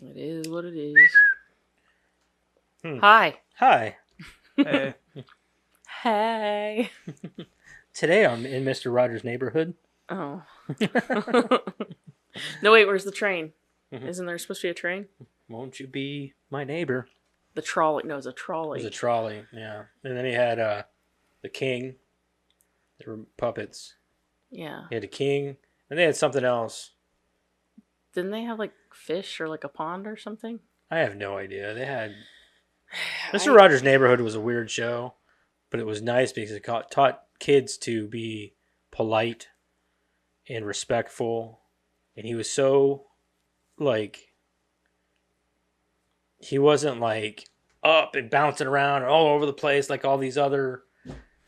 It is what it is. Hmm. Hi. Hi. Hey. Hey. Today I'm in Mr. Rogers' neighborhood. Oh. No, wait, where's the train? Mhm. Isn't there supposed to be a train? Won't you be my neighbor? The trolley. No, it's a It trolley. was a trolley, yeah. And then he had the king. There were puppets. Yeah. He had a king, and they had something else. Didn't they have like fish or like a pond or something? I have no idea. They had Mr. Rogers' Neighborhood was a weird show, but it was nice because it taught kids to be polite and respectful, and he was so like he wasn't like up and bouncing around and all over the place like all these other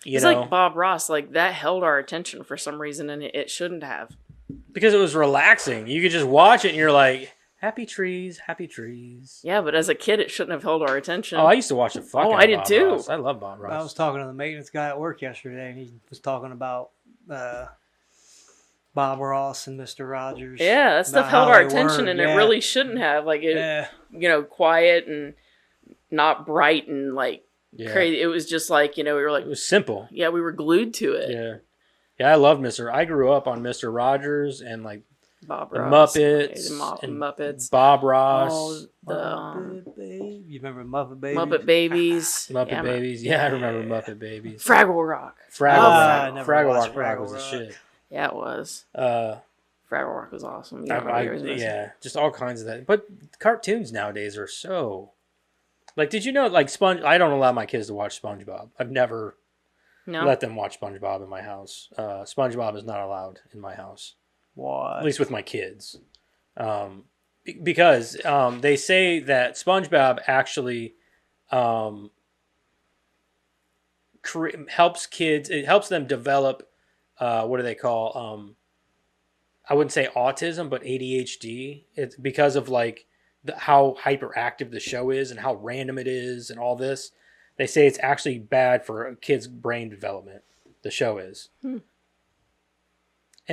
It's like Bob Ross. Like that held our attention for some reason, and it shouldn't have. because it was relaxing. You could just watch it and you're like, happy trees, happy trees. Yeah, but as a kid, it shouldn't have held our attention. Oh, I used to watch the fuck out I of did Bob too. Ross. I love Bob Ross. I was talking to the maintenance guy at work yesterday, and he was talking about Bob Ross and Mr. Rogers. Yeah, that stuff about held how our they attention, were, and yeah. it really shouldn't have. Like it, Yeah. Quiet and not bright and like Yeah. crazy. It was just like we were like, It was simple. yeah, we were glued to it. Yeah, I love I grew up on Mr. Rogers and like Bob the Ross, Muppets, and Muppets, Bob Ross, all the Muppet Baby. You remember Muppet Babies? Muppet Babies, Muppet Babies. Yeah, I remember Muppet Babies. Fraggle Rock. Fraggle I never Fraggle watched Rock was Fraggle the Rock. shit. Yeah, it was. Fraggle Rock was awesome. You don't remember yours? Yeah, just all kinds of that. But cartoons nowadays are so like. Did you know like I don't allow my kids to watch SpongeBob. I've never No. let them watch SpongeBob in my house. SpongeBob is not allowed in my house, What? at least with my kids, because they say that SpongeBob actually helps kids. It helps them develop. What do they call? I wouldn't say autism, but ADHD. It's because of like how hyperactive the show is and how random it is and all this. They say it's actually bad for a kid's brain development. The show is. And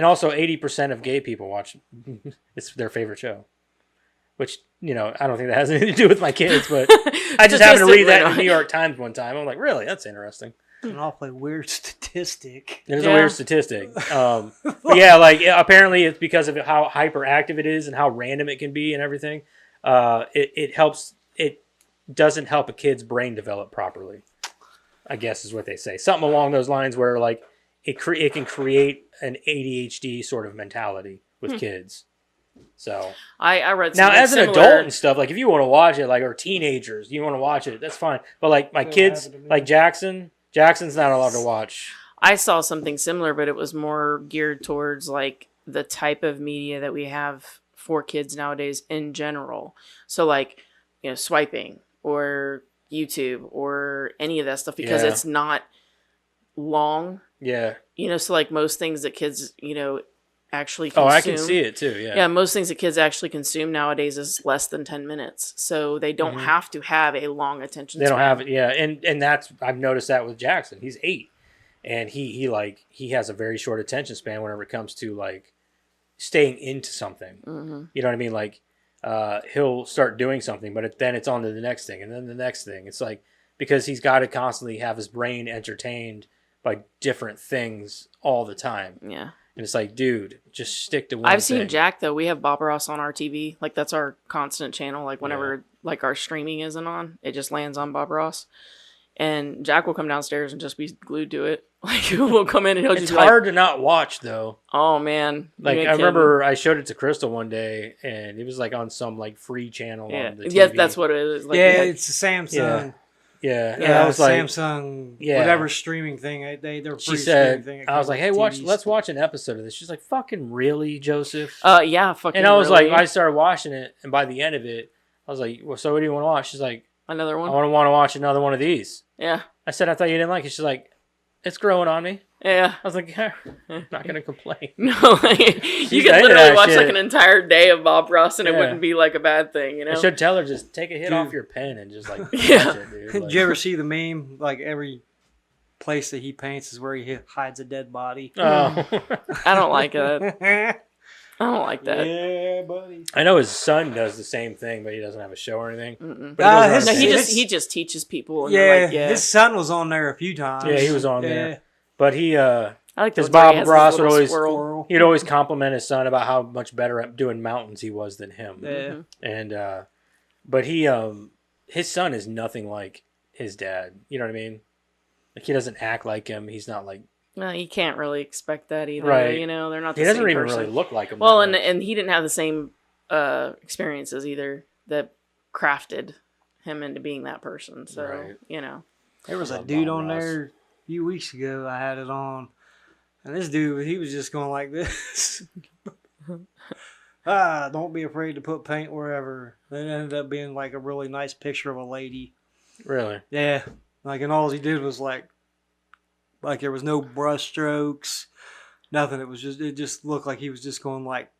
also 80% of gay people watch it's their favorite show. Which, I don't think that has anything to do with my kids, but I just happened to read that in the New York Times one time. I'm like, really? That's interesting. An awfully weird statistic. It is a weird statistic. But yeah, like apparently it's because of how hyperactive it is and how random it can be and everything. It helps. It doesn't help a kid's brain develop properly, I guess is what they say. Something along those lines where like it can create an ADHD sort of mentality with kids. So I read now as an similar. adult and stuff, like if you want to watch it, like or teenagers, you want to watch it, that's fine. But like my kids, like Jackson's not allowed to watch. I saw something similar, but it was more geared towards like the type of media that we have for kids nowadays in general. So like, swiping or YouTube or any of that stuff because it's not long. Yeah. So like most things that kids, actually consume. Oh, I can see it too. Yeah. Yeah, most things that kids actually consume nowadays is less than 10 minutes. So they don't have to have a long attention They span. don't have it. Yeah. And that's, I've noticed that with Jackson. He's 8 and he has a very short attention span whenever it comes to like staying into something. Mm-hmm. You know what I mean? Like, he'll start doing something, but then it's on to the next thing and then the next thing. It's like, because he's got to constantly have his brain entertained by different things all the time. Yeah. And it's like, dude, just stick to one I've seen thing. Jack though. We have Bob Ross on our TV. Like that's our constant channel. Like whenever like our streaming isn't on, it just lands on Bob Ross. And Jack will come downstairs and just be glued to it. Like we'll come in and he'll It's just be hard to not watch though. oh man. Like I remember I showed it to Crystal one day and it was like on some like free channel on the TV. Yeah, that's what it is. Like, it's a Samsung. Yeah. Yeah, I was like, Samsung, whatever streaming thing. They're she free said, streaming thing. I was like, hey, let's watch an episode of this. She's like, fucking really, Joseph? yeah, fucking And I was really? like, I started watching it, and by the end of it, I was like, well, so what do you want to watch? She's like, another one. I want to watch another one of these. Yeah. I said, I thought you didn't like it. She's like, it's growing on me. Yeah. I was like, I'm not gonna complain. No, like, you could into literally that watch shit. like an entire day of Bob Ross and it Yeah. wouldn't be like a bad thing, I should tell her just take a hit off your pen and just like watch Yeah. it, dude. Did Like, you ever see the meme? Like every place that he paints is where he hides a dead body. oh, I don't like it. I don't like that. Yeah, buddy. I know his son does the same thing, but he doesn't have a show or anything. Mm-mm. But he goes around his- No, saying- he just teaches people. And Yeah, they're like, yeah. his son was on there a few times. Yeah, he was on Yeah. there. But he I like his the way he Bob has Ross his would little always- squirrel. Squirrel. he'd always compliment his son about how much better at doing mountains he was than him. Yeah. And but he his son is nothing like his dad. You know what I mean? Like he doesn't act like him. He's not like No, you can't really expect that either. Right. You know, they're not the he doesn't same even person. really look like him. Well, that and much. and he didn't have the same experiences either that crafted him into being that person. So Right. you know, There was a Love dude Bob on Ross. there a few weeks ago. I had it on, and this dude, he was just going like this. Don't be afraid to put paint wherever. It ended up being like a really nice picture of a lady. Really? Yeah, like, and all he did was like there was no brush strokes, nothing. It just looked like he was just going like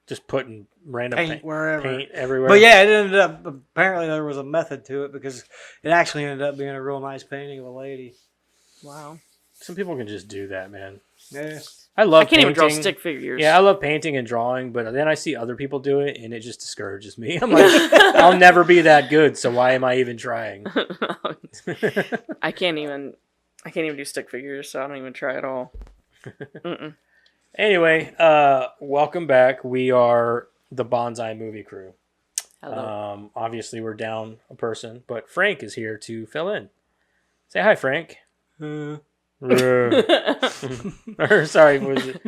Just putting random paint paint, wherever. paint everywhere. But yeah, it ended up, apparently there was a method to it because it actually ended up being a real nice painting of a lady. wow. Some people can just do that, man. Yeah. I love I can't even draw painting. stick figures. Yeah, I love painting and drawing, but then I see other people do it, and it just discourages me. I'm like, I'll never be that good, so why am I even trying? I can't even do stick figures, so I don't even try at all. Mm-mm. Anyway, welcome back. We are the Bonsai Movie Crew. Hello. Obviously, we're down a person, but Frank is here to fill in. Say hi, Frank. Or, sorry, what was it?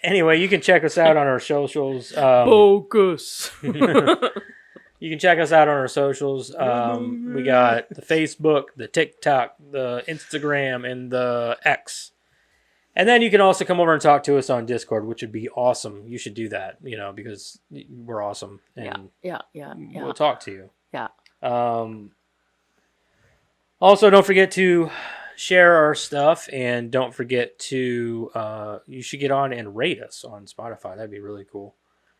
Anyway, you can check us out on our socials. Focus. You can check us out on our socials. We got the Facebook, the TikTok, the Instagram, and the X. And then you can also come over and talk to us on Discord, which would be awesome. You should do that, because we're awesome. And Yeah. we'll talk to you. Yeah. Also, don't forget to share our stuff, and don't forget to you should get on and rate us on Spotify. That'd be really cool.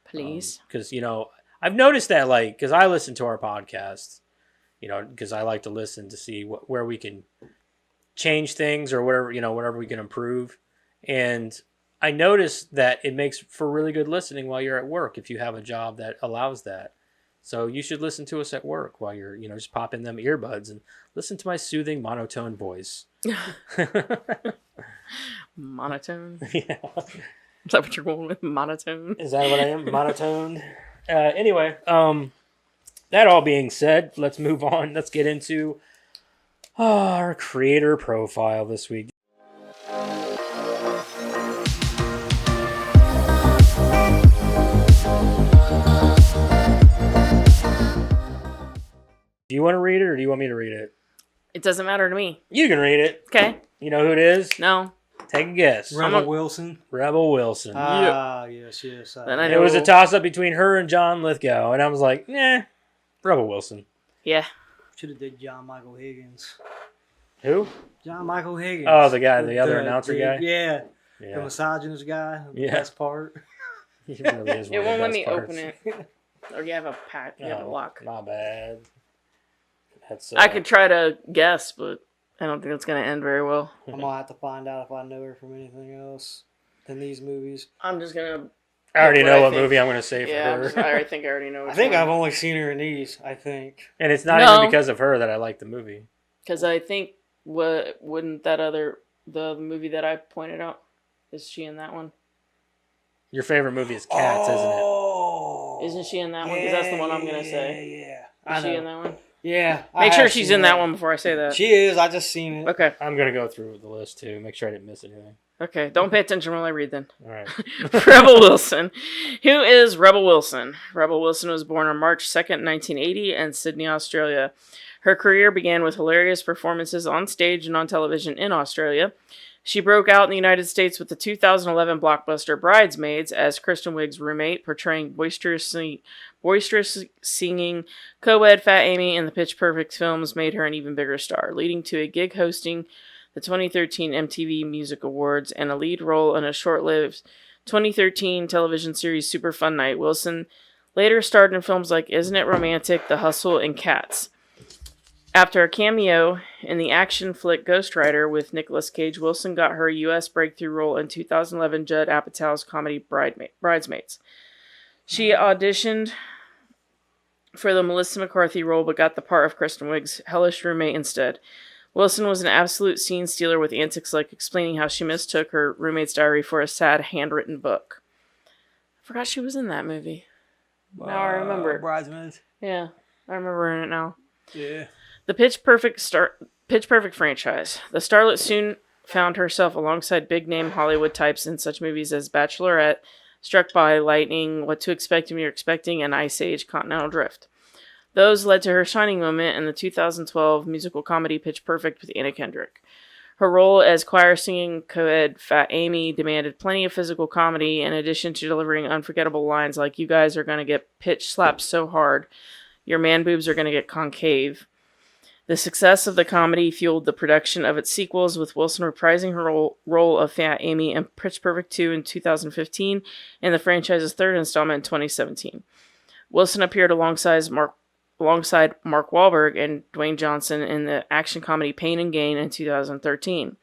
Please. Because I've noticed that, like, because I listen to our podcast, because I like to listen to see where we can change things or whatever we can improve. And I noticed that it makes for really good listening while you're at work if you have a job that allows that. So you should listen to us at work while you're, just pop in them earbuds and listen to my soothing monotone voice. Monotone. Yeah. Is that what you're going with? Monotone. Is that what I am? Monotone. Anyway, that all being said, let's move on. Let's get into our creator profile this week. Do you want to read it or do you want me to read it? It doesn't matter to me. You can read it. Okay. You know who it is? No. Take a guess. Rebel Wilson. Rebel Wilson. Yes. Then I It was a know- toss-up between her and John Lithgow, and I was like, nah, Rebel Wilson. Yeah. Should have did John Michael Higgins. Who? John Michael Higgins. Oh, the guy, the other announcer guy? Yeah. The Yeah. misogynist guy. The Yeah. best part. He really is one It of the won't let best me parts. open it. Or you have a pack. You have a Oh, lock. My bad. That's, I could try to guess, but I don't think it's going to end very well. I'm gonna have to find out if I know her from anything else than these movies. I'm just going to. I already what know I what think. movie I'm going to say for Yeah, her. I already think I already know. I think I've only seen her in these. I think. And it's not No. even because of her that I like the movie. Because I think wouldn't the movie that I pointed out, is she in that one? Your favorite movie is Cats, Oh, Isn't she in that one? Because that's the one I'm gonna say. Yeah. Is she in that one? Yeah. Make sure she's in that one before I say that. She is. I just seen it. Okay. isn't it? I'm going to go through the list, too. Make sure I didn't miss anything. Okay. Don't pay attention while I read then. All right. Rebel Wilson. Who is Rebel Wilson? Rebel Wilson was born on March 2nd, 1980 in Sydney, Australia. Her career began with hilarious performances on stage and on television in Australia. She broke out in the United States with the 2011 blockbuster Bridesmaids as Kristen Wiig's roommate, portraying boisterous singing co-ed Fat Amy in the Pitch Perfect films made her an even bigger star, leading to a gig hosting the 2013 MTV Music Awards and a lead role in a short-lived 2013 television series Super Fun Night. Wilson later starred in films like Isn't It Romantic, The Hustle, and Cats. After a cameo In the action flick Ghost Rider with Nicolas Cage, Wilson got her U.S. breakthrough role in 2011 Judd Apatow's comedy Bridesmaids. She auditioned for the Melissa McCarthy role, but got the part of Kristen Wiig's hellish roommate instead. Wilson was an absolute scene stealer with antics like explaining how she mistook her roommate's diary for a sad handwritten book. I forgot she was in that movie. Now I remember. Bridesmaids. Yeah, I remember it now. Yeah. The Pitch Perfect franchise. The starlet soon found herself alongside big-name Hollywood types in such movies as Bachelorette, Struck by Lightning, What to Expect When You're Expecting, and Ice Age: Continental Drift. Those led to her shining moment in the 2012 musical comedy Pitch Perfect with Anna Kendrick. Her role as choir-singing co-ed Fat Amy demanded plenty of physical comedy, in addition to delivering unforgettable lines like, "You guys are going to get pitch slapped so hard, your man boobs are going to get concave." The success of the comedy fueled the production of its sequels, with Wilson reprising her role of Fat Amy in Pitch Perfect 2 in 2015 and the franchise's third installment in 2017. Wilson appeared alongside Mark Wahlberg and Dwayne Johnson in the action comedy Pain and Gain in 2013.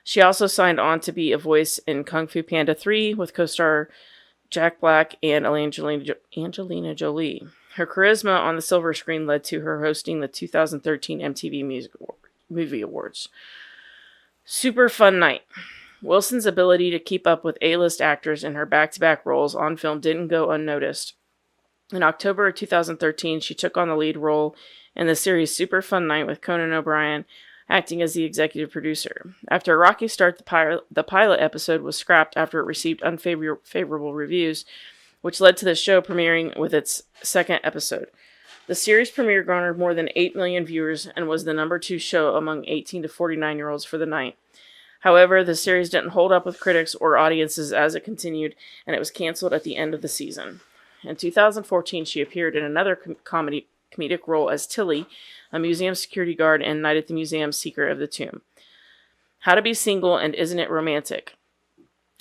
She also signed on to be a voice in Kung Fu Panda 3 with co-star Jack Black and Angelina Jolie. Her charisma on the silver screen led to her hosting the 2013 MTV Movie Awards. Super fun night. Wilson's ability to keep up with A-list actors in her back-to-back roles on film didn't go unnoticed. In October of 2013, she took on the lead role in the series Super Fun Night with Conan O'Brien, acting as the executive producer. After a rocky start, the pilot episode was scrapped after it received unfavorable reviews, which led to the show premiering with its second episode. The series premiere garnered more than 8 million viewers and was the number 2 show among 18 to 49-year-olds for the night. However, the series didn't hold up with critics or audiences as it continued, and it was canceled at the end of the season. In 2014, she appeared in another comedic role as Tilly, a museum security guard in Night at the Museum: Secret of the Tomb. How to Be Single and Isn't It Romantic?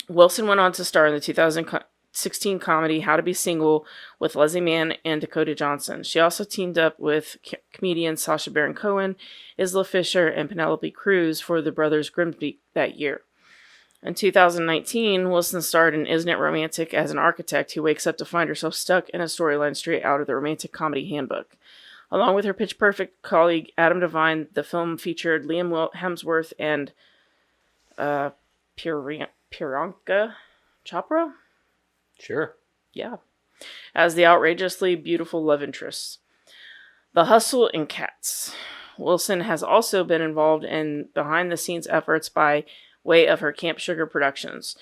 Wilson went on to star in the 2016 comedy How to Be Single with Leslie Mann and Dakota Johnson. She also teamed up with comedians Sacha Baron Cohen, Isla Fisher, and Penelope Cruz for The Brothers Grimsby that year. In 2019, Wilson starred in Isn't It Romantic as an architect who wakes up to find herself stuck in a storyline straight out of the romantic comedy handbook. Along with her Pitch Perfect colleague Adam Devine, the film featured Liam Hemsworth and Priyanka Chopra? Sure. Yeah. As the outrageously beautiful love interests. The Hustle and Cats. Wilson has also been involved in behind-the-scenes efforts by way of her Camp Sugar Productions.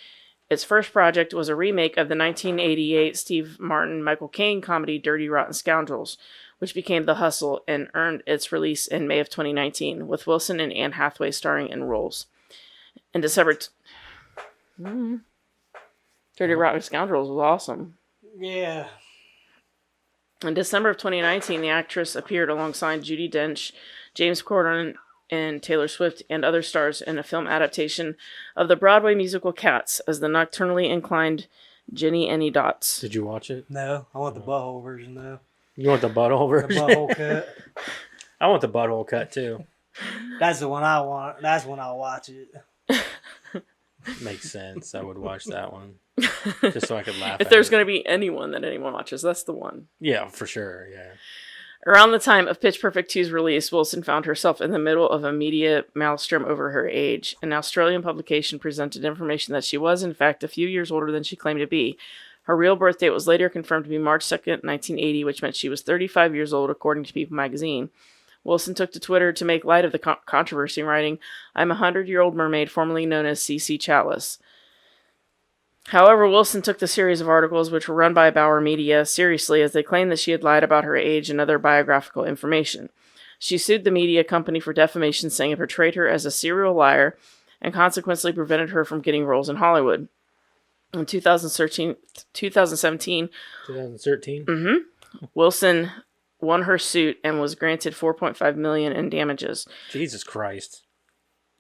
Its first project was a remake of the 1988 Steve Martin Michael Caine comedy Dirty Rotten Scoundrels, which became The Hustle and earned its release in May of 2019, with Wilson and Anne Hathaway starring in roles. In December... Dirty Rotten Scoundrels was awesome. Yeah. In December of 2019, the actress appeared alongside Judi Dench, James Corden, and Taylor Swift and other stars in a film adaptation of the Broadway musical Cats as the nocturnally inclined Jenny Any Dots. Did you watch it? No, I want the butthole version though. You want the butthole The version? butthole cut. I want the butthole cut too. That's the one I want. That's when I'll watch it. Makes sense. I would watch that one. Just so I could laugh If at there's it. going to be anyone that anyone watches, that's the one. Yeah, for sure. Yeah. Around the time of Pitch Perfect 2's release, Wilson found herself in the middle of a media maelstrom over her age. An Australian publication presented information that she was, in fact, a few years older than she claimed to be. Her real birth date was later confirmed to be March 2nd, 1980, which meant she was 35 years old, according to People magazine. Wilson took to Twitter to make light of the controversy, writing, "I'm a 100-year-old mermaid formerly known as CC Chalice." However, Wilson took the series of articles, which were run by Bauer Media, seriously, as they claimed that she had lied about her age and other biographical information. She sued the media company for defamation, saying it portrayed her as a serial liar and consequently prevented her from getting roles in Hollywood. In 2017, 2013? Wilson won her suit and was granted $4.5 million in damages. Jesus Christ.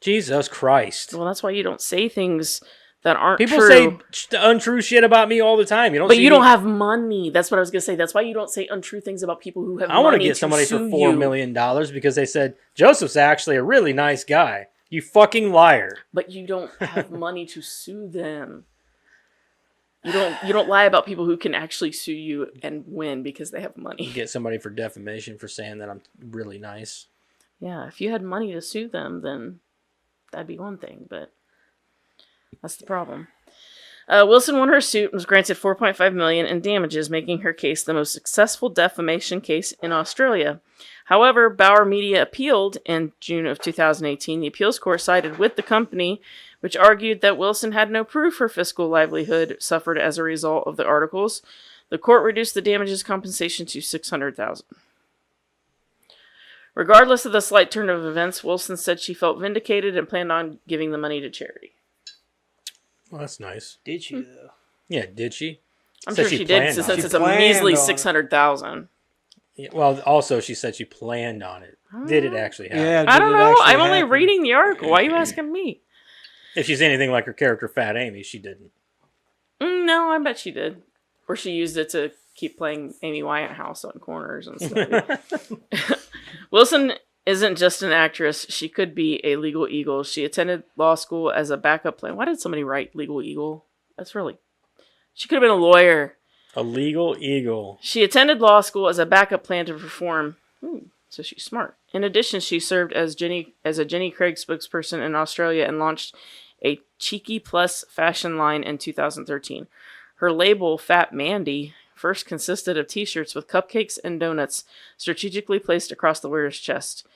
Jesus Christ. Well, that's why you don't say things that aren't People true. say untrue shit about me all the time. You don't. But see you don't me- have money. That's what I was gonna say. That's why you don't say untrue things about people who have I want money to get somebody for sue $4 you. million because they said Joseph's actually a really nice guy. You fucking liar. But you don't have money to sue them. You don't lie about people who can actually sue you and win because they have money. You get somebody for defamation for saying that I'm really nice. Yeah, if you had money to sue them, then that'd be one thing, but that's the problem. Wilson won her suit and was granted $4.5 million in damages, making her case the most successful defamation case in Australia. However, Bauer Media appealed in June of 2018. The appeals court sided with the company, which argued that Wilson had no proof her fiscal livelihood suffered as a result of the articles. The court reduced the damages compensation to $600,000. Regardless of the slight turn of events, Wilson said she felt vindicated and planned on giving the money to charity. Well, that's nice. Did she though? Yeah, did she? I'm Said sure she planned did, since on it. it's a planned measly on it. $600,000. Yeah, well, also she said she planned on it. Did it actually happen? Yeah. I Did don't it know. actually I'm only happen? reading the article. Why are you asking me? If she's anything like her character Fat Amy, she didn't. No, I bet she did. Or she used it to keep playing Amy Winehouse on corners and stuff. Wilson isn't just an actress. She could be a legal eagle. She attended law school as a backup plan. Why did somebody write legal eagle? That's really... She could have been a lawyer. A legal eagle. She attended law school as a backup plan to perform. So she's smart. In addition, she served as a Jenny Craig spokesperson in Australia and launched a Cheeky Plus fashion line in 2013. Her label, Fat Mandy, first consisted of t-shirts with cupcakes and donuts strategically placed across the wearer's chest.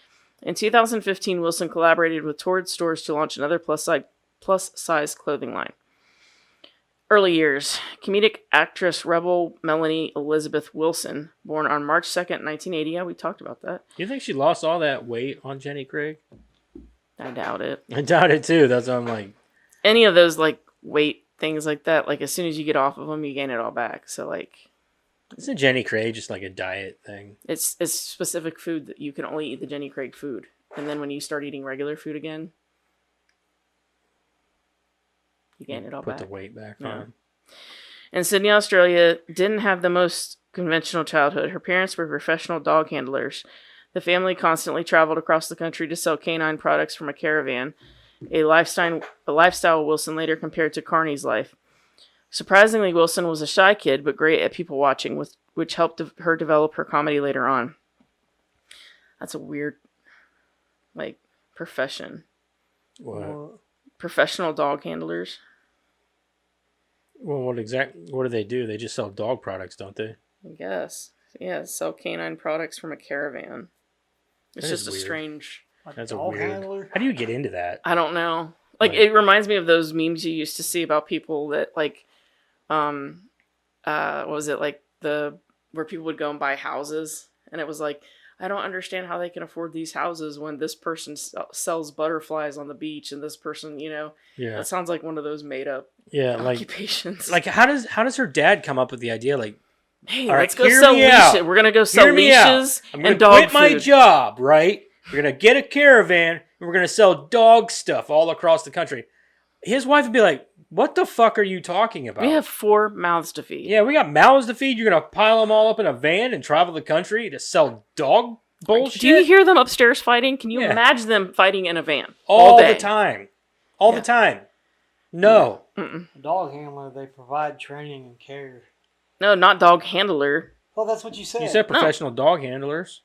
In 2015, Wilson collaborated with Torrid Stores to launch another plus-size clothing line. Early years. Comedic actress Rebel Melanie Elizabeth Wilson, born on March 2nd, 1980. Yeah, we talked about that. You think she lost all that weight on Jenny Craig? I doubt it. I doubt it too. That's why I'm like, Any of those, like, weight things like that, like, as soon as you get off of them, you gain it all back. So, like... isn't Jenny Craig just like a diet thing? It's specific food that you can only eat the Jenny Craig food. And then when you start eating regular food again, you gain it all Put back. the weight back Yeah. on. And Sydney, Australia didn't have the most conventional childhood. Her parents were professional dog handlers. The family constantly traveled across the country to sell canine products from a caravan, a lifestyle Wilson later compared to Carney's life. Surprisingly, Wilson was a shy kid, but great at people watching, which helped her develop her comedy later on. That's a weird, like, profession. What? Professional dog handlers. Well, what do they do? They just sell dog products, don't they? I guess. Yeah, sell canine products from a caravan. It's That is just a weird. strange... That's a dog weird. handler? How do you get into that? I don't know. Like, Like- it reminds me of those memes you used to see about people that, like, what was it, like, where people would go and buy houses, and it was like, I don't understand how they can afford these houses when this person sells butterflies on the beach, and this person, you know, Yeah, that sounds like one of those made up yeah. Like, occupations. how does her dad come up with the idea? Like, hey, all right, let's go hear sell me out. leashes. We're gonna go sell hear me out. leashes I'm gonna and dog quit my food. job, right? We're gonna get a caravan and we're gonna sell dog stuff all across the country. His wife would be like, "What the fuck are you talking about?" We have 4 mouths to feed. Yeah, we got mouths to feed. You're gonna pile them all up in a van and travel the country to sell dog bullshit Do you hear them upstairs fighting? Can you Yeah. imagine them fighting in a van all day? the time, all Yeah. the time? No, Mm-mm. A dog handler, they provide training and care. No, not dog handler. Well, that's what you said. you said professional dog handlers.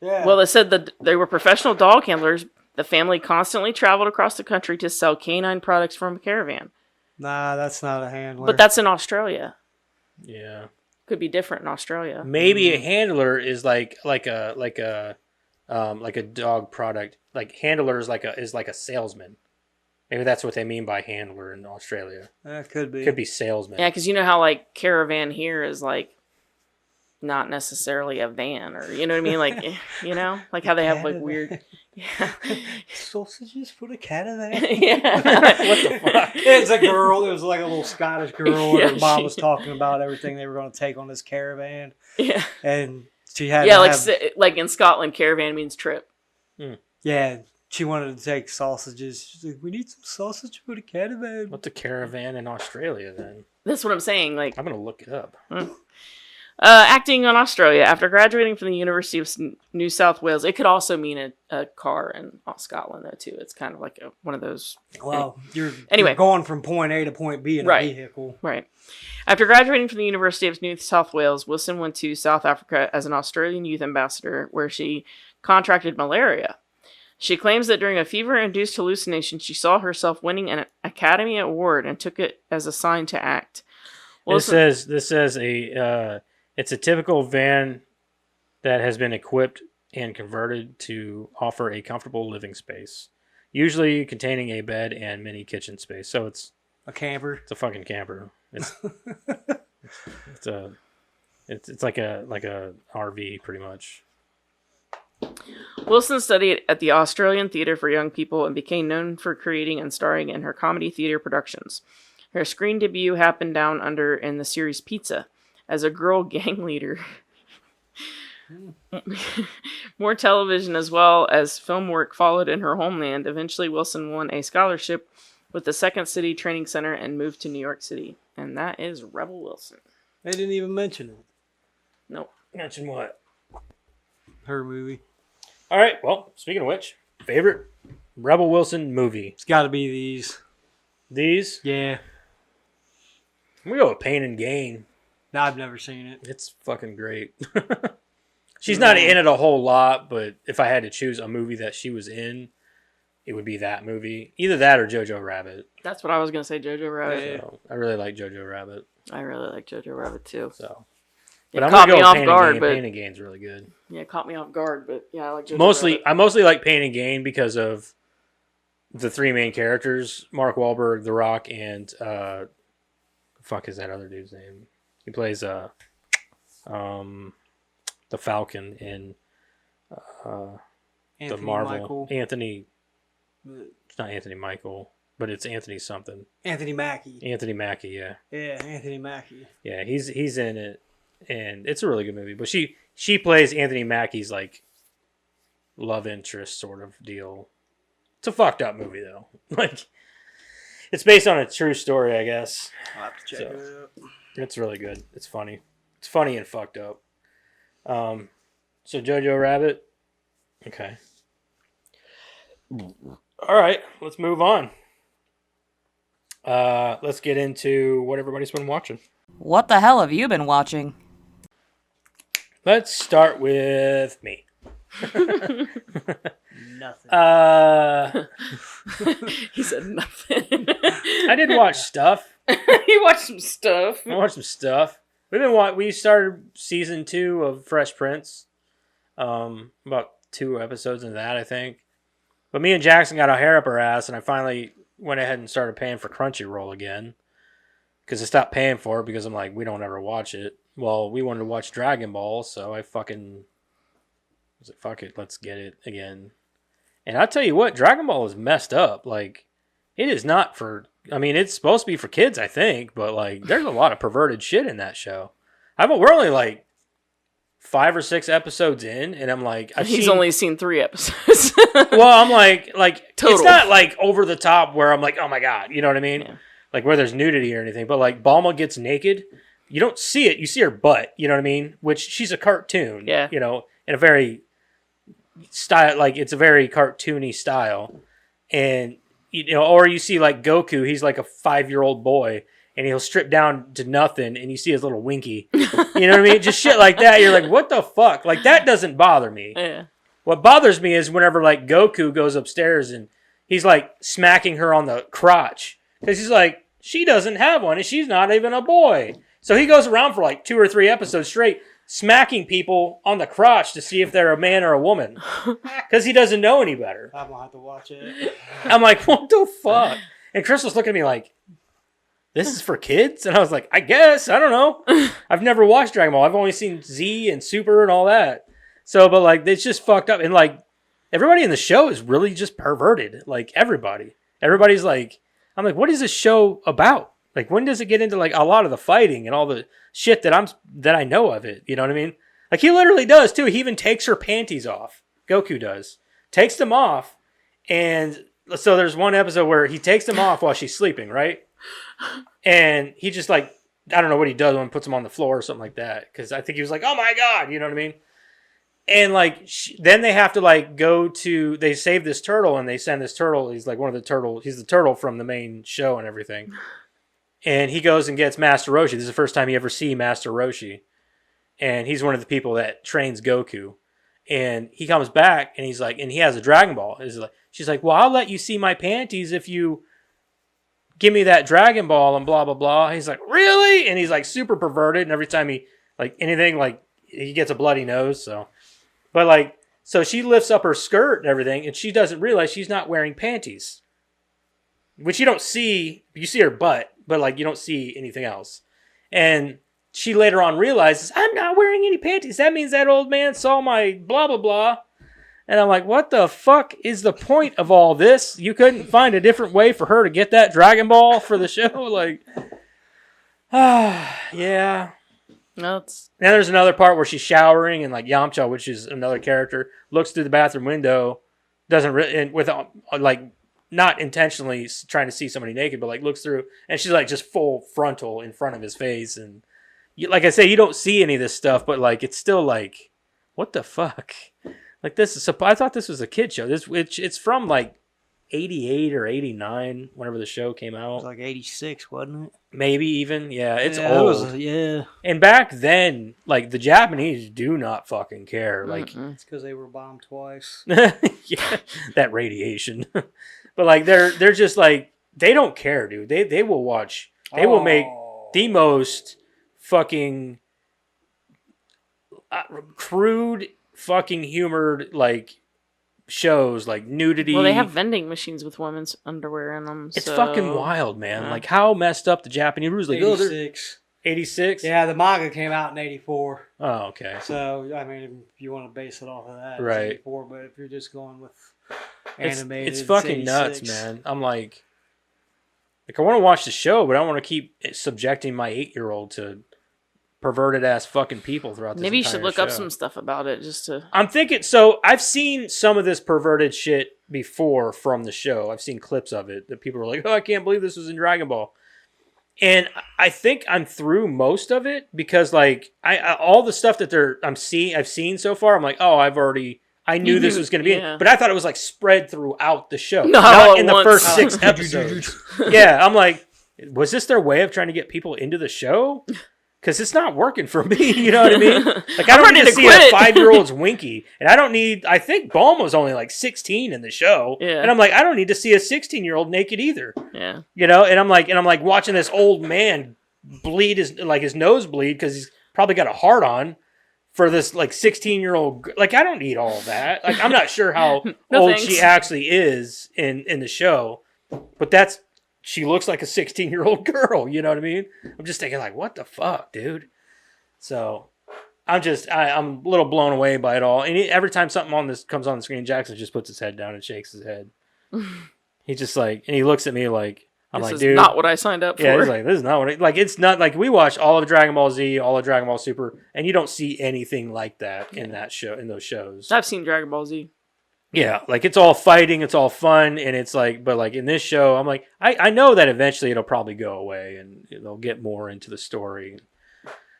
yeah. Well, it said that they were professional dog handlers. The family constantly traveled across the country to sell canine products from a caravan. nah, that's not a handler. But that's in Australia. Yeah, Could be different in Australia. maybe a handler is like a dog product. Like handler is like a salesman. Maybe that's what they mean by handler in Australia. That could be. Could be salesman. Yeah, because you know how, like, caravan here is, like, not necessarily a van, or, you know what I mean? Like, you know? Like how they have, like, weird... Yeah. Sausages for the cat in there. Yeah. What the fuck? It's a girl. It was like a little Scottish girl. And Yeah, her mom she- was talking about everything they were going to take on this caravan, Yeah. and she had Yeah, to like, have, like in Scotland, caravan means trip. yeah. she wanted to take sausages. She's like, we need some sausage for the caravan. What's a caravan in Australia then? That's what I'm saying. Like, I'm gonna look it up. acting in Australia after graduating from the University of New South Wales. It could also mean a car in Scotland, though, too. It's kind of like one of those. Well, you're Anyway. going from point A to point B in Right. a vehicle. Right. After graduating from the University of New South Wales, Wilson went to South Africa as an Australian youth ambassador, where she contracted malaria. She claims that during a fever-induced hallucination, she saw herself winning an Academy Award and took it as a sign to act. This says it's a typical van that has been equipped and converted to offer a comfortable living space, usually containing a bed and mini kitchen space. So it's A camper. a fucking camper. It's like a RV pretty much. Wilson studied at the Australian Theatre for Young People and became known for creating and starring in her comedy theatre productions. Her screen debut happened down under in the series Pizza as a girl gang leader. More television as well as film work followed in her homeland. Eventually, Wilson won a scholarship with the Second City Training Center and moved to New York City. And that is Rebel Wilson. They didn't even mention it. Nope. Mention what? Her movie. All right. Well, speaking of which, favorite Rebel Wilson movie. It's got to be these. These. Yeah. I'm gonna go with Pain and Gain. No, I've never seen it. It's fucking great. She's not in it a whole lot, but if I had to choose a movie that she was in, it would be that movie. Either that or Jojo Rabbit. That's what I was going to say, Jojo Rabbit. Yeah. So, I really like Jojo Rabbit. I really like Jojo Rabbit, too. So, It but I'm caught gonna me go off with Pain guard, and but Gain. Pain and Gain's really good. yeah, it caught me off guard, but yeah, I like Jojo Rabbit. I mostly like Pain and Gain because of the three main characters: Mark Wahlberg, The Rock, and fuck is that other dude's name? He plays the Falcon in the Marvel. Michael. Anthony. It's not Anthony Michael, but it's Anthony something. Anthony Mackie. Anthony Mackie, yeah. Yeah, Anthony Mackie. Yeah, he's in it, and it's a really good movie. But she plays Anthony Mackie's like love interest sort of deal. It's a fucked up movie though. Like it's based on a true story, I guess. I'll have to check it out. It's really good. It's funny. It's funny and fucked up. So Jojo Rabbit. Okay. All right, let's move on. Let's get into what everybody's been watching. What the hell have you been watching? Let's start with me. Nothing. He said nothing. I did watch stuff. He watched some stuff. I watched some stuff. We started season 2 of Fresh Prince. About 2 episodes into that, I think. But me and Jackson got our hair up our ass, and I finally went ahead and started paying for Crunchyroll again. Because I stopped paying for it because I'm like, we don't ever watch it. Well, we wanted to watch Dragon Ball, so I fucking was like, fuck it, let's get it again. And I'll tell you what, Dragon Ball is messed up. Like, it is not for... I mean, it's supposed to be for kids, I think, but like, there's a lot of perverted shit in that show. We're only like 5 or 6 episodes in, and I'm like, He's only seen 3 episodes. well, I'm like Total. It's not like over the top where I'm like, oh my god, you know what I mean? Yeah. Like where there's nudity or anything, but like Bulma gets naked, you don't see it, you see her butt, you know what I mean? Which she's a cartoon, Yeah. you know, in a very style, like it's a very cartoony style, and you know, or you see like Goku, he's like a 5-year-old boy, and he'll strip down to nothing, and you see his little winky, you know what I mean? Just shit like that. You're like, what the fuck? Like that doesn't bother me. Yeah. What bothers me is whenever like Goku goes upstairs and he's like smacking her on the crotch because he's like, she doesn't have one and she's not even a boy. So he goes around for like 2 or 3 episodes straight smacking people on the crotch to see if they're a man or a woman because he doesn't know any better. I'm gonna have to watch it. I'm like, what the fuck? And Chris was looking at me like, this is for kids? And I was like, I guess. I don't know. I've never watched Dragon Ball. I've only seen Z and Super and all that. So, but like, it's just fucked up. And like, everybody in the show is really just perverted. Like, everybody. Everybody's like, I'm like, what is this show about? Like, when does it get into like a lot of the fighting and all the shit that I know of it? You know what I mean? Like, he literally does too. He even takes her panties off. Goku does. Takes them off And so there's one episode where he takes them off while she's sleeping, right? And he just like, I don't know what he does when he puts them on the floor or something like that. Because I think he was like, oh my God, you know what I mean? And like, then they have to like they save this turtle and they send this turtle. He's like he's the turtle from the main show and everything. And he goes and gets Master Roshi. This is the first time you ever see Master Roshi. And he's one of the people that trains Goku. And he comes back and he's like, and he has a Dragon Ball. She's like, well, I'll let you see my panties if you give me that Dragon Ball and blah, blah, blah. He's like, really? And he's like super perverted. And every time he, like anything, like he gets a bloody nose. But like, so she lifts up her skirt and everything. And she doesn't realize she's not wearing panties. Which you don't see. You see her butt, but like you don't see anything else. And she later on realizes, I'm not wearing any panties. That means that old man saw my blah, blah, blah. And I'm like, what the fuck is the point of all this? You couldn't find a different way for her to get that Dragon Ball for the show? Like, yeah. No, it's Now there's another part where she's showering and like Yamcha, which is another character, looks through the bathroom window, and with like not intentionally trying to see somebody naked, but like looks through and she's like just full frontal in front of his face. And like I say, you don't see any of this stuff, but like it's still like, what the fuck? Like this is, I thought this was a kid show. It's from like 88 or 89, whenever the show came It out. was like 86, wasn't it? Maybe even, yeah, it's Yeah, old. yeah. And back then, like the Japanese do not fucking care. Like, mm-mm. It's because they were bombed twice. yeah, that radiation. But like they're just like they don't care, dude. They will watch. They will make the most fucking crude, fucking humored like shows, like nudity. Well, they have vending machines with women's underwear in them. It's so- fucking wild, man. Yeah. Like how messed up the Japanese was. Like, 86. 86. Yeah, the manga came out in 84. Oh, okay. So, I mean, if you want to base it off of that, Right. it's 84. But if you're just going with animated, It's fucking nuts, 86. man. I'm like I want to watch the show, but I don't want to keep subjecting my 8-year-old to perverted ass fucking people throughout this Maybe you should entire look up show. some stuff about it just to. I'm thinking, so I've seen some of this perverted shit before from the show. I've seen clips of it that people are like, oh, I can't believe this was in Dragon Ball. And I think I'm through most of it because like I all the stuff that I've seen so far, I'm like, oh, I knew this was going to be, Yeah. but I thought it was like spread throughout the show, Not all not at in the once. first 6 episodes. Yeah, I'm like, was this their way of trying to get people into the show? Because it's not working for me, you know what I mean? Like I I'm don't need ready to to see quit. a 5-year-old's Winky, and I think Bulma was only like 16 in the show, Yeah. and I'm like, I don't need to see a 16-year-old naked either, Yeah. you know? And I'm like watching this old man bleed his nose bleed because he's probably got a heart on for this like 16-year-old. Like I don't need all of that. Like I'm not sure how No old thanks. she actually is in the show, but she looks like a 16-year-old girl. You know what I mean? I'm just thinking like, what the fuck, dude? So I'm a little blown away by it all. And every time something on this comes on the screen, Jackson just puts his head down and shakes his head. He's just like, and he looks at me like, I'm This like, is dude, not what I signed up yeah, for. he's like, this is not what like. It's not like we watch all of Dragon Ball Z, all of Dragon Ball Super, and you don't see anything like that in that show, in those shows. I've seen Dragon Ball Z. Yeah, like it's all fighting, it's all fun, and it's like, but like in this show, I'm like, I know that eventually it'll probably go away and they'll get more into the story.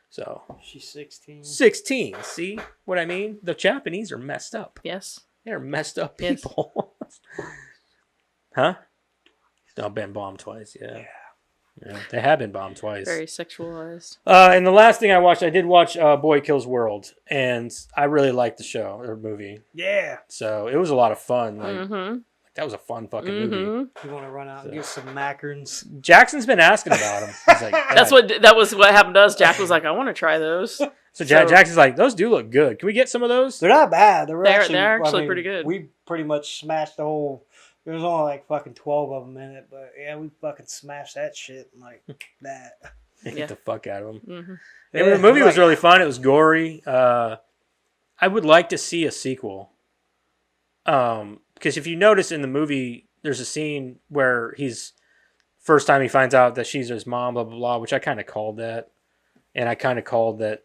So She's 16. 16, see what I mean? The Japanese are messed up. Yes. They're messed up Yes. people. Huh? No, been bombed twice. Yeah. Yeah, they have been bombed twice. Very sexualized. And the last thing I did watch Boy Kills World, and I really liked the show or movie. Yeah. So it was a lot of fun. Like Mm-hmm. that was a fun fucking movie. You want to run out and get some macarons? Jackson's been asking about them. He's like, That was what happened to us. Jack was like, I want to try those. So Jackson's like, those do look good. Can we get some of those? They're not bad. They're They're actually pretty good. We pretty much smashed the whole. There was only like fucking 12 of them in it, but yeah, we fucking smashed that shit like that. Get Yeah. the fuck out of them. Mm-hmm. The movie was really fun. It was gory. I would like to see a sequel. Because if you notice in the movie, there's a scene where first time he finds out that she's his mom, blah, blah, blah, which I kind of called that. And I kind of called that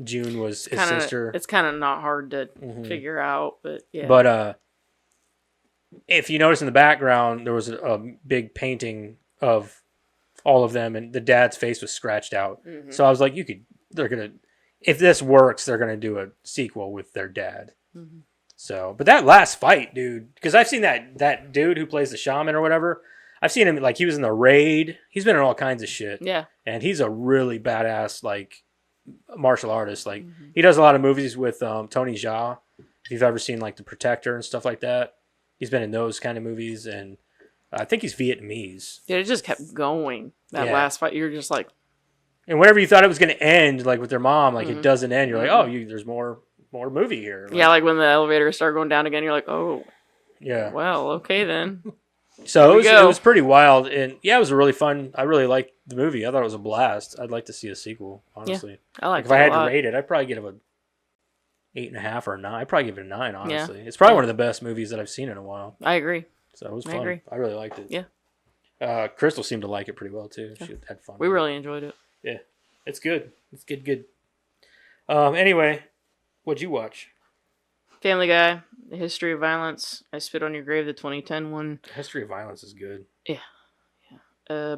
June was his sister. It's kind of not hard to Mhm. figure out, but yeah. But if you notice in the background, there was a big painting of all of them, and the dad's face was scratched out. Mhm. So I was like, if this works, they're gonna do a sequel with their dad. Mhm. So, but that last fight, dude, because I've seen that dude who plays the shaman or whatever. I've seen him like he was in the Raid. He's been in all kinds of shit, Yeah. and he's a really badass like martial artist. Like Mhm. he does a lot of movies with Tony Jaa. If you've ever seen like The Protector and stuff like that, he's been in those kind of movies, and I think he's Vietnamese. Yeah, it just kept going. That Yeah. last fight, you're just like, And whenever you thought it was going to end, like with their mom, like Mhm. it doesn't end. You're like, Mhm. there's more movie here. Like, yeah, like when the elevator started going down again, you're like, oh, yeah. well, okay then. So Here it we was, go. it was pretty wild, and yeah, it was a really fun. I really liked the movie. I thought it was a blast. I'd like to see a sequel. Honestly, I like if I had a lot. to rate it, I'd probably give it a 8.5 or a 9. I'd probably give it a 9. Honestly, it's probably one of the best movies that I've seen in a while. I agree. So it was I fun. agree. I really liked it. Yeah. Crystal seemed to like it pretty well too. She had fun. We with it. really enjoyed it. It's good. It's good. Anyway, what'd you watch? Family Guy, The History of Violence, I Spit on Your Grave, the 2010 one. History of Violence is good.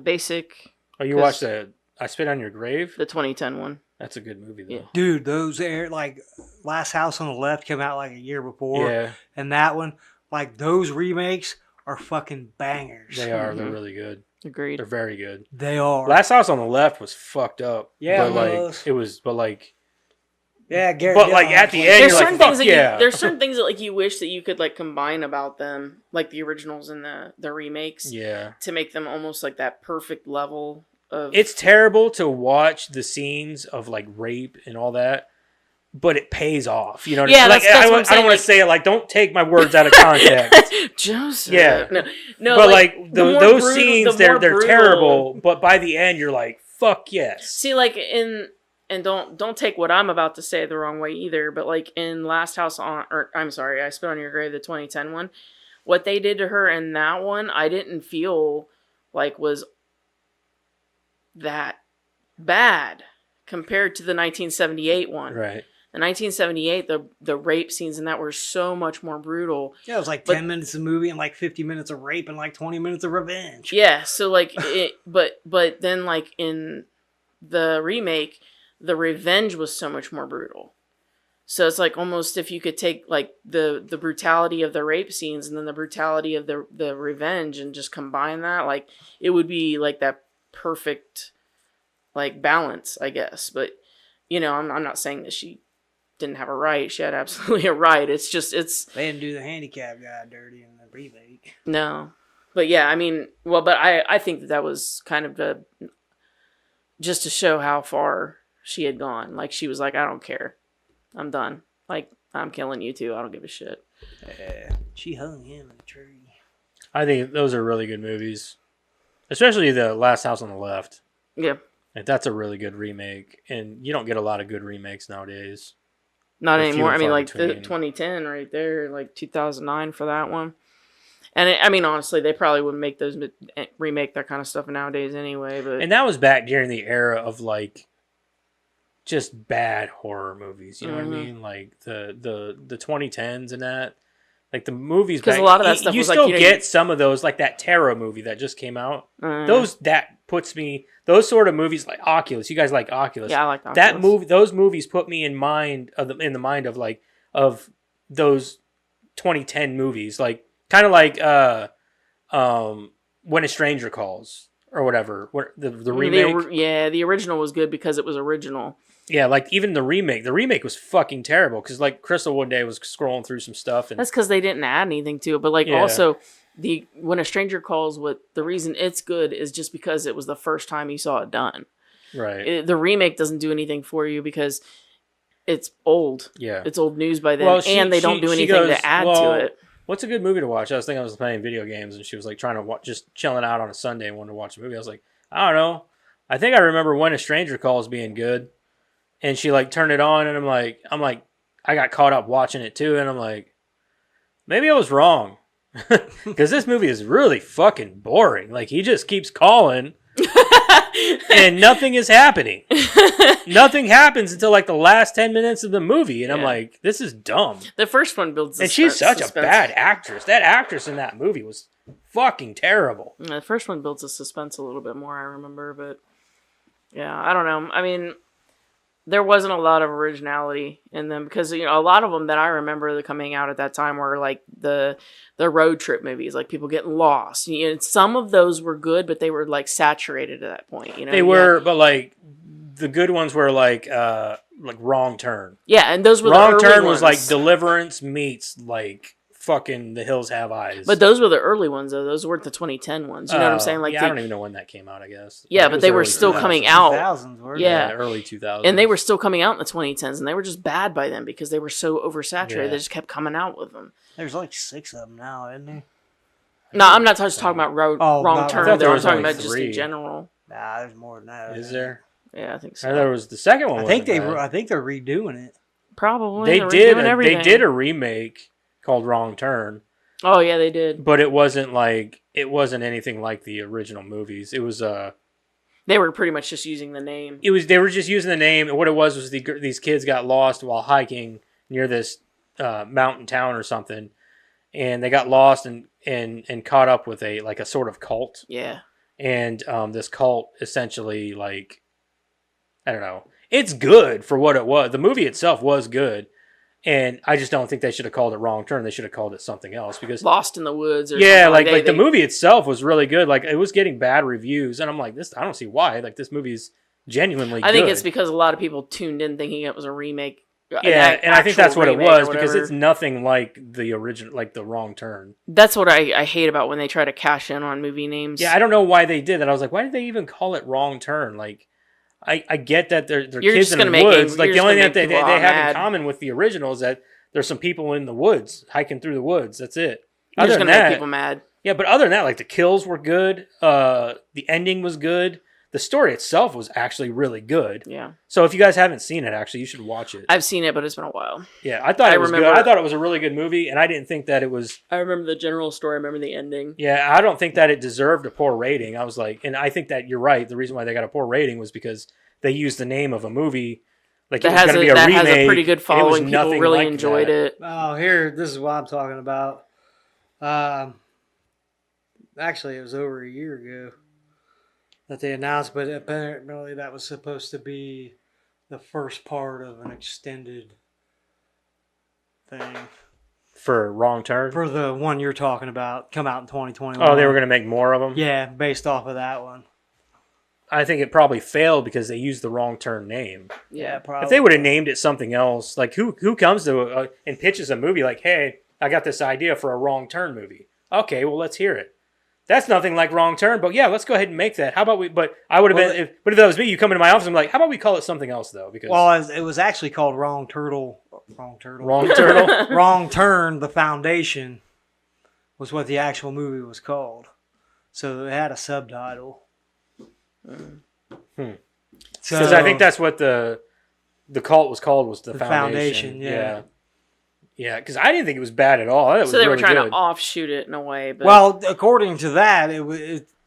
Basic, Oh, you 'Cause- watched I Spit on Your Grave? the 2010 one. That's a good movie though. Yeah. Dude, those like Last House on the Left came out like a year before, Yeah, and that one, like those remakes are fucking bangers. they are. They're Mhm. really good. Agreed. They're very good. They are. Last House on the Left was fucked up. Yeah, but it was. Yeah, Gary. But, like, Gyllenhaal at the plays- end, There's you're like, certain fuck things that yeah. there's certain things that like you wish that you could like combine about them, like the originals and the remakes, Yeah. to make them almost like that perfect level of. It's terrible to watch the scenes of like rape and all that, but it pays off. You know what Yeah, I mean? Like, that's what I'm I don't saying, want like- to say it like, don't take my words out of context. Joseph. Yeah. No. But like the more those brutal- scenes, the more they're brutal- terrible. But by the end, you're like, fuck yes. See, like and don't take what I'm about to say the wrong way either, but like in Last House on, or I'm sorry, I Spit on Your Grave, the 2010 one, what they did to her in that one, I didn't feel like was that bad compared to the 1978 one. Right. The 1978, the rape scenes in that were so much more brutal. Yeah, it was like But- 10 minutes of movie and like 50 minutes of rape and like 20 minutes of revenge. Yeah, so like but then like in the remake, the revenge was so much more brutal. So it's like almost if you could take like the brutality of the rape scenes and then the brutality of the revenge and just combine that, like it would be like that perfect like balance, I guess. But you know, I'm not saying that she didn't have a right. She had absolutely a right. It's just They didn't do the handicap guy dirty in the remake. no. But yeah, I mean, well, but I think that was kind of just to show how far she had gone. Like she was like, I don't care. I'm done. Like I'm killing you too. I don't give a shit. Yeah. She hung him in a tree. I think those are really good movies, especially the Last House on the Left. Yeah. Like, that's a really good remake, and you don't get a lot of good remakes nowadays. Not They're few anymore. and I mean, far like the between. 2010 right there, like 2009 for that one. And I mean, honestly, they probably wouldn't make those remake that kind of stuff nowadays anyway. But And that was back during the era of like just bad horror movies. You know what I Mhm. mean? Like the 2010s and that. Like the movies 'Cause back, a lot of that you- stuff you was like, still you know, get you- some of those, like that Terror movie that just came out. those, Those sort of movies, like Oculus. You guys like Oculus? yeah, I like That Oculus. movie, those movies put me in the mind of like of those 2010 movies, like kind of like When a Stranger Calls or whatever. What the remake? The original was good because it was original. Yeah, like even the remake. The remake was fucking terrible because like Crystal one day was scrolling through some stuff and That's because they didn't add anything to it. But like Yeah. also the When a Stranger Calls, what the reason it's good is just because it was the first time you saw it done. right, The remake doesn't do anything for you because it's old. yeah. It's old news by then, Well, and they don't do anything to add to it. What's a good movie to watch? I was thinking I was playing video games, and she was like trying to watch, just chilling out on a Sunday and wanted to watch a movie. I was like, I don't know. I think I remember When a Stranger Calls being good, and she like turned it on, and I'm like, I got caught up watching it too, and I'm like, maybe I was wrong, because this movie is really fucking boring. Like he just keeps calling, and nothing is happening. Nothing happens until like the last 10 minutes of the movie, and I'm Yeah. like, this is dumb. The first one builds And she's such a suspense. bad actress. That actress in that movie was fucking terrible. Yeah, the first one builds the suspense a little bit more, I remember, but yeah, I don't know. I mean, there wasn't a lot of originality in them because a lot of them that I remember that coming out at that time were like the road trip movies, like people getting lost. Some of those were good, but they were like saturated at that point. They were, but like the good ones were like Wrong Turn. Yeah, and those were Wrong the early Turn was like ones. Deliverance meets like fucking The Hills Have Eyes. But those were the early ones, though. Those weren't the 2010 ones. You know what I'm saying? Like, yeah, I don't even know when that came out. I guess. Yeah, Like, it but was they were early still 2000s. coming out. 2000s, weren't Yeah. Early 2000s. And they were still coming out in the 2010s, and they were just bad by then because they were so oversaturated. Yeah. They just kept coming out with them. There's like 6 of them now, isn't there? No, I'm not just talking about Oh, wrong not- I turn. thought there I'm was talking only about just 3. in general. Nah, there's more than that. Is there? Yeah, I think I so. thought there was the second one. I think wasn't bad. I think they're redoing it. Probably. They They're did. redoing everything. They did a remake called Wrong Turn, Oh yeah, they did. but it wasn't anything like the original movies. It was They were pretty much just using the name. they were just using the name, and what it was these kids got lost while hiking near this mountain town or something, and they got lost and caught up with a sort of cult, Yeah. and this cult essentially like, I don't know, it's good for what it was. The movie itself was good, and I just don't think they should have called it Wrong Turn. They should have called it something else because Lost in the Woods. Or yeah, something. like the movie itself was really good. Like it was getting bad reviews, and I'm like, this. I don't see why. Like this movie's genuinely. I think good. it's because a lot of people tuned in thinking it was a remake. Yeah, and I think that's what it actual remake was or because whatever. it's nothing like the original, like the Wrong Turn. That's what I hate about when they try to cash in on movie names. Yeah, I don't know why they did that. I was like, why did they even call it Wrong Turn? Like, I get that they're You're kids just in gonna the make woods. it- Like you're the just only gonna thing that make they people have mad. in common with the original is that there's some people in the woods hiking through the woods. That's it. You're Other just than gonna make that, people mad. yeah, but other than that, like the kills were good. The ending was good. The story itself was actually really good. Yeah, So if you guys haven't seen it, actually, you should watch it. I've seen it, but it's been a while. Yeah, I thought I it was remember- good. I thought it was a really good movie, and I didn't think that it was. I remember the general story. I remember the ending. Yeah, I don't think that it deserved a poor rating. I was like, and I think that you're right. The reason why they got a poor rating was because they used the name of a movie, like That it was going to be a that remake. has a pretty good and it was following. People nothing really like enjoyed that. it. Oh, this is what I'm talking about. Actually, it was over a year ago that they announced, but apparently that was supposed to be the first part of an extended thing For Wrong Turn. for the one you're talking about. Come out in 2021. Oh, they were going to make more of them. Yeah, based off of that one. I think it probably failed because they used the Wrong Turn name. Yeah, probably. If they would have named it something else, like who comes to and pitches a movie like, hey, I got this idea for a Wrong Turn movie. Okay, well let's hear it. That's nothing like Wrong Turn, but yeah, let's go ahead and make that. How about we? But I would have Well, been. But if that was me, you come into my office and be like, how about we call it something else though? Because Well, it was actually called Wrong Turtle. Wrong Turtle. Wrong Turtle. Wrong Turn, The Foundation was what the actual movie was called. So it had a subtitle. Because So, I think that's what the cult was called, was the Foundation, Foundation. yeah. Yeah, because I didn't think it was bad at all. I thought it was so they were really trying good. to offshoot it in a way. But well, according to that,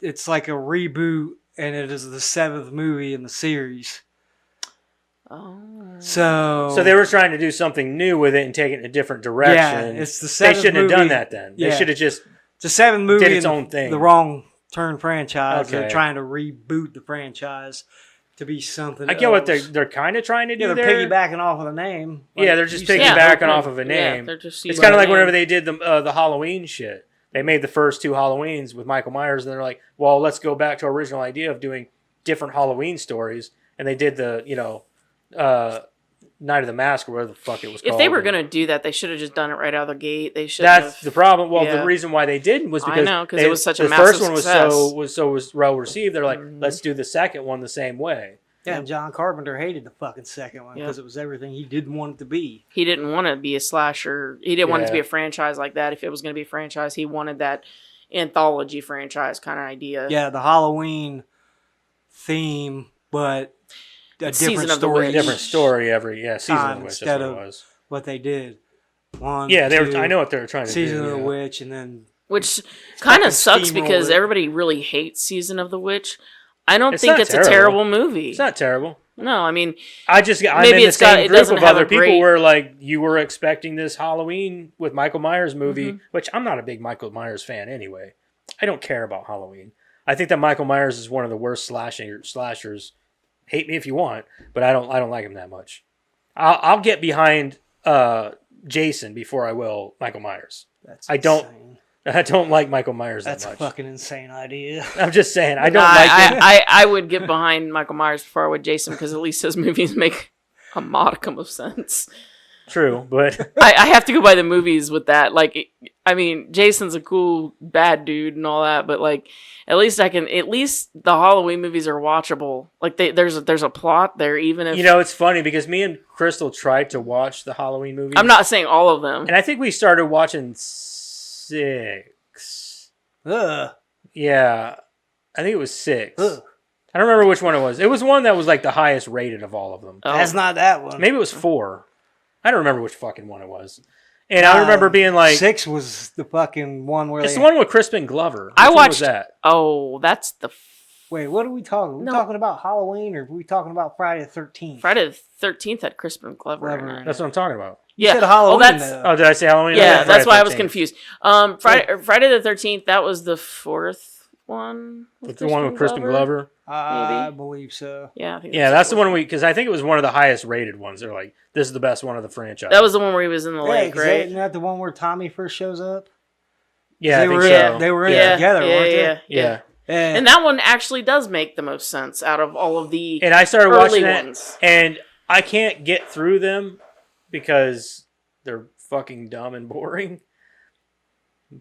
it's like a reboot, and it is the 7th movie in the series. oh. So So they were trying to do something new with it and take it in a different direction. Yeah, it's the They 7th shouldn't have done movie. that then. They Yeah. should have just. it's the 7th movie did its in own thing. the Wrong Turn franchise. Okay. They're trying to reboot the franchise to be something. I get what else. they're kind of trying to do Yeah, they're there. piggybacking off of the name. Yeah, they're just you said. piggybacking they're- off of a yeah, name. they're just It's using kind of the like whenever name. they did the Halloween shit. They made the first 2 Halloweens with Michael Myers, and they're like, well, let's go back to our original idea of doing different Halloween stories. And they did the, Night of the Mask or whatever the fuck it was called. If they were gonna do that, they should have just done it right out of the gate. They should. That's the problem. Well, Yeah. the reason why they didn't was I because know, 'cause it was such a the massive first one was success. was well received. They're like, Mhm. let's do the second one the same way. Yeah, and John Carpenter hated the fucking second one Yeah. because it was everything he didn't want it to be. He didn't want to be a slasher. He didn't want it to Yeah. be a franchise like that. If it was going to be a franchise, he wanted that anthology franchise kind of idea. Yeah, the Halloween theme, but a Season different of the story. Witch. Different story every season Time of which that's instead what it of- was. What they did. One, Yeah, they were. two, I know what they were trying to Season do. of the yeah. Witch, and then Which kind fucking of sucks because steamroller. everybody really hates Season of the Witch. I don't It's think not it's terrible. a terrible movie. It's not terrible. No, I mean, I'm Maybe in the it's got- same it group doesn't of have other a people great- where like you were expecting this Halloween with Michael Myers movie, Mm-hmm. which I'm not a big Michael Myers fan anyway. I don't care about Halloween. I think that Michael Myers is one of the worst slashers. Hate me if you want, but I don't like him that much. I'll get behind Jason before I will Michael Myers. That's I don't- insane. I don't like Michael Myers That's that a much. fucking insane idea. I'm just saying I don't like him. I would get behind Michael Myers before I would Jason because at least his movies make a modicum of sense. True, but I have to go by the movies with that. Like, I mean, Jason's a cool bad dude and all that, but like, at least the Halloween movies are watchable. Like, there's a plot there, even if it's funny because me and Crystal tried to watch the Halloween movies. I'm not saying all of them. And I think we started watching 6. Ugh. Yeah, I think it was 6. Ugh. I don't remember which one it was. It was one that was like the highest rated of all of them. Oh. That's not that one. Maybe it was 4. I don't remember which fucking one it was. And I remember being like, 6 was the fucking one where it's they... the one with Crispin Glover. Which I one was watched- that. Oh, that's the Wait, what are we talking? Are we No. talking about Halloween or are we talking about Friday the 13th? Friday the 13th had Crispin Glover in Glover. it. That's what I'm talking about. You Yeah. said Halloween, Oh, that's though. Oh, did I say Halloween? yeah. Okay, That's Friday why I was 13th. confused. Friday the 13th. That was the 4th one. With the one with Crispin Glover. I maybe? believe so. Yeah, I think Yeah, that's the fourth one because I think it was one of the highest rated ones. They're like, this is the best one of the franchise. That was the one where he was in the Yeah, lake, 'cause right? Isn't that the one where Tommy first shows up? yeah, they I think were so. they were in yeah, it together, yeah, weren't yeah, they? yeah. And that one actually does make the most sense out of all of the And I started early watching that, ones. and I can't get through them because they're fucking dumb and boring.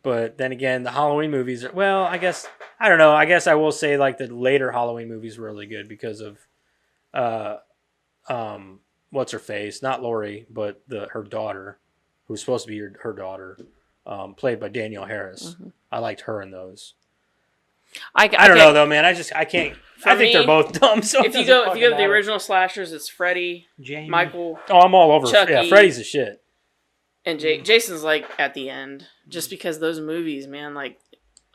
But then again, the Halloween movies are, well, I guess, I don't know. I guess I will say like the later Halloween movies were really good because of, what's her face? Not Lori, but her daughter, who's supposed to be her daughter, played by Danielle Harris. Mm-hmm. I liked her in those. I I don't know though, man. I can't. For I think me, they're both dumb. So it If you doesn't go fucking to the matter. original slashers, it's Freddy, Jamie. Michael, Oh, I'm all over. Chucky. Yeah, Freddy's a shit. and Jason's like at the end, just because those movies, man, like,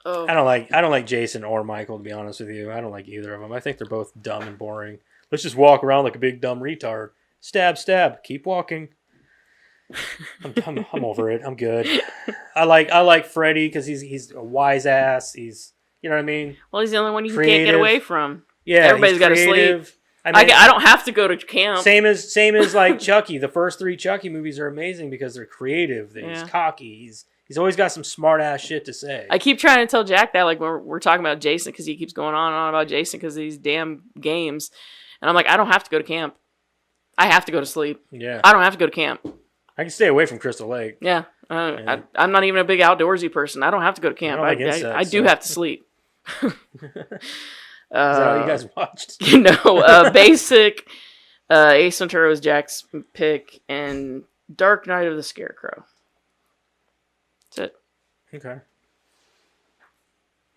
oh, I don't like Jason or Michael, to be honest with you. I don't like either of them. I think they're both dumb and boring. Let's just walk around like a big dumb retard. Stab, stab. Keep walking. I'm over it. I'm good. I like Freddy because he's a wise ass. He's, you know what I mean. well, he's the only one you can't Creative. get away from. Yeah, Everybody's he's gotta sleep. creative. I don't have to go to camp. Same as like Chucky. The first 3 Chucky movies are amazing because they're creative. He's Yeah. cocky. He's always got some smart ass shit to say. I keep trying to tell Jack that, like, when we're talking about Jason, because he keeps going on and on about Jason because of these damn games. And I'm like, I don't have to go to camp. I have to go to sleep. Yeah, I don't have to go to camp. I can stay away from Crystal Lake. Yeah. Yeah. I'm not even a big outdoorsy person. I don't have to go to camp. don't like insects, I do so. have to sleep. Is that how you guys watched? Basic. Ace Ventura was Jack's pick, and Dark Knight of the Scarecrow. That's it. Okay.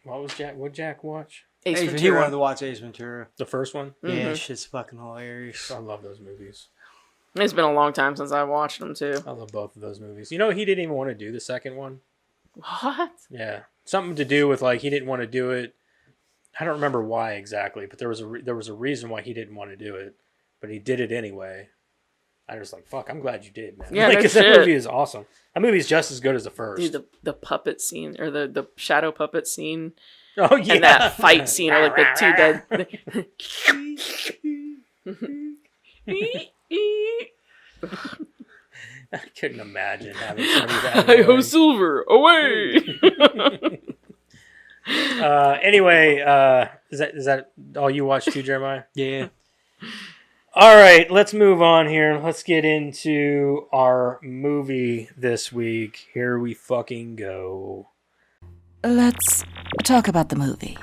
What Jack watch? Ace He Ventura. wanted to watch Ace Ventura. The first one? Yeah, Mhm. shit's fucking hilarious. I love those movies. It's been a long time since I watched them too. I love both of those movies. You know, he didn't even want to do the second one. What? Yeah, something to do with like he didn't want to do it. I don't remember why exactly, but there was a reason why he didn't want to do it, but he did it anyway. I was like, "Fuck, I'm glad you did, man." Yeah, like, no 'cause that shit. movie is awesome. That movie is just as good as the first. Dude, the puppet scene or the shadow puppet scene oh yeah, and that fight scene are like the two dead. I couldn't imagine having somebody that. Hey ho, annoying. Silver, away! Anyway, is that all you watched too, Jeremiah? Yeah. All right, let's move on here. Let's get into our movie this week. Here we fucking go. Let's talk about the movie.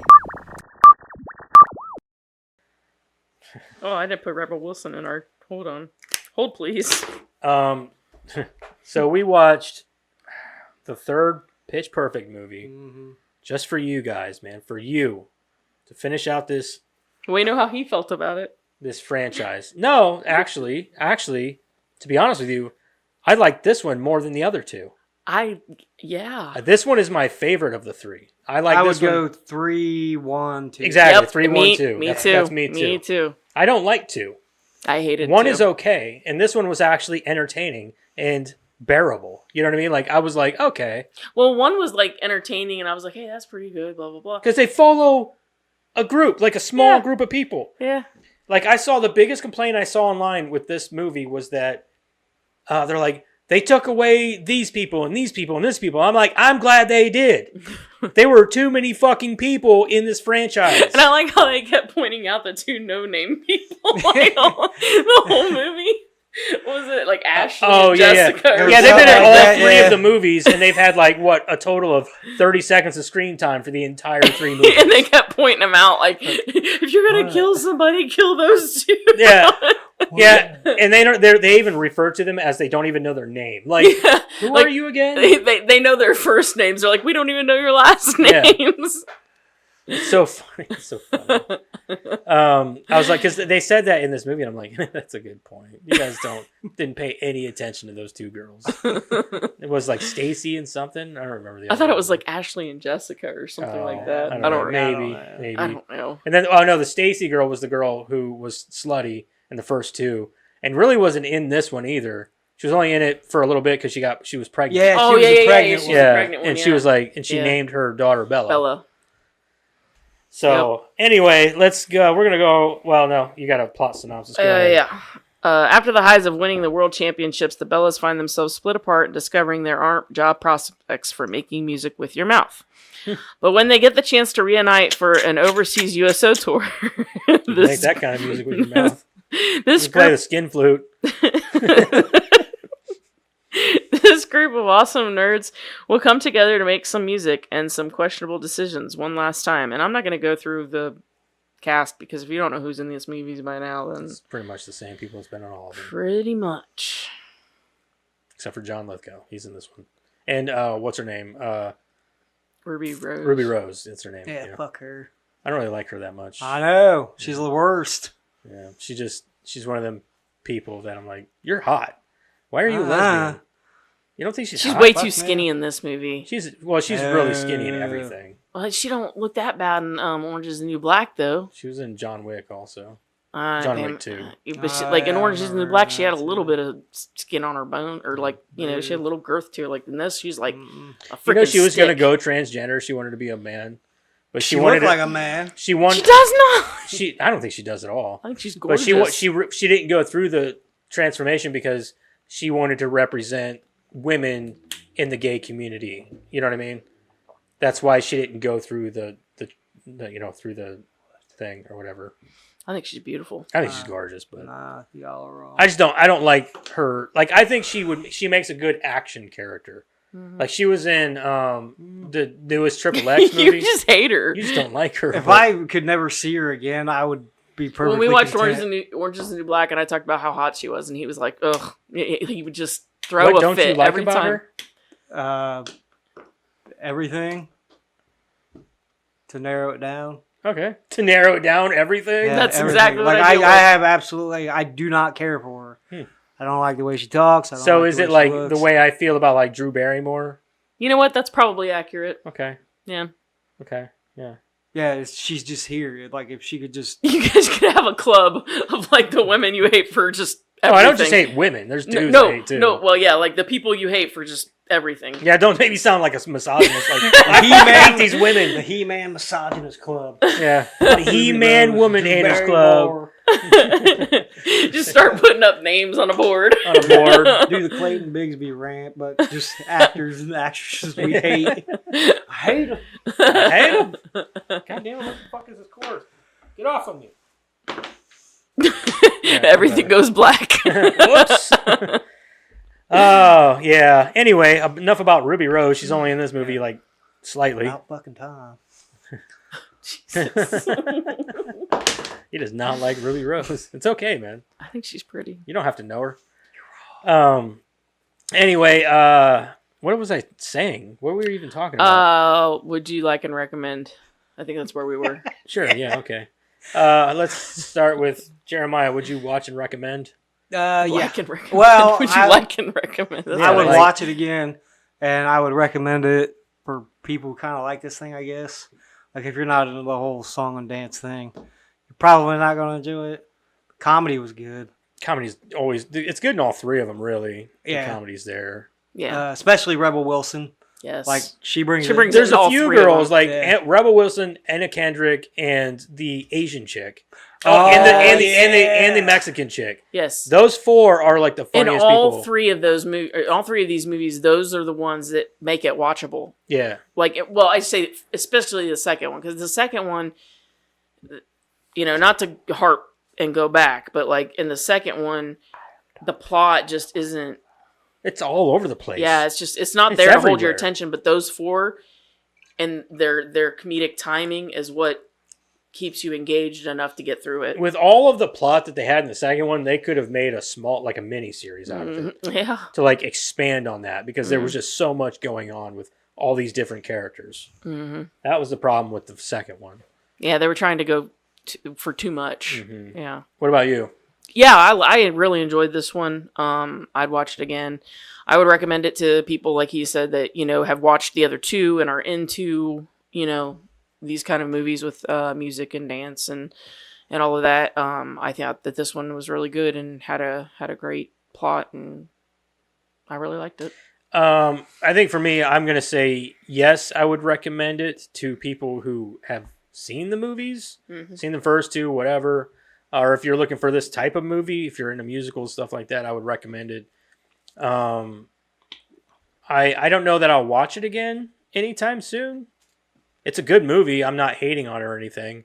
Oh, I didn't put Rebel Wilson in our. Hold on. Hold, please. So we watched the third Pitch Perfect movie Mm-hmm. just for you guys, man, for you to finish out this We know how he felt about it. franchise. No, actually, to be honest with you, I like this one more than the other two. Yeah. This one is my favorite of the three. I like I this would one. go 3, 1, 2. Exactly. Yep, 3, 1, 2. Me That's- too. that's me too. Me too. I don't like 2. I hated 1 2. is okay, and this one was actually entertaining and bearable. You know what I mean? Like I was like, okay, Well, 1 was like entertaining, and I was like, hey, that's pretty good. Blah blah blah. because they follow a group, like a small Yeah. group of people. Yeah. Like I saw the biggest complaint I saw online with this movie was that they're like they took away these people and these people and this people. I'm like, I'm glad they did. There were too many fucking people in this franchise. And I like how they kept pointing out the 2 no-name people like, the whole movie. What was it like Ashley Oh and yeah, Jessica? yeah. or Yeah, they've been in something all like that? 3 yeah. of the movies, and they've had like what a total of 30 seconds of screen time for the entire 3 movies. And they kept pointing them out like, if you're gonna What? kill somebody, kill those 2. Yeah. Yeah, and they even refer to them as they don't even know their name. Like, Yeah. who Like, are you again? They know their first names. They're like, we don't even know your last Yeah. names. It's so funny. It's so funny. I was like, because they said that in this movie, and I'm like, that's a good point. You guys didn't pay any attention to those 2 girls. It was like Stacy and something. I don't remember the. I other thought it one. was like Ashley and Jessica or something Oh, like that. I I don't don't know. know. Maybe. I don't know. And then, oh no, the Stacy girl was the girl who was slutty in the first 2, and really wasn't in this one either. She was only in it for a little bit because she was pregnant. Yeah, Oh, she was yeah, a yeah, yeah, pregnant she's one. a pregnant one, and she yeah. was like, and she Yeah. named her daughter Bella. Bella. So anyway, let's go. We're gonna go. Well, no, you got a plot synopsis. Go ahead. Yeah. After the highs of winning the world championships, the Bellas find themselves split apart, discovering there aren't job prospects for making music with your mouth. But when they get the chance to reunite for an overseas USO tour, You can make that kind of music with your mouth. this You play the group, skin flute. this group of awesome nerds will come together to make some music and some questionable decisions one last time. And I'm not going to go through the cast because if you don't know who's in these movies by now, then It's pretty much the same people that's been on all of them, pretty much. except for John Lithgow. He's in this one. And what's her name? Ruby Rose. Ruby Rose. That's her name. Yeah, fuck her. I don't really like her that much. I know. She's the worst. Yeah, she's one of them people that I'm like, you're hot. Why are you a Uh-huh. lesbian? You don't think she's She's hot? way fuck too me. skinny in this movie. She's really skinny in everything. Well, she don't look that bad in Orange is the New Black, though. She was in John Wick also. John John Wick 2. But she, like in I Orange is the New remember Black, she had a that, little too. bit of skin on her bone, or like she had a little girth to her. Like in this, she's like Mm-mm. a freaking You know she was stick. gonna go transgender. She wanted to be a man, but She she wanted looked like to, a man. She wanted. She does not. I don't think she does at all. I think she's But gorgeous. she didn't go through the transformation because she wanted to represent women in the gay community. You know what I mean? That's why she didn't go through the through the thing or whatever. I think she's beautiful. I think she's gorgeous, but Nah, y'all are wrong. I don't like her. Like I think she makes a good action character. Mm-hmm. Like she was in the newest Triple X movie. You just hate her. You just don't like her. If but- I could never see her again, I would be perfectly When we watched content. Orange is the New Black, and I talked about how hot she was, and he was like, "Ugh," he would just throw what a don't fit you like every about time. her? Everything. To narrow it down. Okay, to narrow it down, everything. Yeah, That's everything. exactly what like I feel I like. have absolutely. I do not care for her. I don't like the way she talks. I don't So like is the it way she like looks. the way I feel about like Drew Barrymore? You know what? That's probably accurate. Okay, Yeah. okay, yeah. Yeah, she's just here. Like if she could just. You guys could have a club of like the women you hate for just Oh, everything. I don't just hate women. There's dudes I No, hate too. no. Well, yeah, like the people you hate for just everything. Yeah, don't make me sound like a misogynist. Like I He-Man- hate these The women. He-Man Misogynist Club. Yeah, the He-Man Woman Drew Haters Club Barrymore. Just start putting up names on a board. on a board. Do the Clayton Bigsby rant, but just actors and actresses we hate. I hate them. I hate 'em. God damn it! What the fuck is this cord? Get off of me. Everything goes black. Whoops. Oh yeah. Anyway, enough about Ruby Rose. She's only in this movie like slightly. About fucking time. He does not like Ruby Rose. It's okay, man. I think she's pretty. You don't have to know her. Anyway, what was I saying? What were we even talking about? Would you like and recommend? I think that's where we were. Sure. Yeah. Okay. Let's start with Jeremiah. Would you watch and recommend? Yeah. Like and recommend. Well, Would you like and recommend? That's Yeah, I would like- watch it again. and I would recommend it for people who kind of like this thing, I guess. Like if you're not into the whole song and dance thing, you're probably not going to enjoy it. Comedy was good. Comedy's always it's good in all three of them, really. Yeah. The comedy's there. Yeah. Especially Rebel Wilson. Yes. Like she brings There's all a few three of girls them. like Yeah. Rebel Wilson, Anna Kendrick, and the Asian chick. Oh, and the Mexican chick. yes. Those four are like the In funniest all people. three of those all three of these movies, those are the ones that make it watchable. Yeah. Like, well, I say especially the second one, because the second one, not to harp and go back, but like in the second one, the plot just isn't. It's all over the place. Yeah, it's not It's there to hold your everywhere. attention. But those four, and their comedic timing is what keeps you engaged enough to get through it. With all of the plot that they had in the second one, they could have made a mini series out of it Yeah. to like expand on that because there was just so much going on with all these different characters. Mm-hmm. That was the problem with the second one. Yeah, they were trying to go for too much. Mhm. Yeah. What about you? Yeah, I really enjoyed this one. I'd watch it again. I would recommend it to people, like he said, that, have watched the other two and are into, these kind of movies with music and dance and all of that. I thought that this one was really good and had a great plot, and I really liked it. I think for me, I'm going to say yes, I would recommend it to people who have seen the movies, seen the first two, whatever. Or if you're looking for this type of movie, if you're into musicals, stuff like that, I would recommend it. I don't know that I'll watch it again anytime soon. It's a good movie. I'm not hating on it or anything.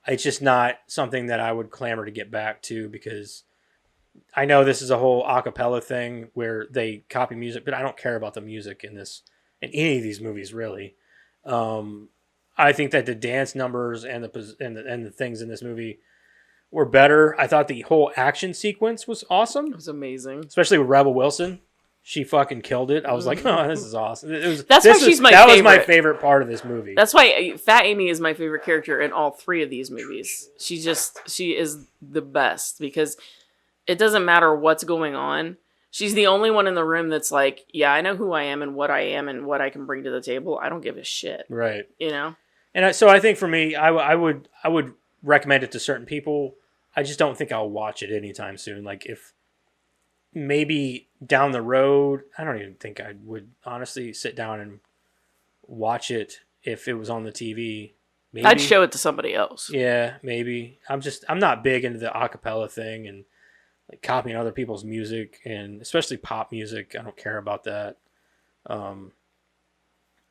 It's just not something that I would clamor to get back to because I know this is a whole a cappella thing where they copy music, but I don't care about the music in any of these movies really. I think that the dance numbers and the things in this movie were better. I thought the whole action sequence was awesome, It was amazing. especially with Rebel Wilson. She fucking killed it. I was like, oh, this is awesome. That's why she's my That was my favorite. favorite part of this movie. That's why Fat Amy is my favorite character in all three of these movies. She is the best because it doesn't matter what's going on. She's the only one in the room that's like, yeah, I know who I am and what I can bring to the table. I don't give a shit. Right. And So I think for me, I would recommend it to certain people. I just don't think I'll watch it anytime soon. Like if maybe down the road, I don't even think I would honestly sit down and watch it if it was on the TV. Maybe. I'd show it to somebody else. Yeah, maybe. I'm not big into the acapella thing and like copying other people's music and especially pop music. I don't care about that.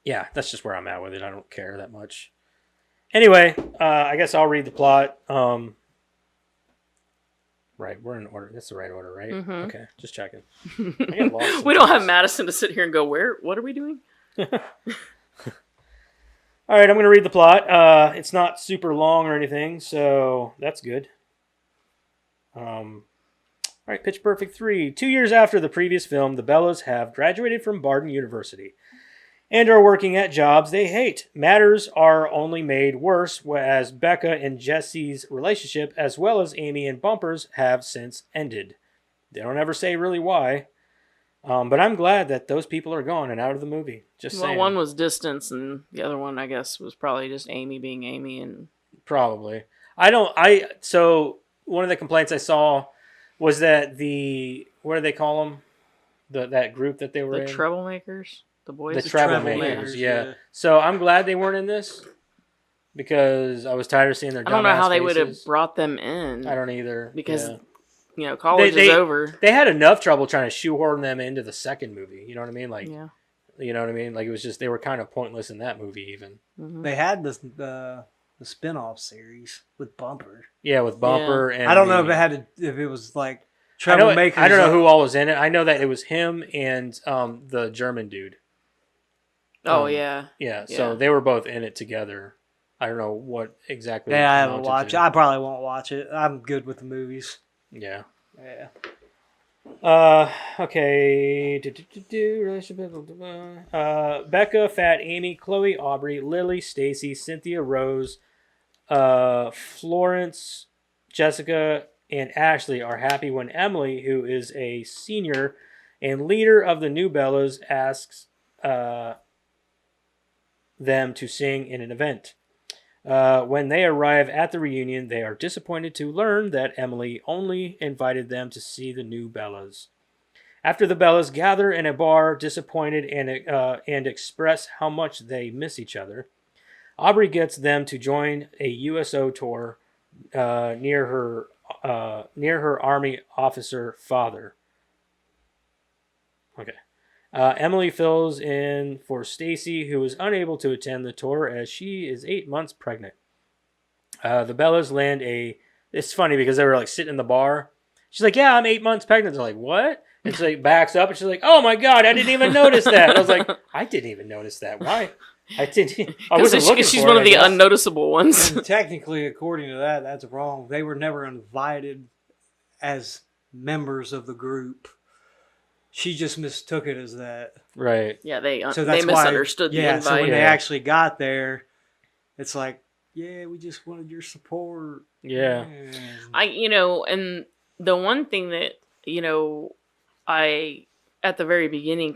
Yeah, that's just where I'm at with it. I don't care that much. Anyway, I guess I'll read the plot. Right, we're in order. That's the right order, right? Mhm. Okay, just checking. I get lost We don't have sometimes. Madison to sit here and go, what are we doing? All right, I'm going to read the plot. It's not super long or anything, so that's good. All right, Pitch Perfect 3. 2 years after the previous film, the Bellas have graduated from Barden University and are working at jobs they hate. Matters are only made worse as Becca and Jesse's relationship, as well as Amy and Bumper's, have since ended. They don't ever say really why. But I'm glad that those people are gone and out of the movie. Just Well, saying. one was distance, and the other one, I guess, was probably just Amy being Amy. And Probably. So one of the complaints I saw was that what do they call them? That group that they were the in? troublemakers, the boys. The Troublemakers, troublemakers, yeah. yeah. So I'm glad they weren't in this because I was tired of seeing their I don't know dumbass how they would have faces. brought them in. I don't either. Because yeah. college They- is over. They had enough trouble trying to shoehorn them into the second movie. You know what I mean? Like, Yeah. you know what I mean? Like it was just they were kind of pointless in that movie even. Mhm. They had the spin-off series with Bumper. Yeah, with Bumper and I don't know if it was like I troublemakers. don't know who all was in it. I know that it was him and the German dude. Oh yeah. Yeah, so Yeah. they were both in it together. I don't know what exactly. Yeah, I it haven't amounted watched. to. I probably won't watch it. I'm good with the movies. Yeah. Yeah. Okay. Relationship. Becca, Fat Amy, Chloe, Aubrey, Lily, Stacy, Cynthia, Rose, Florence, Jessica, and Ashley are happy when Emily, who is a senior and leader of the New Bellas, asks them to sing in an event. When they arrive at the reunion, they are disappointed to learn that Emily only invited them to see the new Bellas. After the Bellas gather in a bar, disappointed and express how much they miss each other, Aubrey gets them to join a USO tour near her army officer father. Okay. Emily fills in for Stacy, who is unable to attend the tour as she is 8 months pregnant. The Bellas land It's funny because they were like sitting in the bar. She's like, "Yeah, I'm 8 months pregnant." They're like, "What?" And she like backs up and she's like, "Oh my god, I didn't even notice that." And I was like, "I didn't even notice that. Why?" I didn't. I wasn't looking She's for one it, of the I guess. unnoticeable ones. And technically, according to that, that's wrong. They were never invited as members of the group. She just mistook it as that. Right. Yeah, they So that's misunderstood why, the invite. so when they Yeah. actually got there, it's like, yeah, we just wanted your support. Yeah. And the one thing that, I, at the very beginning,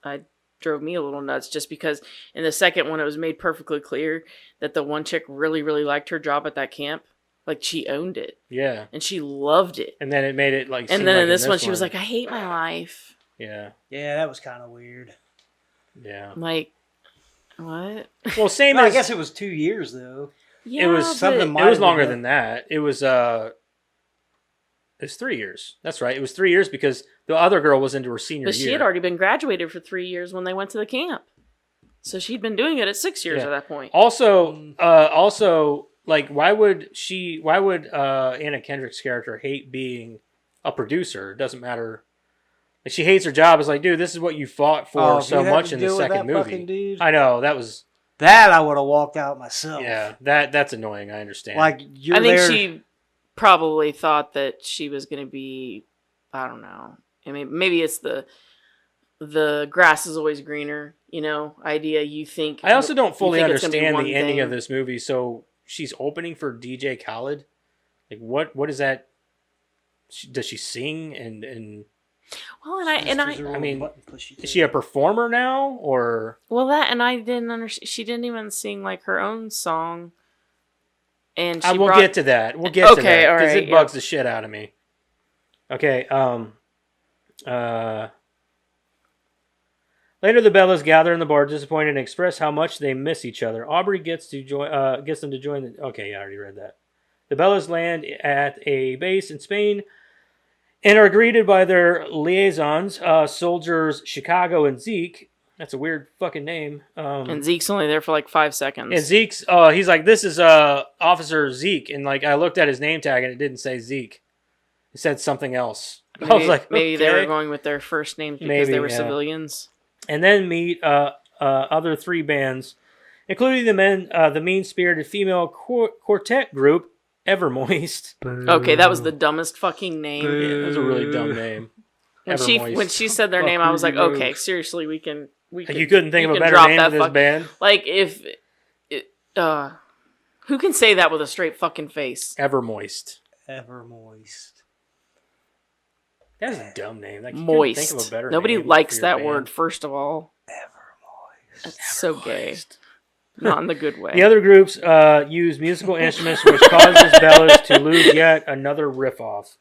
I drove me a little nuts just because in the second one, it was made perfectly clear that the one chick really, really liked her job at that camp. Like, she owned it. Yeah. And she loved it. And then it made it like. And seem then like in this one, she was like, "I hate my life." Yeah. Yeah, that was kind of weird. Yeah. I'm like, what? Well, same Well, I as guess it was 2 years though. Yeah, was something but- it was might have longer been- than that. It was 3 years. That's right. It was 3 years because the other girl was into her senior But year. she had already been graduated for 3 years when they went to the camp. So she'd been doing it at 6 years Yeah. at that point. Also, like, why would Anna Kendrick's character hate being a producer? It doesn't matter. Like, she hates her job. It's like, dude, this is what you fought for if so you had much to in the deal with second that movie. fucking dude, I know that was that I would have walked out myself. yeah. That's annoying. I understand. Like you're I think there. she probably thought that she was going to be, I don't know. I mean, maybe it's the grass is always greener, idea. You think. I also don't fully think it's gonna be understand one the ending thing. of this movie. So she's opening for DJ Khaled. Like, what is that? Does she sing and Well, I mean, is she a performer now or? I didn't understand. She didn't even sing like her own song. And she We'll brought- get to that. We'll get to Okay, that all because right, it bugs the shit out of me. Okay. Later, the Bellas gather in the bar, disappointed, and express how much they miss each other. Aubrey gets them to join. Okay, I already read that. The Bellas land at a base in Spain and are greeted by their liaisons, soldiers Chicago and Zeke. That's a weird fucking name. And Zeke's only there for like 5 seconds. And Zeke's, he's like, "This is Officer Zeke," and like I looked at his name tag and it didn't say Zeke. It said something else. I was like, maybe they were okay. going with their first names because Maybe, they were yeah. civilians. And then meet other three bands, including the mean-spirited female quartet group Evermoist. Okay, that was the dumbest fucking name. Yeah, it was a really dumb name. When she said their Fuck name, I was like, Ruby Rose. okay, seriously, we can. You couldn't think you of a can better drop name that for this fuck- band? Like who can say that with a straight fucking face? Evermoist. Ever moist. That's a dumb name. Like, you couldn't Moist. think of a better Nobody name for likes your that band. word. First of all, Ever moist. it's so gay. Not in the good way. The other groups use musical instruments, which causes Bellas to lose yet another riff-off.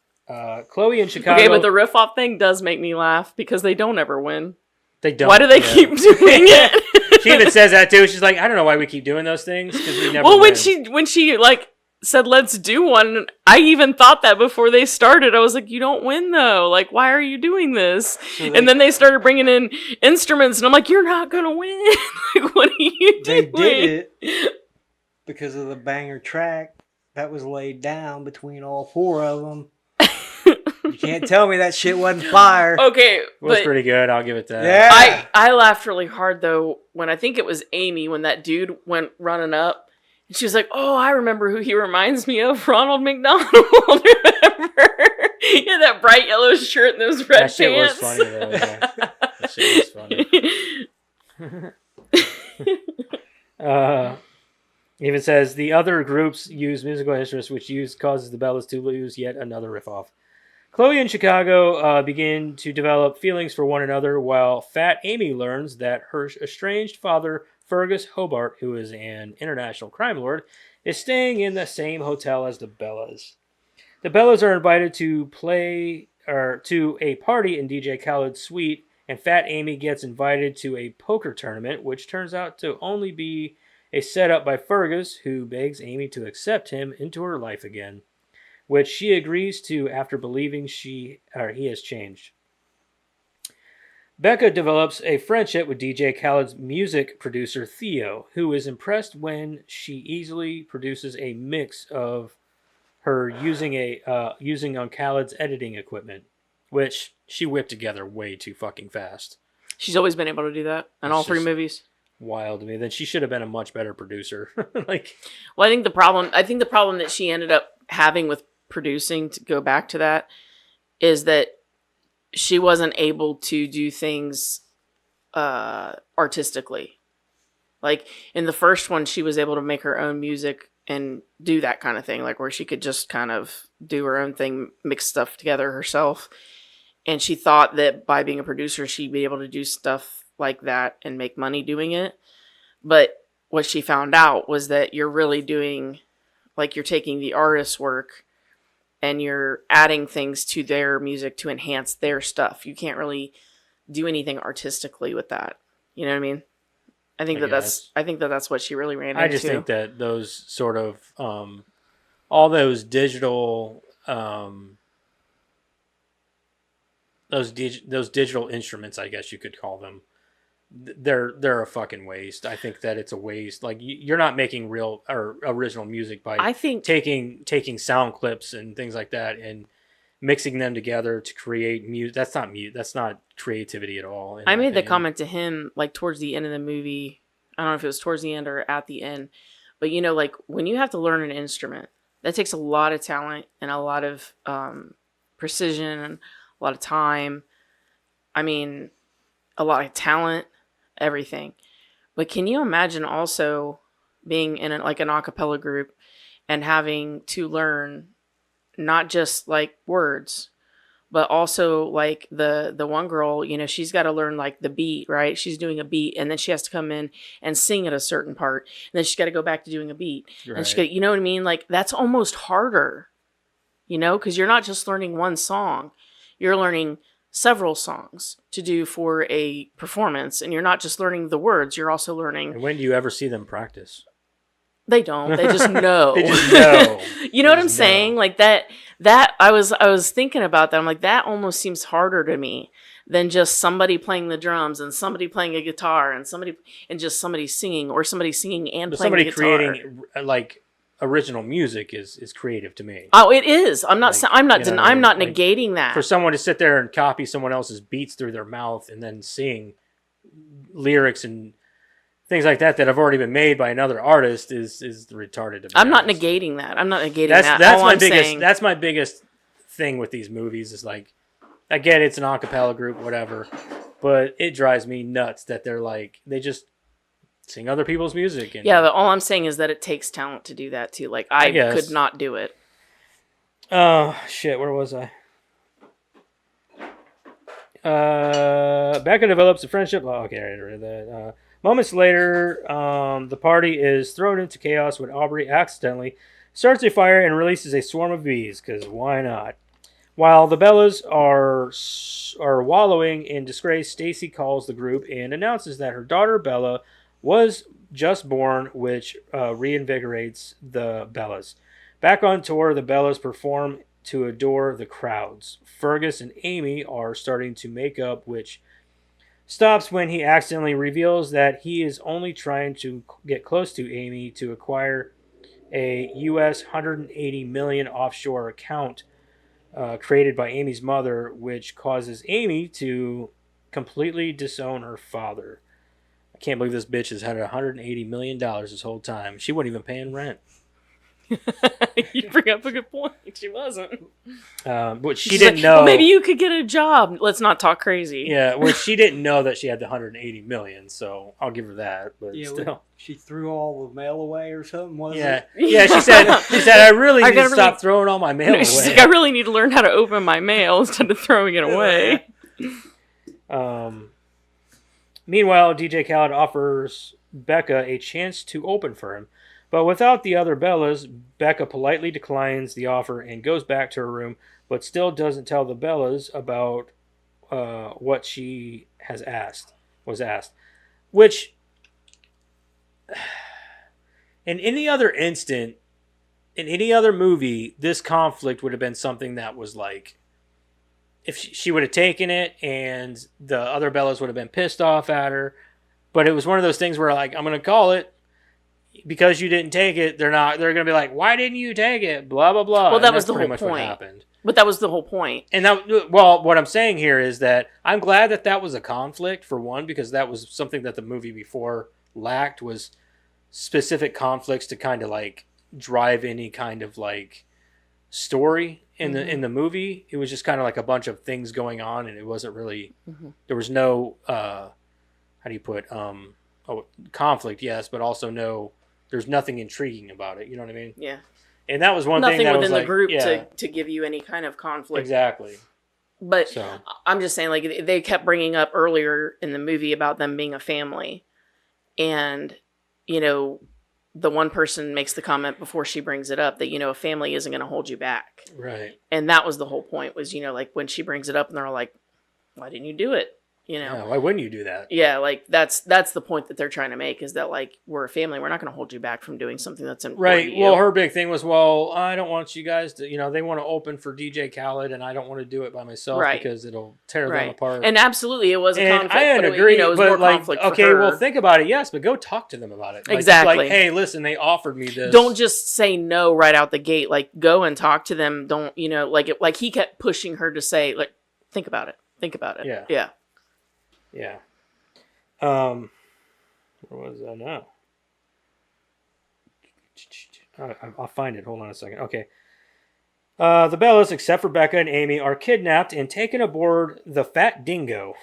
Chloe in Chicago... Okay, but the riff off thing does make me laugh because they don't ever win. they don't. Why do they yeah. keep doing it? She even says that too. She's like, I don't know why we keep doing those things because we never Well, win. when she like said let's do one, I even thought that before they started. I was like, you don't win though. Like, why are you doing this? And then they started bringing in instruments, and I'm like, you're not gonna win. Like, what are you They doing? did it because of the banger track that was laid down between all four of them. You can't tell me that shit wasn't fire. Okay, It was but pretty good. I'll give it that. Yeah. I laughed really hard though when I think it was Amy when that dude went running up. And she was like, "Oh, I remember who he reminds me of, Ronald McDonald." Remember? He had that bright yellow shirt and those red That shit was pants. funny though. Yeah. That shit was funny. Even says the other groups use musical instruments, which causes the Bellas to lose yet another riff off. Chloe and Chicago begin to develop feelings for one another, while Fat Amy learns that her estranged father, Fergus Hobart, who is an international crime lord, is staying in the same hotel as the Bellas. The Bellas are invited to to a party in DJ Khaled's suite, and Fat Amy gets invited to a poker tournament, which turns out to only be a setup by Fergus, who begs Amy to accept him into her life again, which she agrees to after believing he has changed. Becca develops a friendship with DJ Khaled's music producer Theo, who is impressed when she easily produces a mix of her using on Khaled's editing equipment, which she whipped together way too fucking fast. She's always been able to do that in all three movies. Wild to me. Then she should have been a much better producer. Well, I think the problem that she ended up having with producing, to go back to that, is that she wasn't able to do things artistically. Like in the first one, she was able to make her own music and do that kind of thing, like where she could just kind of do her own thing, mix stuff together herself. And she thought that by being a producer, she'd be able to do stuff like that and make money doing it. But what she found out was that you're really doing, like, you're taking the artist's work and you're adding things to their music to enhance their stuff. You can't really do anything artistically with that. You know what I mean? I think that's what she really ran into. I just think that those sort of all those digital those digital instruments, I guess you could call them, they're a fucking waste. I think that it's a waste. Like, you're not making real or original music by taking sound clips and things like that and mixing them together to create music. That's not creativity at all. I made the comment to him, like, towards the end of the movie. I don't know if it was towards the end or at the end, but you know, like, when you have to learn an instrument, that takes a lot of talent and a lot of precision and a lot of time. I mean, a lot of talent, everything. But can you imagine also being in an a cappella group and having to learn not just like words, but also like the one girl, you know, she's got to learn like the beat, right? She's doing a beat, and then she has to come in and sing at a certain part, and then she's got to go back to doing a beat. Right. And you know what I mean? Like, that's almost harder, you know, because you're not just learning one song, you're learning several songs to do for a performance, and you're not just learning the words, you're also learning. And when do you ever see them practice? They don't. They just know. They just know. You know what I'm saying? Like that I was thinking about that. I'm like, that almost seems harder to me than just somebody playing the drums and somebody playing a guitar and just somebody singing, or somebody singing and playing the guitar. Somebody creating like original music is creative to me. Oh, it is. I'm not negating that. For someone to sit there and copy someone else's beats through their mouth and then sing lyrics and things like that have already been made by another artist is retarded. I'm not negating that. I'm not negating that. That's my biggest thing with these movies is, like, I get it's an a cappella group, whatever, but it drives me nuts that they just sing other people's music. And, yeah, but all I'm saying is that it takes talent to do that too. Like, I could not do it. Oh, shit, where was I? Becca develops a friendship. Oh, okay, I read that. Moments later, the party is thrown into chaos when Aubrey accidentally starts a fire and releases a swarm of bees, because why not? While the Bellas are wallowing in disgrace, Stacy calls the group and announces that her daughter Bella was just born, which reinvigorates the Bellas. Back on tour, the Bellas perform to adore the crowds. Fergus and Amy are starting to make up, which stops when he accidentally reveals that he is only trying to get close to Amy to acquire a US $180 million offshore account created by Amy's mother, which causes Amy to completely disown her father. I can't believe this bitch has had $180 million this whole time. She wasn't even paying rent. You bring up a good point. She wasn't. But she She's didn't like, know. "Well, maybe you could get a job. Let's not talk crazy. Yeah, well, she didn't know that she had the 180 million, so I'll give her that. But Yeah, still, she threw all the mail away or something. Was yeah, it? yeah. She said, I really I need to gotta stop really- throwing all my mail She's away. like, I really need to learn how to open my mail instead of throwing it away. Meanwhile, DJ Khaled offers Becca a chance to open for him, but without the other Bellas, Becca politely declines the offer and goes back to her room, but still doesn't tell the Bellas about what she was asked. Which, in any other instant, in any other movie, this conflict would have been something that was like, if she would have taken it and the other Bellas would have been pissed off at her. But it was one of those things where, like, I'm going to call it because you didn't take it. They're going to be like, why didn't you take it? Blah, blah, blah. Well, that And was that's the pretty whole much what point. happened. But that was the whole point. And that, well, what I'm saying here is that I'm glad that was a conflict, for one, because that was something that the movie before lacked, was specific conflicts to kind of like drive any kind of like story in the movie. It was just kind of like a bunch of things going on, and it wasn't really there was no how do you put conflict, yes, but also there's nothing intriguing about it, you know what I mean? Yeah. And that was one Nothing thing that within was the like, group yeah, to give you any kind of conflict. exactly. But So I'm just saying, like, they kept bringing up earlier in the movie about them being a family. And, you know, the one person makes the comment before she brings it up that, you know, a family isn't going to hold you back. right. And that was the whole point, was, you know, like, when she brings it up and they're all like, why didn't you do it? You know? Yeah, why wouldn't you do that? Yeah, like, that's the point that they're trying to make, is that, like, we're a family. We're not going to hold you back from doing something that's important Right. to you. Well, her big thing was, well, I don't want you guys to, you know, they want to open for DJ Khaled, and I don't want to do it by myself Right. because it'll tear them Right. apart. And absolutely, it was a And conflict. I but agree, you know, it was but more like, conflict okay, for her. well, think about it, yes, but go talk to them about it. Like, Exactly. Like, hey, listen, they offered me this. Don't just say no right out the gate. Like, go and talk to them. Don't, you know, like, like he kept pushing her to say, like, think about it. Think about it. Yeah. Yeah. Yeah. Where was I now? I'll find it. Hold on a second. Okay. The Bellas, except for Becca and Amy, are kidnapped and taken aboard the Fat Dingo,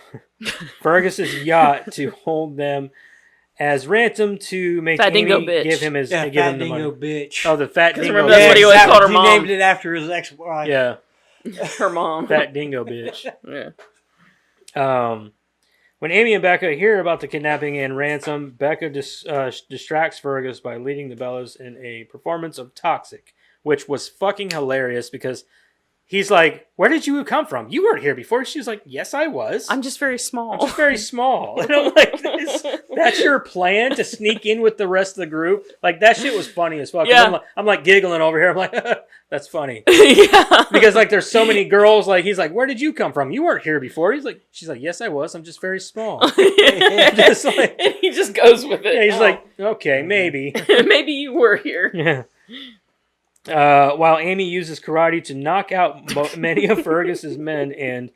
Fergus's yacht, to hold them as ransom to make Fat Amy Dingo bitch. give him his Yeah, give Fat him the Dingo money. bitch. Oh, the Fat 'Cause Dingo. remember, that's bitch. what he always exactly. called her He mom. named it after his ex-wife. Yeah, Her mom. Fat Dingo bitch. Yeah. When Amy and Becca hear about the kidnapping and ransom, Becca distracts Fergus by leading the Bellas in a performance of Toxic, which was fucking hilarious because he's like, where did you come from? You weren't here before. She's like, yes, I was. I'm just very small. I'm just very small. And I'm like, that's your plan to sneak in with the rest of the group? Like, that shit was funny as fuck. 'Cause Yeah. I'm like giggling over here. I'm like, that's funny. Yeah. Because like there's so many girls, like he's like, where did you come from? You weren't here before. She's like, yes, I was. I'm just very small. Just like, And he just goes with it. yeah, he's Oh. like, okay, maybe. Maybe you were here. Yeah. While Amy uses karate to knock out many of Fergus's men and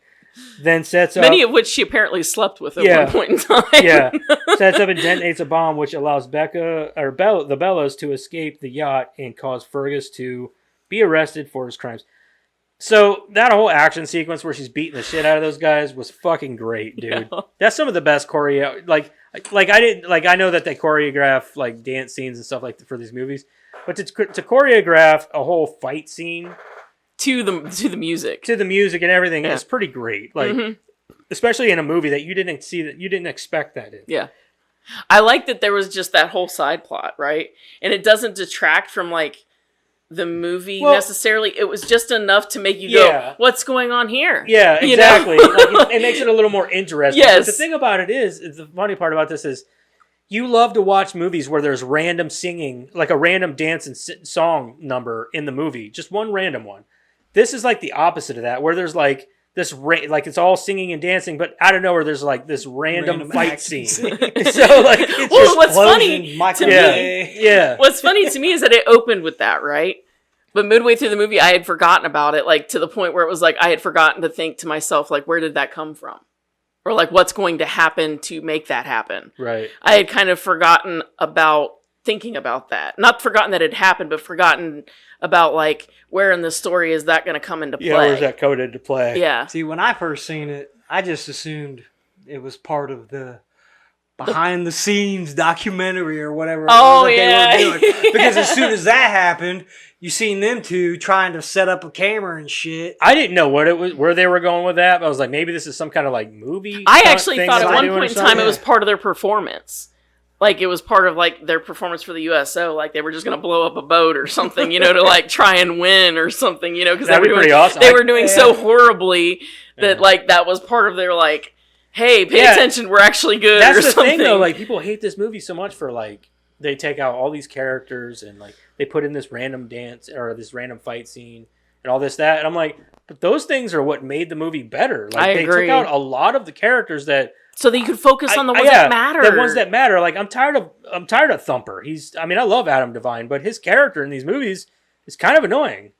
then sets up Many of which she apparently slept with at Yeah. one point in time. yeah, sets up and detonates a bomb which allows the Bellas to escape the yacht and cause Fergus to be arrested for his crimes. So that whole action sequence where she's beating the shit out of those guys was fucking great, dude. Yeah. That's some of the best choreo. Like I know that they choreograph like dance scenes and stuff like for these movies, but to choreograph a whole fight scene To the music. to the music and everything Yeah. is pretty great. Like Mhm. especially in a movie that you didn't expect that in. Yeah. I like that there was just that whole side plot, right? And it doesn't detract from like the movie Well- necessarily. It was just enough to make you Yeah. go, what's going on here? Yeah, You know? exactly. Like, it makes it a little more interesting. Yes. But the thing about it is the funny part about this is you love to watch movies where there's random singing, like a random dance and song number in the movie, just one random one. This is like the opposite of that, where there's like this, like it's all singing and dancing, but out of nowhere there's like this random fight action scene. So like, it's Well, just, what's funny Michael to yeah, Bay. yeah. What's funny to me is that it opened with that, right? But midway through the movie, I had forgotten about it, like to the point where it was like I had forgotten to think to myself, like, where did that come from? Or like, what's going to happen to make that happen? Right. I had kind of forgotten about thinking about that. Not forgotten that it happened, but forgotten about like where in the story is that going to come into play. Yeah, where's that coded to play? Yeah. See, when I first seen it, I just assumed it was part of the behind the scenes documentary or whatever it Oh, was that yeah. they were doing. Because as soon as that happened, you seen them two trying to set up a camera and shit. I didn't know what it was, where they were going with that. But I was like, maybe this is some kind of like movie. I stunt actually thing thought that at they're one doing or point in time something. it was part of their performance. Like it was part of like their performance for the USO. Like they were just going to blow up a boat or something, you know, to like try and win or something, you know, because they That'd were be doing, pretty awesome. they were doing so horribly that Yeah. like that was part of their like, hey, pay Yeah. attention, we're actually good. That's or the something. thing, though. Like people hate this movie so much for like they take out all these characters and like they put in this random dance or this random fight scene and all this that, and I'm like, but those things are what made the movie better. Like I they agree. took out a lot of the characters that so that you could focus on the ones yeah, that matter. the ones that matter. Like I'm tired of Thumper. I mean, I love Adam Devine, but his character in these movies is kind of annoying.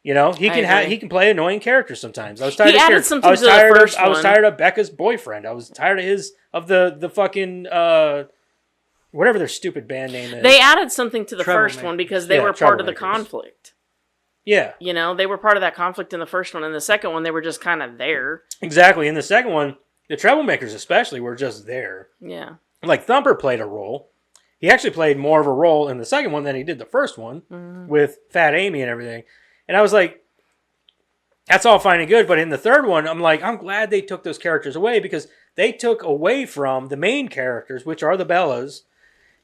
You know, he can play annoying characters sometimes. I was tired He of added characters. something I was to the tired first of I was one. tired of Becca's boyfriend. I was tired of the fucking whatever their stupid band name is. They added something to the Troublemaker. first one because they Yeah, were part of the Troublemakers. conflict. Yeah, You know, they were part of that conflict in the first one. In the second one, they were just kind of there. exactly. In the second one, the Troublemakers especially were just there. Yeah. Like Thumper played a role. He actually played more of a role in the second one than he did the first one with Fat Amy and everything. And I was like, that's all fine and good. But in the third one, I'm like, I'm glad they took those characters away because they took away from the main characters, which are the Bellas,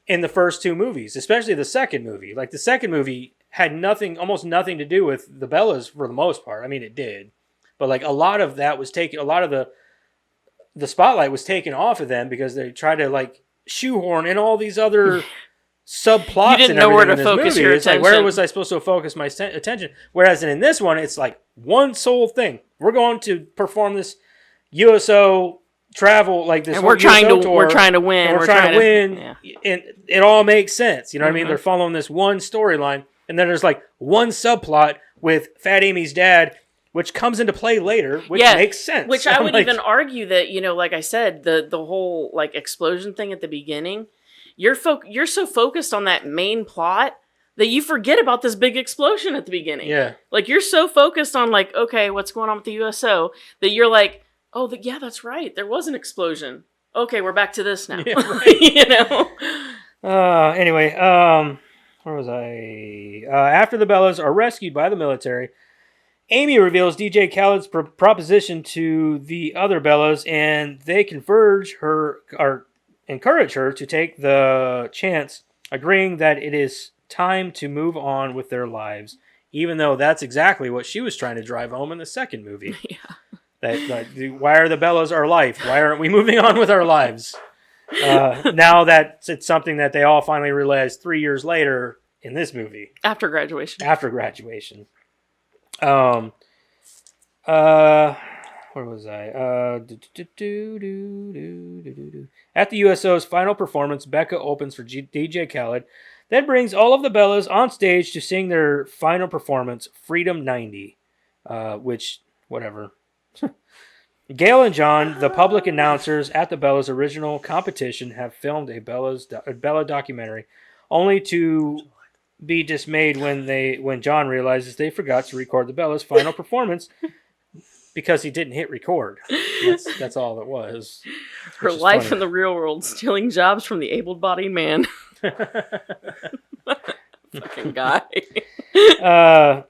in the first two movies, especially the second movie. Like the second movie had almost nothing to do with the Bellas for the most part. I mean, it did. But like a lot of that was taken, a lot of the spotlight was taken off of them because they tried to like shoehorn in all these other subplots. You didn't and know where everything to in this focus movie. your It's like, where attention. was I supposed to focus my attention? Whereas in this one, it's like one sole thing. We're going to perform this USO travel, like this And whole we're trying USO to tour, we're trying to win. and we're trying to win, Yeah. and it all makes sense. You know what I mean? Mhm. They're following this one storyline, and then there's like one subplot with Fat Amy's dad, which comes into play later, which Yeah, makes sense. Which I I'm would like, even argue that, you know, like I said, the whole like explosion thing at the beginning, you're so focused on that main plot that you forget about this big explosion at the beginning. yeah. Like you're so focused on like, okay, what's going on with the USO that you're like, oh, yeah, that's right. There was an explosion. Okay, we're back to this now. Yeah, right. You know? Anyway, where was I? After the Bellas are rescued by the military, Amy reveals DJ Khaled's proposition to the other Bellas, and they encourage her to take the chance, agreeing that it is time to move on with their lives, even though that's exactly what she was trying to drive home in the second movie. Yeah. Why are the Bellas our life? Why aren't we moving on with our lives? Now that it's something that they all finally realized 3 years later in this movie After graduation. after graduation. Where was I? At the USO's final performance, Becca opens for DJ Khaled, then brings all of the Bellas on stage to sing their final performance, Freedom 90, which, whatever. Gail and John, the public announcers at the Bellas' original competition, have filmed a Bella documentary, only to be dismayed when John realizes they forgot to record the Bellas' final performance because he didn't hit record. That's all it was. Her which is life funny. in the real world, stealing jobs from the able-bodied man. Fucking guy. The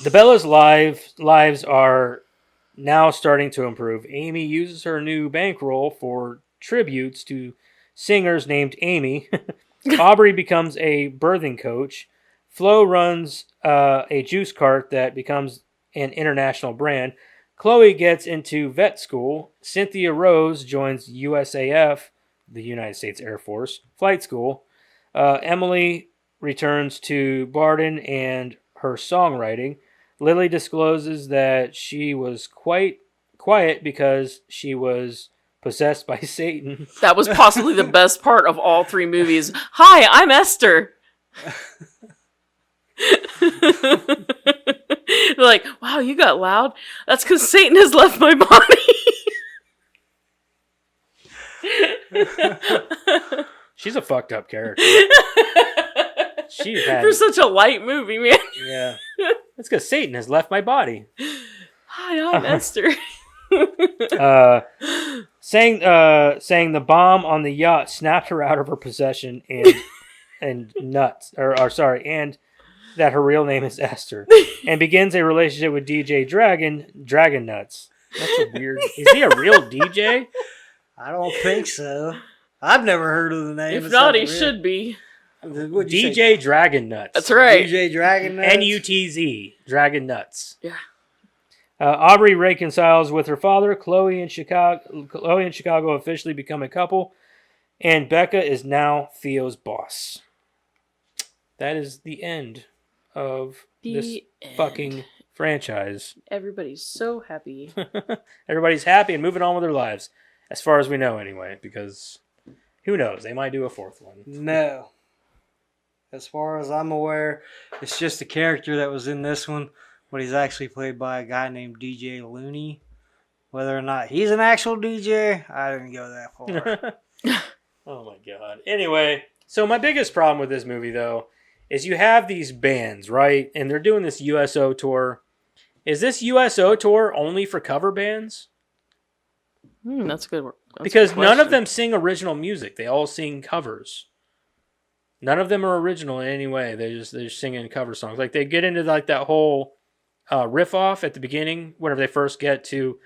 Bellas' lives are now starting to improve. Amy uses her new bankroll for tributes to singers named Amy. Aubrey becomes a birthing coach. Flo runs a juice cart that becomes an international brand. Chloe gets into vet school. Cynthia Rose joins USAF, the United States Air Force, flight school. Emily returns to Barden and her songwriting. Lily discloses that she was quite quiet because she was possessed by Satan. That was possibly the best part of all three movies. Hi, I'm Esther. They're like, wow, you got loud. That's because Satan has left my body. She's a fucked up character. She had, For such a light movie, man. yeah. That's because Satan has left my body. Hi, I'm Esther. Saying the bomb on the yacht snapped her out of her possession and nuts, and that her real name is Esther, and begins a relationship with DJ Dragon Nuts. That's a weird. Is he a real DJ? I don't think so. I've never heard of the name. If not, he should be. What'd you DJ say? Dragon Nuts. That's right. DJ Dragon Nuts? NUTZ Dragon Nuts. Yeah. Aubrey reconciles with her father. Chloe and Chicago officially become a couple, and Becca is now Theo's boss. That is the end of this fucking franchise. Everybody's so happy. Everybody's happy and moving on with their lives, as far as we know, anyway. Because who knows? They might do a fourth one. No. As far as I'm aware, it's just a character that was in this one, but he's actually played by a guy named DJ Looney. Whether or not he's an actual DJ, I didn't go that far. Oh my god. Anyway, so my biggest problem with this movie, though, is you have these bands, right? And they're doing this USO tour. Is this USO tour only for cover bands? That's a good. Because none of them sing original music. They all sing covers. None of them are original in any way. They're just singing cover songs. Like they get into like that whole riff off at the beginning whenever they first get to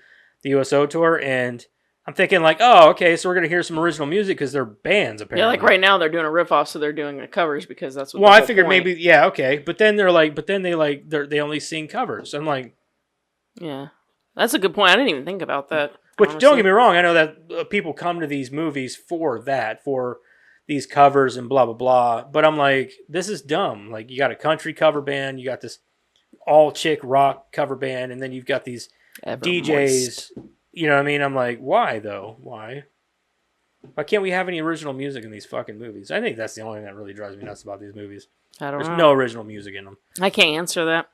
the USO tour, and I'm thinking like, oh, okay, so we're gonna hear some original music because they're bands apparently. Yeah, like right now they're doing a riff off, so they're doing the covers because that's what. Well, the I whole figured point. maybe yeah, okay, but then they only sing covers. I'm like, Yeah, that's a good point. I didn't even think about that. which honestly. don't get me wrong, I know that people come to these movies for these covers and blah blah blah, but I'm like, this is dumb. Like you got a country cover band, you got this all chick rock cover band, and then you've got these DJs. You know what I mean? I'm like, why though? Why can't we have any original music in these fucking movies? I think that's the only thing that really drives me nuts about these movies. I don't There's know. no original music in them. I can't answer that.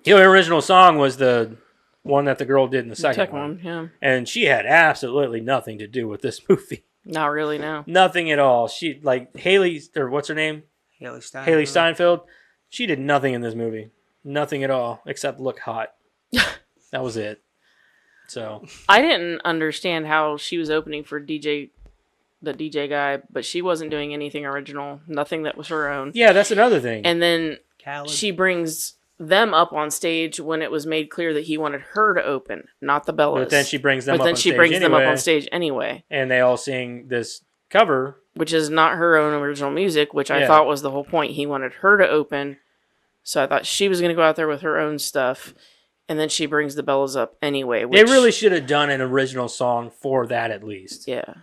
The only original song was the one that the girl did in the second one. Yeah, And she had absolutely nothing to do with this movie. not really. No. Nothing at all. She, like, Haley, or what's her name? Haley Steinfeld. Haley Steinfeld. She did nothing in this movie. Nothing at all, except look hot. That was it. So I didn't understand how she was opening for the DJ guy, but she wasn't doing anything original. Nothing that was her own. yeah, that's another thing. And then Khaled. she brings them up on stage when it was made clear that he wanted her to open, not the Bellas. But then she brings them But up then on she stage brings them up anyway, on stage anyway, and they all sing this cover. which is not her own original music, which I Yeah. thought was the whole point. He wanted her to open, so I thought she was going to go out there with her own stuff, and then she brings the Bellas up anyway. Which, They really should have done an original song for that at least. yeah.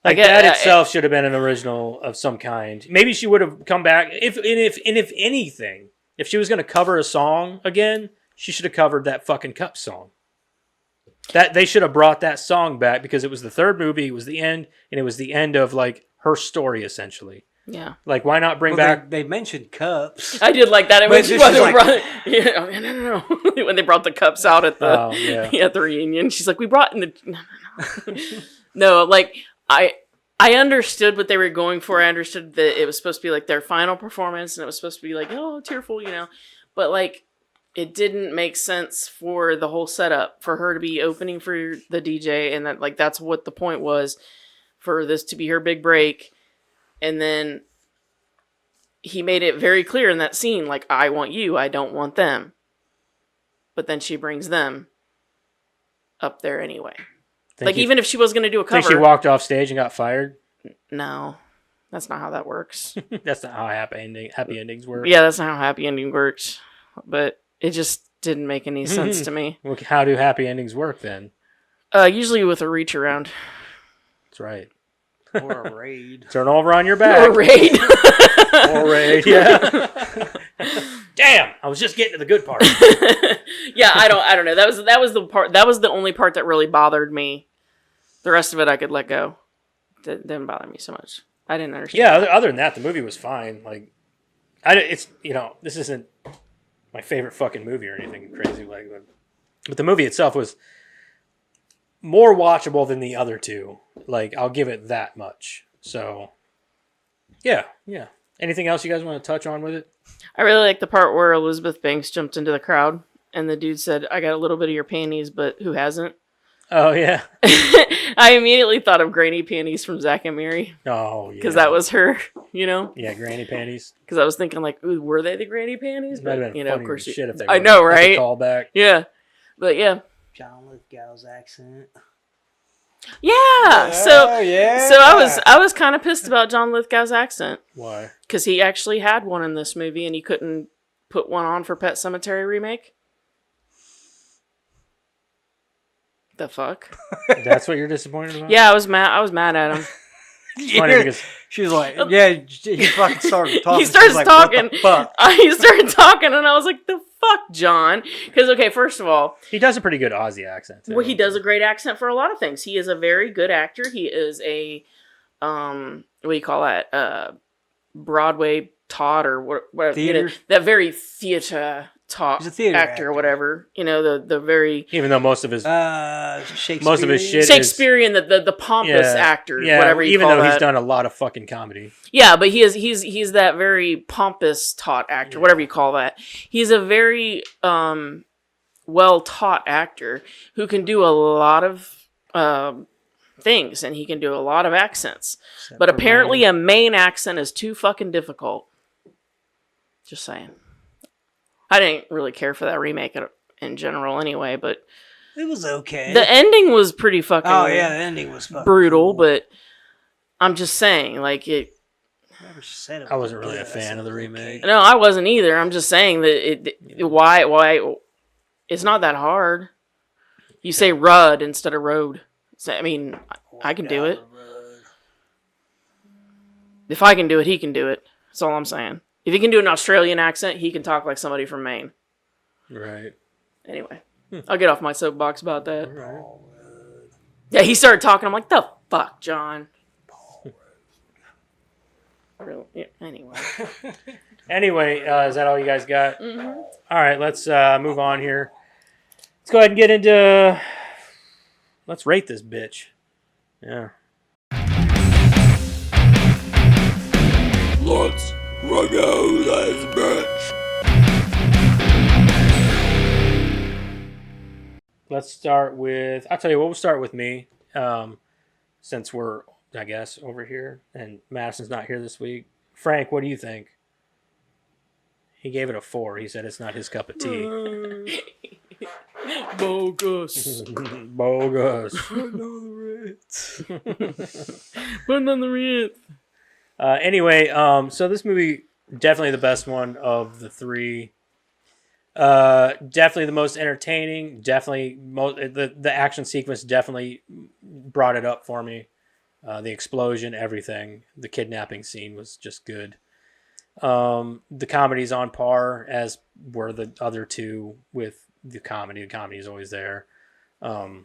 Like get- that itself should have been an original of some kind. Maybe she would have come back if anything, if she was going to cover a song again, she should have covered that fucking Cup song. That they should have brought that song back because it was the third movie, it was the end, and it was the end of like her story essentially. Yeah. Like why not bring Well, back they mentioned cups. I did like that. When But she she's wasn't like- brought, no. When they brought the cups out at the Oh, yeah. at the reunion, she's like, "We brought in the no." Like I understood what they were going for. I understood that it was supposed to be like their final performance, and it was supposed to be like, oh, tearful, you know. But like, it didn't make sense for the whole setup for her to be opening for the DJ, and that like that's what the point was for this to be her big break, and then. He made it very clear in that scene, like, I want you, I don't want them. But then she brings them up there anyway. Even if she was going to do a think cover. she walked off stage and got fired. No, that's not how that works. That's not how happy endings work. Yeah, that's not how happy ending works. But it just didn't make any sense to me. Well, how do happy endings work then? Usually with a reach around. That's right. Or a raid. Turn over on your back. Or raid. Or raid, yeah. Damn, I was just getting to the good part. Yeah, I don't know. That was the part. That was the only part that really bothered me. The rest of it I could let go. Didn't bother me so much. I didn't understand. Yeah, other than that, the movie was fine. Like, it's this isn't my favorite fucking movie or anything crazy like that. But the movie itself was more watchable than the other two. Like, I'll give it that much. So, Yeah, yeah. Anything else you guys want to touch on with it? I really like the part where Elizabeth Banks jumped into the crowd and the dude said, "I got a little bit of your panties, but who hasn't?" Oh yeah. I immediately thought of Granny Panties from Zack and Miri Oh yeah. because that was her, you know. Yeah, granny panties. Because I was thinking like, ooh, were they the Granny Panties? That'd have But been you know, funny of course, as shit if they I were. know, That's a right? callback. Yeah, but yeah, John Lithgow's accent. yeah. So yeah. so I was kind of pissed about John Lithgow's accent Why? because he actually had one in this movie and he couldn't put one on for Pet Sematary remake. The fuck? That's what you're disappointed about? Yeah, I was mad. I was mad at him. It's funny because She was like, yeah, he fucking started talking. He She starts was like, talking. What the fuck? He started talking, and I was like, "The fuck, John?" Because okay, first of all, he does a pretty good Aussie accent. Too. well, he does a great accent for a lot of things. He is a very good actor. He is a what do you call that? Broadway taught or what? Theater? That very theater taught He's a theater actor or whatever. You know, the very Even though most of his Shakespeare. most of his shit Shakespearean, the pompous actor, whatever you even call though that. he's done a lot of fucking comedy. Yeah, but he's that very pompous taught actor, whatever you call that. He's a very well taught actor who can do a lot of things and he can do a lot of accents. But apparently a Maine accent is too fucking difficult. Just saying. I didn't really care for that remake in general anyway, but It was okay. the ending was pretty fucking oh yeah, the ending was fucking brutal, cool. but I'm just saying, like it. Never said it I was wasn't really a good. I fan said of the it was remake. okay. No, I wasn't either. I'm just saying that why it's not that hard. You say Rudd instead of road. So, I mean, I can do it. If I can do it, he can do it. That's all I'm saying. If he can do an Australian accent, he can talk like somebody from Maine. Right. Anyway, I'll get off my soapbox about that. Yeah, he started talking. I'm like, the fuck, John. Really? Yeah, anyway. Anyway, is that all you guys got? Mm-hmm. All right, let's move on here. Let's go ahead and get into. Let's rate this bitch. Yeah. Let's review this bitch. Let's start with. I'll tell you what. We'll start with me, since we're, I guess, over here and Madison's not here this week. Frank, what do you think? He gave it a 4. He said it's not his cup of tea. Bogus. Bogus. Putting on the rent. Anyway, so this movie definitely the best one of the 3. Definitely the most entertaining. Definitely the action sequence definitely brought it up for me. The explosion, everything. The kidnapping scene was just good. The comedy's on par, as were the other 2 with the comedy. The comedy is always there. I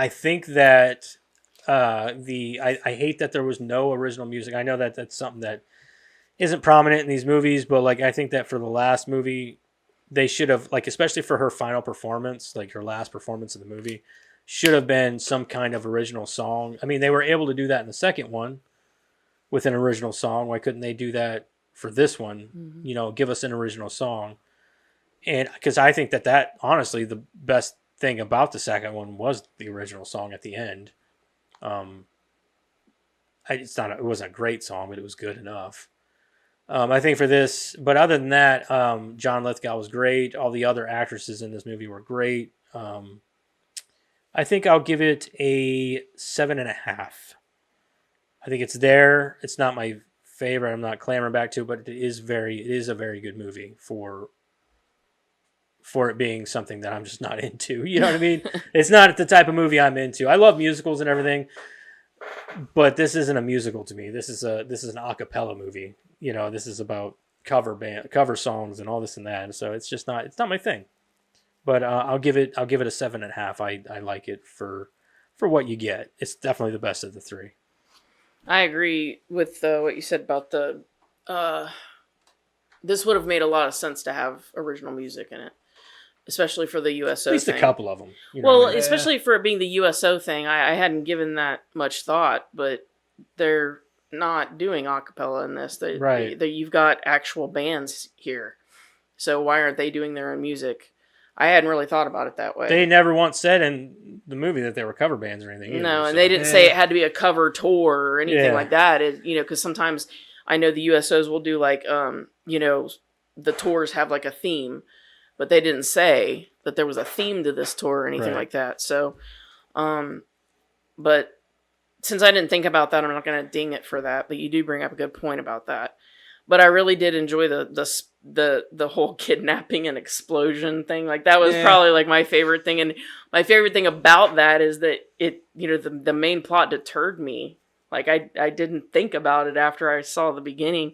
think that I hate that there was no original music. I know that that's something that isn't prominent in these movies, but like I think that for the last movie, they should have, like, especially for her final performance, like her last performance in the movie, should have been some kind of original song. I mean, they were able to do that in the second one with an original song. Why couldn't they do that for this one? Mm-hmm. You know, give us an original song. And because I think that honestly, the best thing about the second one was the original song at the end. It wasn't a great song, but it was good enough. I think for this, but other than that, John Lithgow was great. All the other actresses in this movie were great. I think I'll give it a 7.5. I think it's there. It's not my favorite. I'm not clamoring back to it, but it is a very good movie for it being something that I'm just not into. You know what I mean? It's not the type of movie I'm into. I love musicals and everything, but this isn't a musical to me. This is an a cappella movie. You know, this is about cover songs and all this and that. And so it's not my thing. But I'll give it a 7.5. I like it for what you get. It's definitely the best of the 3. I agree with what you said about the. This would have made a lot of sense to have original music in it, especially for the USO. At least thing. a couple of them. You know Well, what I mean? especially for it being the USO thing, I hadn't given that much thought, but they're not doing a cappella in this. Right. That you've got actual bands here. So why aren't they doing their own music? I hadn't really thought about it that way. They never once said in the movie that they were cover bands or anything. Either, no, and so. they didn't say it had to be a cover tour or anything Yeah. like that. Because sometimes I know the USOs will do like, the tours have like a theme, but they didn't say that there was a theme to this tour or anything Right. like that. So, but since I didn't think about that, I'm not going to ding it for that. But you do bring up a good point about that. But I really did enjoy the whole kidnapping and explosion thing. Like that was probably like my favorite thing. And my favorite thing about that is that it, the main plot deterred me. Like I didn't think about it after I saw the beginning.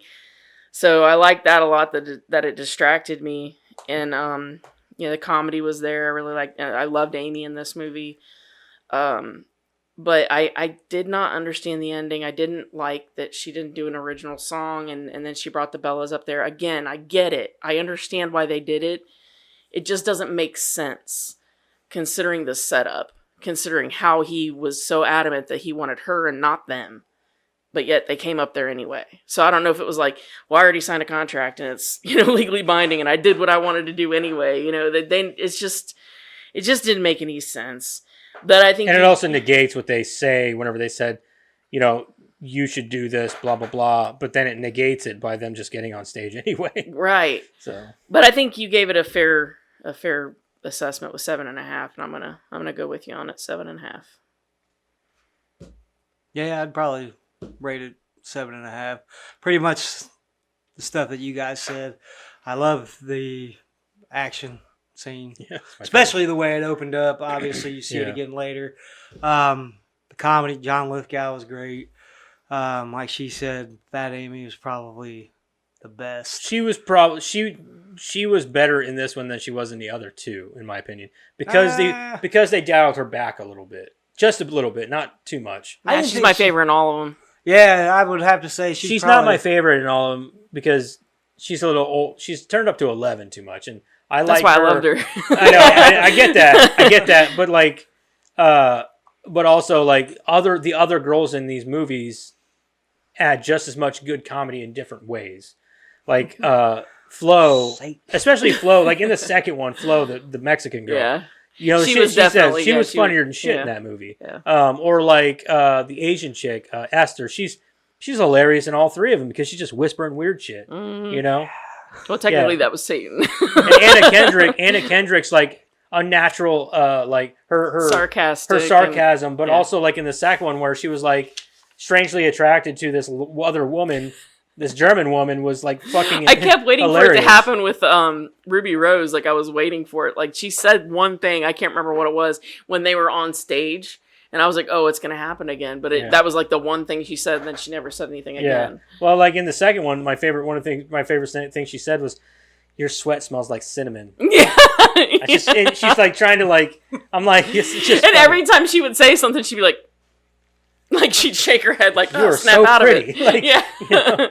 So I liked that a lot, that it distracted me. And, the comedy was there. I really I loved Amy in this movie. But I did not understand the ending. I didn't like that she didn't do an original song and then she brought the Bellas up there. Again, I get it. I understand why they did it. It just doesn't make sense considering the setup, considering how he was so adamant that he wanted her and not them. But yet they came up there anyway. So I don't know if it was like, well, I already signed a contract and it's, legally binding and I did what I wanted to do anyway. It just didn't make any sense. But I think, and it also negates what they say whenever they said, you should do this, blah blah blah. But then it negates it by them just getting on stage anyway. right. So, but I think you gave it a fair assessment with 7.5, and I'm gonna go with you on it, 7.5. Yeah, I'd probably rate it 7.5. Pretty much the stuff that you guys said. I love the action scene, yeah, especially the way it opened up. Obviously, you see it Yeah. again later. The comedy, John Lithgow was great. Like she said, Fat Amy was probably the best. She was probably she was better in this one than she was in the other two, in my opinion, because they dialed her back a little bit, just a little bit, not too much. I didn't She's think my she- favorite in all of them. Yeah, I would have to say She's probably, not my favorite in all of them because she's a little old. She's turned up to 11 too much, and I That's like why her. I loved her. I know, I get that, but like, but also like the other girls in these movies add just as much good comedy in different ways. Like Flo, especially Flo. Like in the second one, Flo, the Mexican girl. Yeah. She was definitely she was she funnier than shit yeah. in that movie. Yeah. Or like the Asian chick, Esther. She's hilarious in all three of them because she's just whispering weird shit. Mm. Well, technically that was Satan. And Anna Kendrick's like unnatural, like her Sarcastic. her sarcasm, but yeah. also like in the second one where she was like strangely attracted to this other woman. This German woman was like fucking I kept waiting for it hilarious. to happen with Ruby Rose. Like I was waiting for it. Like she said one thing, I can't remember what it was, when they were on stage, and I was like, "Oh, it's gonna happen again." But that was like the one thing she said, and then she never said anything again. Well, like in the second one, my favorite thing she said was, "Your sweat smells like cinnamon." Yeah. And she's like trying to like. I'm like, it's just. And funny. every time she would say something, she'd be like she'd shake her head, like, You "Oh, are snap so out pretty." of it." Like, yeah. you know.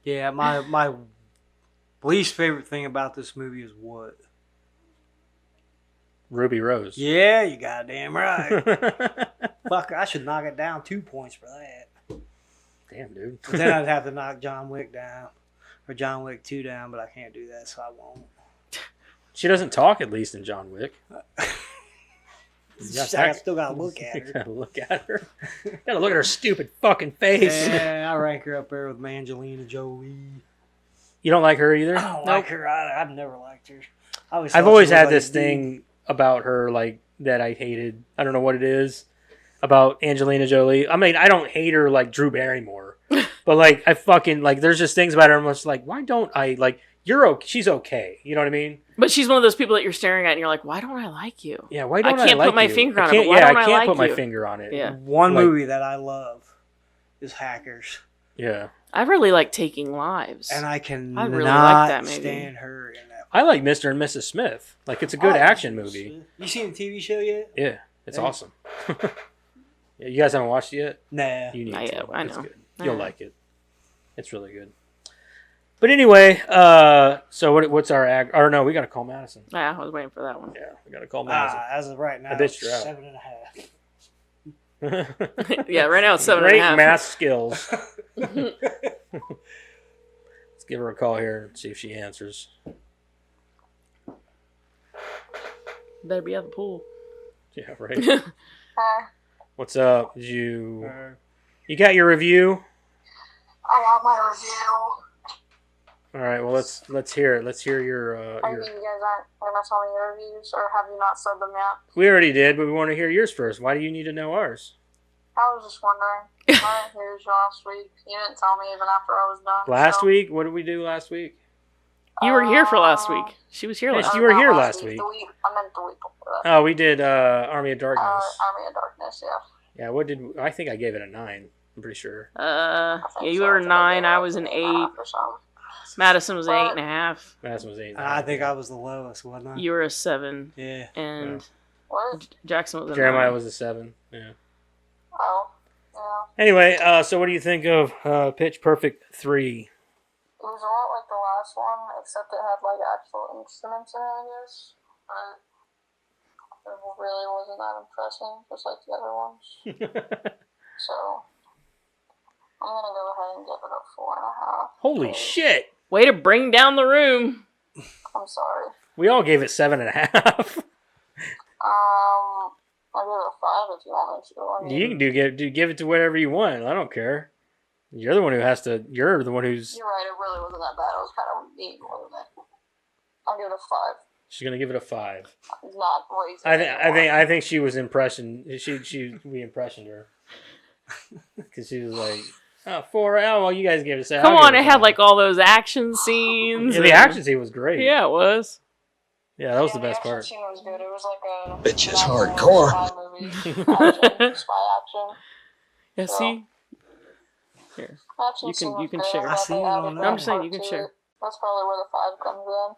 Yeah, my least favorite thing about this movie is what? Ruby Rose. Yeah, you goddamn right. Fuck, I should knock it down 2 points for that. Damn, dude. But then I'd have to knock John Wick down. Or John Wick 2 down, but I can't do that, so I won't. She doesn't talk, at least in John Wick. I still gotta look at You her. gotta look at her. Gotta look at her stupid fucking face. Yeah, I rank her up there with Angelina Jolie. You don't like her either? I don't like her. I've never liked her. I've always had this thing about her, like, that I hated. I don't know what it is about Angelina Jolie. I mean, I don't hate her like Drew Barrymore, but like I fucking like. There's just things about her. I'm just like, why don't I like? You're okay. She's okay. You know what I mean? But she's one of those people that you're staring at and you're like, "Why don't I like you?" Yeah. Why don't I can't like put my you? finger I on it, can't- but why yeah, don't I I can't like put my you? finger on it. Yeah. One Like- movie that I love is Hackers. Yeah. I really like Taking Lives. And I cannot really like that movie. stand her in that. I like Mr. and Mrs. Smith. Like, it's a good Oh, action movie. You seen the TV show yet? Yeah. It's Hey. awesome. Yeah, you guys haven't watched it yet? Nah. You need Not to. yet, I It's know. good. I You'll know. like it. It's really good. But anyway, so what's our or no, we got to call Madison. Yeah, I was waiting for that one. Yeah, we got to call Madison. As of right now, I bitched her out. 7.5. Yeah, right now it's 7.5. Great math skills. Let's give her a call here and see if she answers. Better be at the pool. Yeah, right. What's up? Did you got your review? I got my review. All right. Well, let's hear it. Let's hear your. I think you guys aren't going to tell me your reviews, or have you not said them yet? We already did, but we want to hear yours first. Why do you need to know ours? I was just wondering. I didn't hear yours last week. You didn't tell me even after I was done. Last so. week? What did we do last week? You were here for last week. She was here Yes, last you week. were Not here last week. I meant the week before that. Oh, we did Army of Darkness. Army of Darkness, yeah. Yeah. What did I think? I gave it a 9. I'm pretty sure. Yeah, I think you so. were I think 9. gave I it was an 8. 8.5 or something. Madison was an 8.5. Madison was 8. I think I was the lowest, wasn't I? You were a 7. Yeah. And What? Jackson was a Jeremiah 9. was a 7. Yeah. Oh, yeah. Anyway, so what do you think of Pitch Perfect 3? It was a lot like the last one, except it had like actual instruments in it, I guess. But it really wasn't that impressive, just like the other ones. So I'm gonna go ahead and give it a 4.5. Holy shit! Way to bring down the room. I'm sorry. We all gave it 7.5. I'll give it a 5 if you want me to. I mean, You can give it to whatever you want. I don't care. You're the one who has to. You're the one who's. you're right. It really wasn't that bad. It was kind of mean, wasn't it? I'll give it a 5. She's gonna give it a 5. It's not raising. I think she was impression. We impressioned her because she was like, oh, 4. Oh, well, you guys gave it a 7. Come I'll on, give it a had 5. like all those action scenes. Yeah, the and- action scene was great. Yeah, it was. Yeah, that was the best action part. scene was good. It was like a Bitch is an actual hardcore. spy movie. Action, spy action. Yeah, see? Here. Action You can- scene you was can good. share. I thought See, they I added don't know. that I'm just saying part you can to share. it. That's probably where the 5 comes in.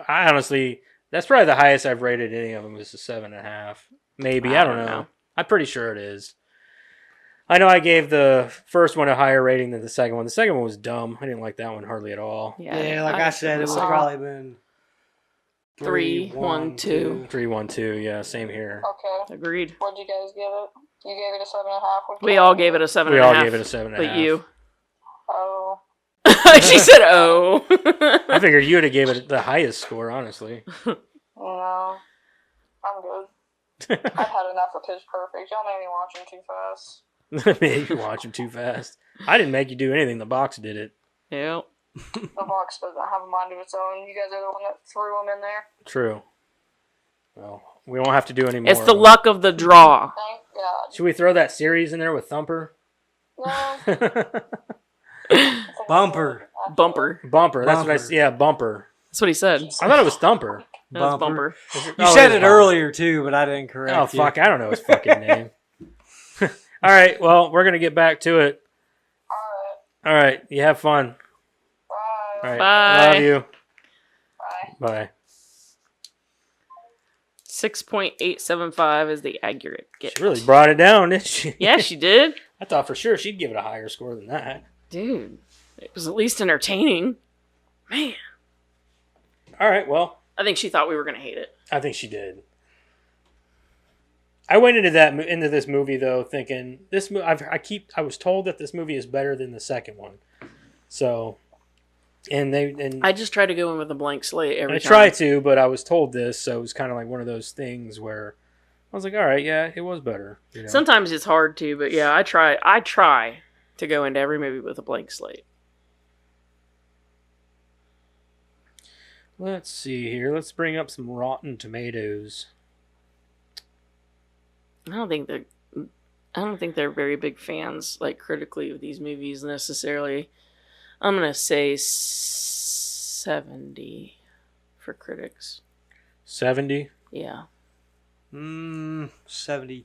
I honestly, that's probably the highest I've rated any of them is a 7.5. Maybe, I don't know. I'm pretty sure it is. I know I gave the first one a higher rating than the second one. The second one was dumb. I didn't like that one hardly at all. Yeah, like I said, it would so. probably been 3, 1, 2. 3-1-2, yeah, same here. Okay. Agreed. What'd you guys give it? You gave it a 7.5. What'd you We give all it? gave it a 7.5. We all gave it a 7.5. But you. Oh. She said, oh. I figured you would have gave it the highest score, honestly. No. I'm good. I've had enough of Pitch Perfect. Y'all made me watch him too fast. Maybe you watch them too fast. I didn't make you do anything. The box did it. Yep. The box doesn't have a mind of its own. You guys are the one that threw him in there. True. Well, we won't have to do any more. It's the luck of the draw. Thank God. Should we throw that series in there with Thumper? No. Bumper. Bumper. Bumper. That's what I Bumper. Yeah, Bumper. That's what he said. I thought it was Thumper. That was Bumper. You Oh, said is it Bumper. earlier too, but I didn't correct Oh, you. fuck. I don't know his fucking name. All right. Well, we're going to get back to it. Alright. All right. You have fun. Bye. All right. Bye. Love you. Bye. Bye. 6.875 is the accurate get. She really brought it down, didn't she? Yeah, she did. I thought for sure she'd give it a higher score than that. Dude, it was at least entertaining. Man. All right. Well, I think she thought we were going to hate it. I think she did. I went into this movie though thinking I was told that this movie is better than the second one. So, and I just try to go in with a blank slate every I time. try to, but I was told this, so it was kind of like one of those things where I was like, all right, yeah, it was better. You know? Sometimes it's hard to, but yeah, I try to go into every movie with a blank slate. Let's see here. Let's bring up some Rotten Tomatoes. I don't think they're very big fans, like critically, of these movies necessarily. I'm gonna say 70 for critics. 70. Yeah. 73.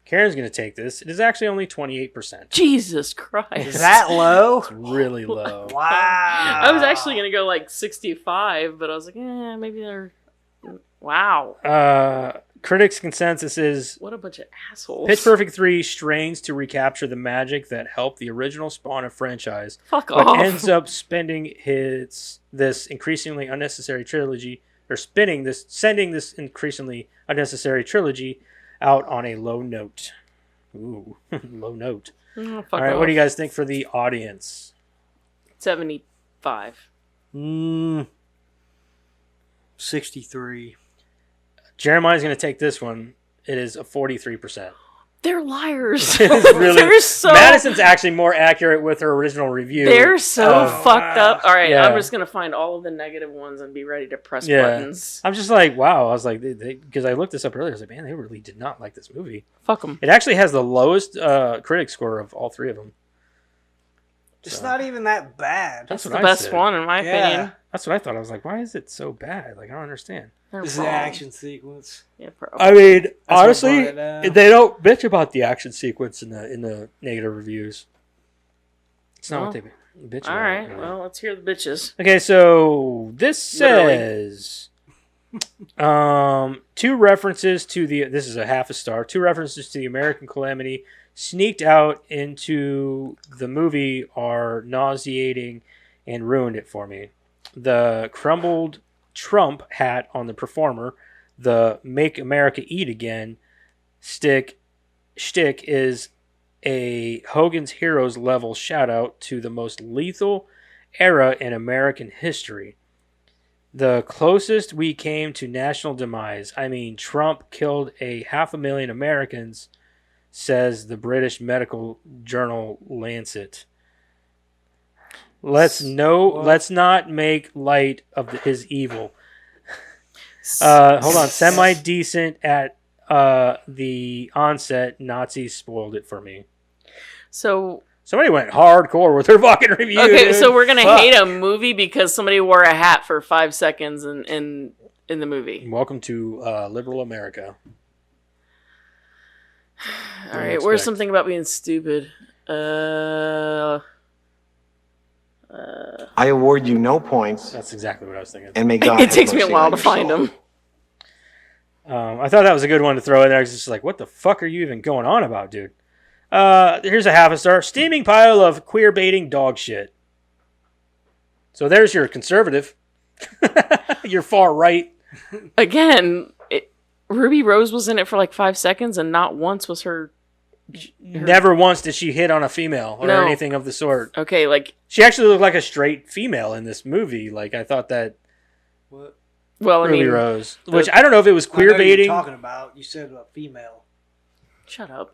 Karen's gonna take this. It is actually only 28%. Jesus Christ. Is that low? It's really low. Wow. I was actually gonna go like 65, but I was like, maybe they're. Wow. Critics' consensus is What a bunch of assholes. Pitch Perfect 3 strains to recapture the magic that helped the original Spawn of franchise, Fuck but off. ends up spending this increasingly unnecessary trilogy sending this increasingly unnecessary trilogy out on a low note. Ooh, low note. Oh, fuck All right, off. what do you guys think for the audience? 75. 63. Jeremiah's going to take this one. It is a 43%. They're liars. It's really, They're so Madison's actually more accurate with her original review. They're so of- fucked up. All right, Yeah. I'm just gonna find all of the negative ones and be ready to press Yeah. buttons. I'm just like, wow. I was like, because I looked this up earlier. I was like, man, they really did not like this movie. Fuck them. It actually has the lowest critic score of all three of them. It's So- not even that bad. That's It's what the I best said. one in my Yeah. opinion. That's what I thought. I was like, why is it so bad? Like, I don't understand. They're This is the wrong. action sequence. Yeah, probably. I mean, what honestly, brought it down. they don't bitch about the action sequence in the negative reviews. It's not what they bitch about. All right. really. Well, let's hear the bitches. Okay, so this Literally. says two references to the this is a half a star. Two references to the American Calamity sneaked out into the movie are nauseating and ruined it for me. The crumbled Trump hat on the performer, the Make America Eat Again shtick is a Hogan's Heroes level shout out to the most lethal era in American history. The closest we came to national demise. I mean, Trump killed 500,000 Americans, says the British medical journal Lancet. Let's not make light of his evil. Hold on. Semi-decent at the onset. Nazis spoiled it for me. So Somebody went hardcore with their fucking review. okay, dude. so we're gonna Fuck. hate a movie because somebody wore a hat for 5 seconds in the movie. Welcome to liberal America. All right, where's something about being stupid? I award you no points That's exactly what I was thinking. and may God It have takes me a mercy while on to your find soul. them. I thought that was a good one to throw in there. It's just like, what the fuck are you even going on about, dude? Here's a half a star. Steaming pile of queer baiting dog shit. So there's your conservative. Your far right. Again, Ruby Rose was in it for like 5 seconds, and not once was her. Never once did she hit on a female or No. anything of the sort. Okay, like, She actually looked like a straight female in this movie. Like, I thought that What? well, I Ruby mean, Rose. Which I don't know if it was I queer know who you're baiting. talking about. You said a female. shut up.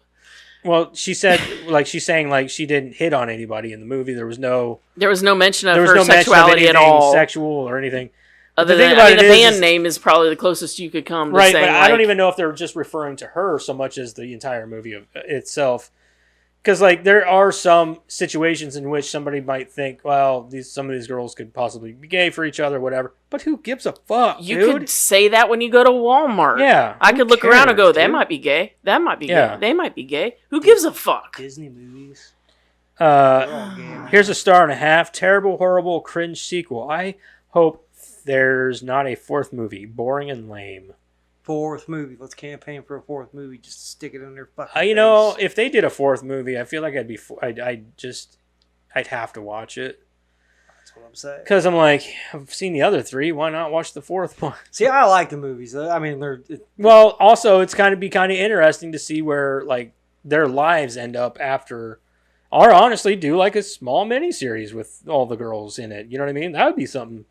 Well, she said, like, she's saying, like, she didn't hit on anybody in the movie. There was no There was no mention of there was her no mention of sexuality at anything all. sexual or anything. Other the thing than, about I mean, it the is- band name is probably the closest you could come to Right, saying, but I don't like- even know if they're just referring to her so much as the entire movie itself. Because, like, there are some situations in which somebody might think, well, some of these girls could possibly be gay for each other, whatever. But who gives a fuck, You dude? could say that when you go to Walmart. Yeah, I who could look around and go, cares, that dude? might be gay. That might be Yeah. gay. They might be gay. Who gives a fuck? Disney movies. Here's a star and a half. Terrible, horrible, cringe sequel. I hope there's not a fourth movie. Boring and lame. Fourth movie. Let's campaign for a fourth movie. Just stick it in their fucking You know, face. if they did a fourth movie, I feel like I'd have to watch it. That's what I'm saying. Because I'm like, I've seen the other three. Why not watch the fourth one? See, I like the movies. I mean, Well, also, it's kind of interesting to see where like their lives end up after, or honestly, do like a small mini series with all the girls in it. You know what I mean? That would be something.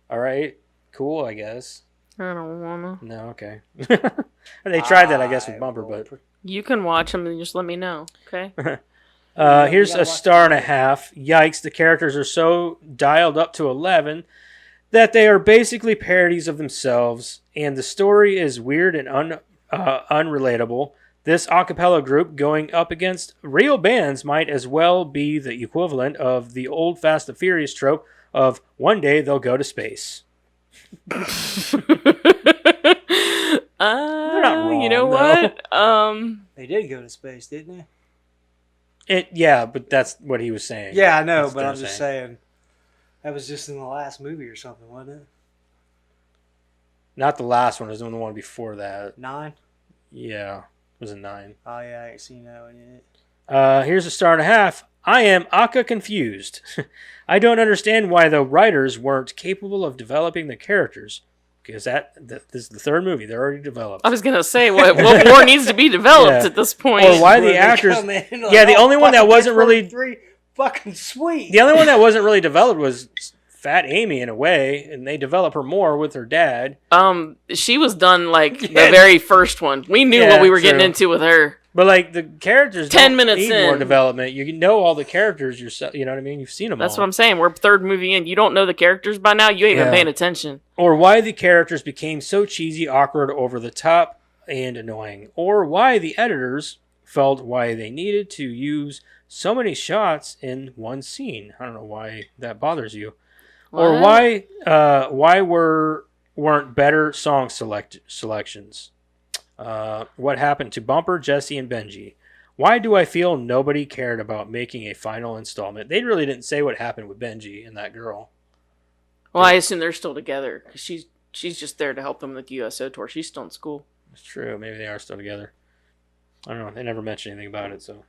All right, cool, I guess. I don't wanna. No, okay. They tried that, I guess, with Bumper, but You can watch them and just let me know, okay? here's gotta a watch star and a half. Yikes! The characters are so dialed up to 11 that they are basically parodies of themselves, and the story is weird and unrelatable. This a cappella group going up against real bands might as well be the equivalent of the old Fast and Furious trope of one day they'll go to space. not You know wrong, what? they did go to space, didn't Yeah, but that's what he was saying. they? Yeah, I know, That's but what I'm I'm just saying. That was just in the last movie or something, wasn't it? Not the last one. It was the one before that. 9? Yeah, it was a 9. Oh yeah, I ain't seen that one yet. Here's a star and a half. I am Aka confused. I don't understand why the writers weren't capable of developing the characters. because this is the third movie. They're already developed. I was gonna say what more needs to be developed Yeah. at this point. Or why Where the they actors? come in like, Yeah, the "Oh, only one that fucking wasn't Pittsburgh really 3, fucking sweet. the only one that wasn't really developed was Fat Amy in a way, and they develop her more with her dad. She was done like the Yeah. very first one. We knew Yeah, what we were getting true. into with her. But like the characters, 10 don't minutes need more in. development. You know all the characters yourself. You know what I mean? You've seen them That's all. what I'm saying. We're third movie in. You don't know the characters by now. You ain't even Yeah. paying attention. Or why the characters became so cheesy, awkward, over the top, and annoying. Or why the editors felt why they needed to use so many shots in one scene. I don't know why that bothers you. Or What? why weren't better song selections? What happened to Bumper, Jesse, and Benji? Why do I feel nobody cared about making a final installment? They really didn't say what happened with Benji and that girl. Well, I assume they're still together because she's just there to help them with the USO tour. She's still in school. It's true. Maybe they are still together. I don't know. They never mentioned anything about it, so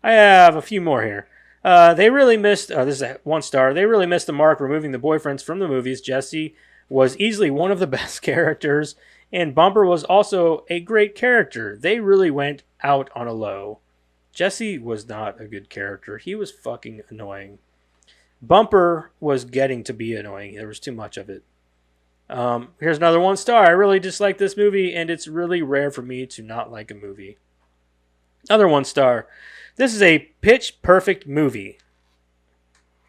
I have a few more here. They really missed. This is a 1 star. They really missed the mark removing the boyfriends from the movies. Jesse was easily one of the best characters, and Bumper was also a great character. They really went out on a low. Jesse was not a good character. He was fucking annoying. Bumper was getting to be annoying. There was too much of it. Here's another 1 star. I really dislike this movie, and it's really rare for me to not like a movie. Another 1 star. This is a pitch perfect movie.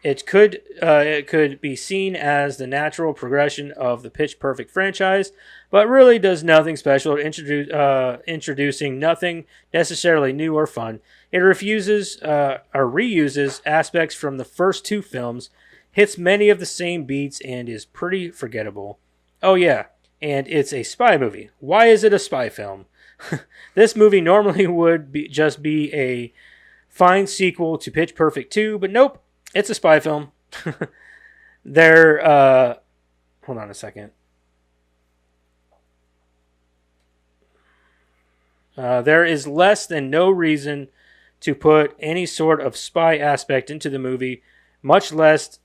It could be seen as the natural progression of the Pitch Perfect franchise, but really does nothing special, introducing nothing necessarily new or fun. It refuses or reuses aspects from the first 2 films, hits many of the same beats, and is pretty forgettable. Oh yeah, and it's a spy movie. Why is it a spy film? This movie normally would just be a fine sequel to Pitch Perfect 2, but nope. It's a spy film. Hold on a second. There is less than no reason to put any sort of spy aspect into the movie, much less...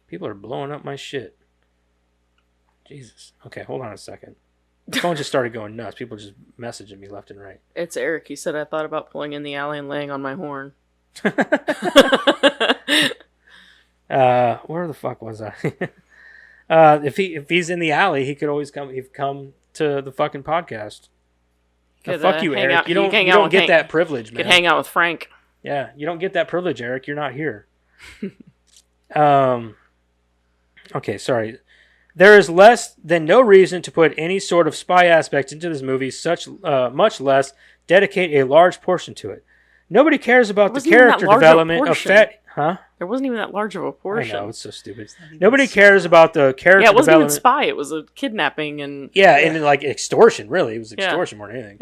People are blowing up my shit. Jesus. Okay, hold on a second. The phone just started going nuts. People just messaging me left and right. It's Eric. He said I thought about pulling in the alley and laying on my horn. Where the fuck was I? If he's in the alley, he could always come. He'd come to the fucking podcast. Could, fuck you, hang Eric. out- you you don't, can hang you out don't with get Hank. that privilege, man. Could hang out with Frank. Yeah, you don't get that privilege, Eric. You're not here. Okay, sorry. There is less than no reason to put any sort of spy aspect into this movie, much less dedicate a large portion to it. Nobody cares about the Wasn't even that character large a development of portion. Fat... Huh? There wasn't even that large of a portion. I know, it's so stupid. Nobody cares about the character Yeah, it wasn't even development. spy. It was a kidnapping and Yeah, and then, like extortion, really. It was Yeah. extortion more than anything.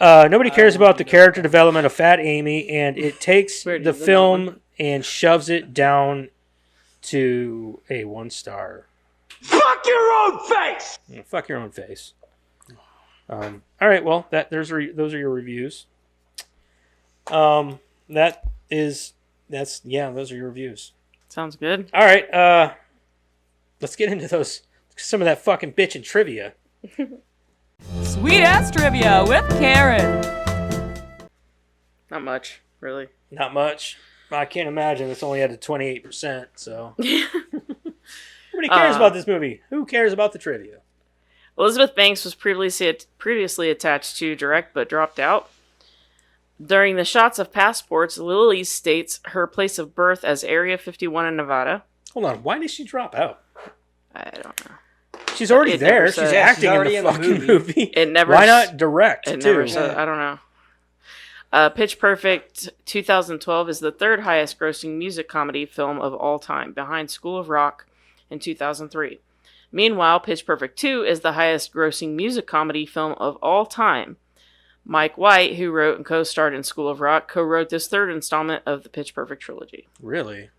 yeah. Nobody cares about the character development of Fat Amy, and it takes Where the does it film and shoves it down to a 1 star. Fuck your own face! Yeah, fuck your own face. All right, well, those are your reviews. Those are your reviews. Sounds good. All right, let's get into some of that fucking bitchin' trivia. Sweet ass trivia with Karen. Not much, really. Not much. I can't imagine. It's only at a 28%, so. Nobody cares about this movie. Who cares about the trivia? Elizabeth Banks was previously attached to direct but dropped out. During the shots of passports, Lily states her place of birth as Area 51 in Nevada. Hold on. Why did she drop out? I don't know. She's already It never there. said- She's Yeah, acting she's already in the in the fucking movie. movie. It never. Why not direct, It too? never said. I don't know. Pitch Perfect 2012 is the third highest grossing music comedy film of all time, behind School of Rock in 2003. Meanwhile, Pitch Perfect 2 is the highest grossing music comedy film of all time. Mike White, who wrote and co-starred in School of Rock, co-wrote this third installment of the Pitch Perfect trilogy. Really?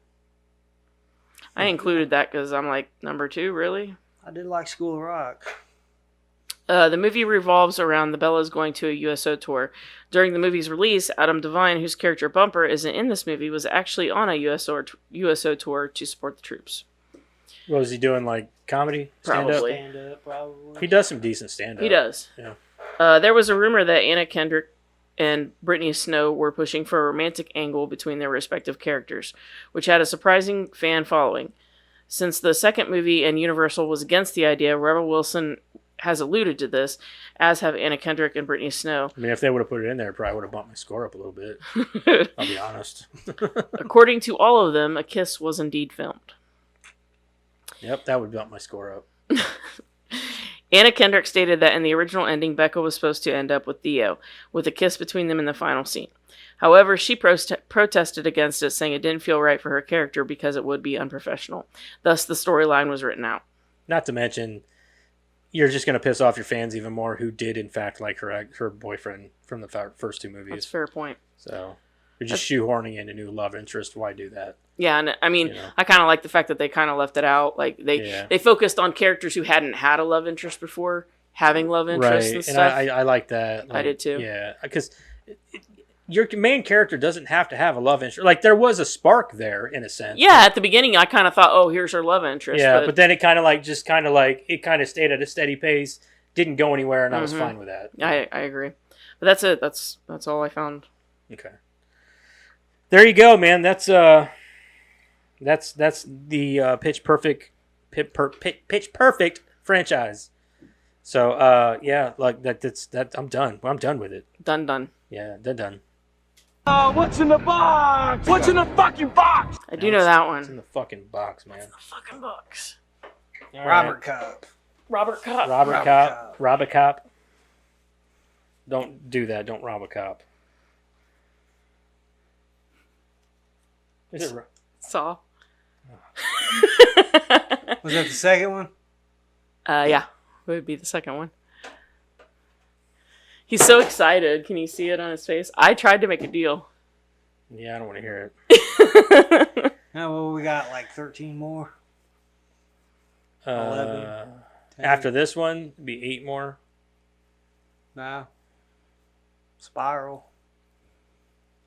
I included that because I'm like, number 2, really? I did like School of Rock. The movie revolves around the Bellas going to a USO tour. During the movie's release, Adam Devine, whose character Bumper isn't in this movie, was actually on a USO tour to support the troops. What was he doing? Like comedy? Stand-up? Probably. Stand up, probably. He does some decent stand-up. He does. Yeah. There was a rumor that Anna Kendrick and Brittany Snow were pushing for a romantic angle between their respective characters, which had a surprising fan following. Since the second movie and Universal was against the idea, Rebel Wilson has alluded to this, as have Anna Kendrick and Brittany Snow. I mean, if they would have put it in there, it probably would have bumped my score up a little bit. I'll be honest. According to all of them, a kiss was indeed filmed. Yep, that would bump my score up. Anna Kendrick stated that in the original ending, Becca was supposed to end up with Theo, with a kiss between them in the final scene. However, she protested against it, saying it didn't feel right for her character because it would be unprofessional. Thus, the storyline was written out. Not to mention, you're just going to piss off your fans even more who did, in fact, like her boyfriend from the first two movies. That's a fair point. So you're just shoehorning in a new love interest. Why do that? Yeah, and I mean, You know. I kind of like the fact that they kind of left it out. Like they focused on characters who hadn't had a love interest before having love interests Right, and and stuff. I like that. I did too. Yeah, because your main character doesn't have to have a love interest. Like, there was a spark there, in a sense. Yeah, at the beginning, I kind of thought, oh, here's her love interest. Yeah, but then it kind of it kind of stayed at a steady pace, didn't go anywhere, and I was Mhm. fine with that. I agree. But that's it. That's all I found. Okay. There you go, man. That's the Pitch Perfect franchise. So yeah, like that's I'm done. I'm done with it. Done. Yeah, done. What's in the box? What's in the fucking box? I do know that It's in one. the fucking box, man. Fucking books. All Robert right. Cup. Robert Kopp. Robert Cop. Rob a cop. Don't do that. Don't rob a cop. Is it? Saw. Was that the second one? Yeah, it would be the second one. He's so excited. Can you see it on his face? I tried to make a deal. Yeah, I don't want to hear it. Oh, well, we got like 13 more. 11, 10. After this one, it'd be 8 more. No. Spiral.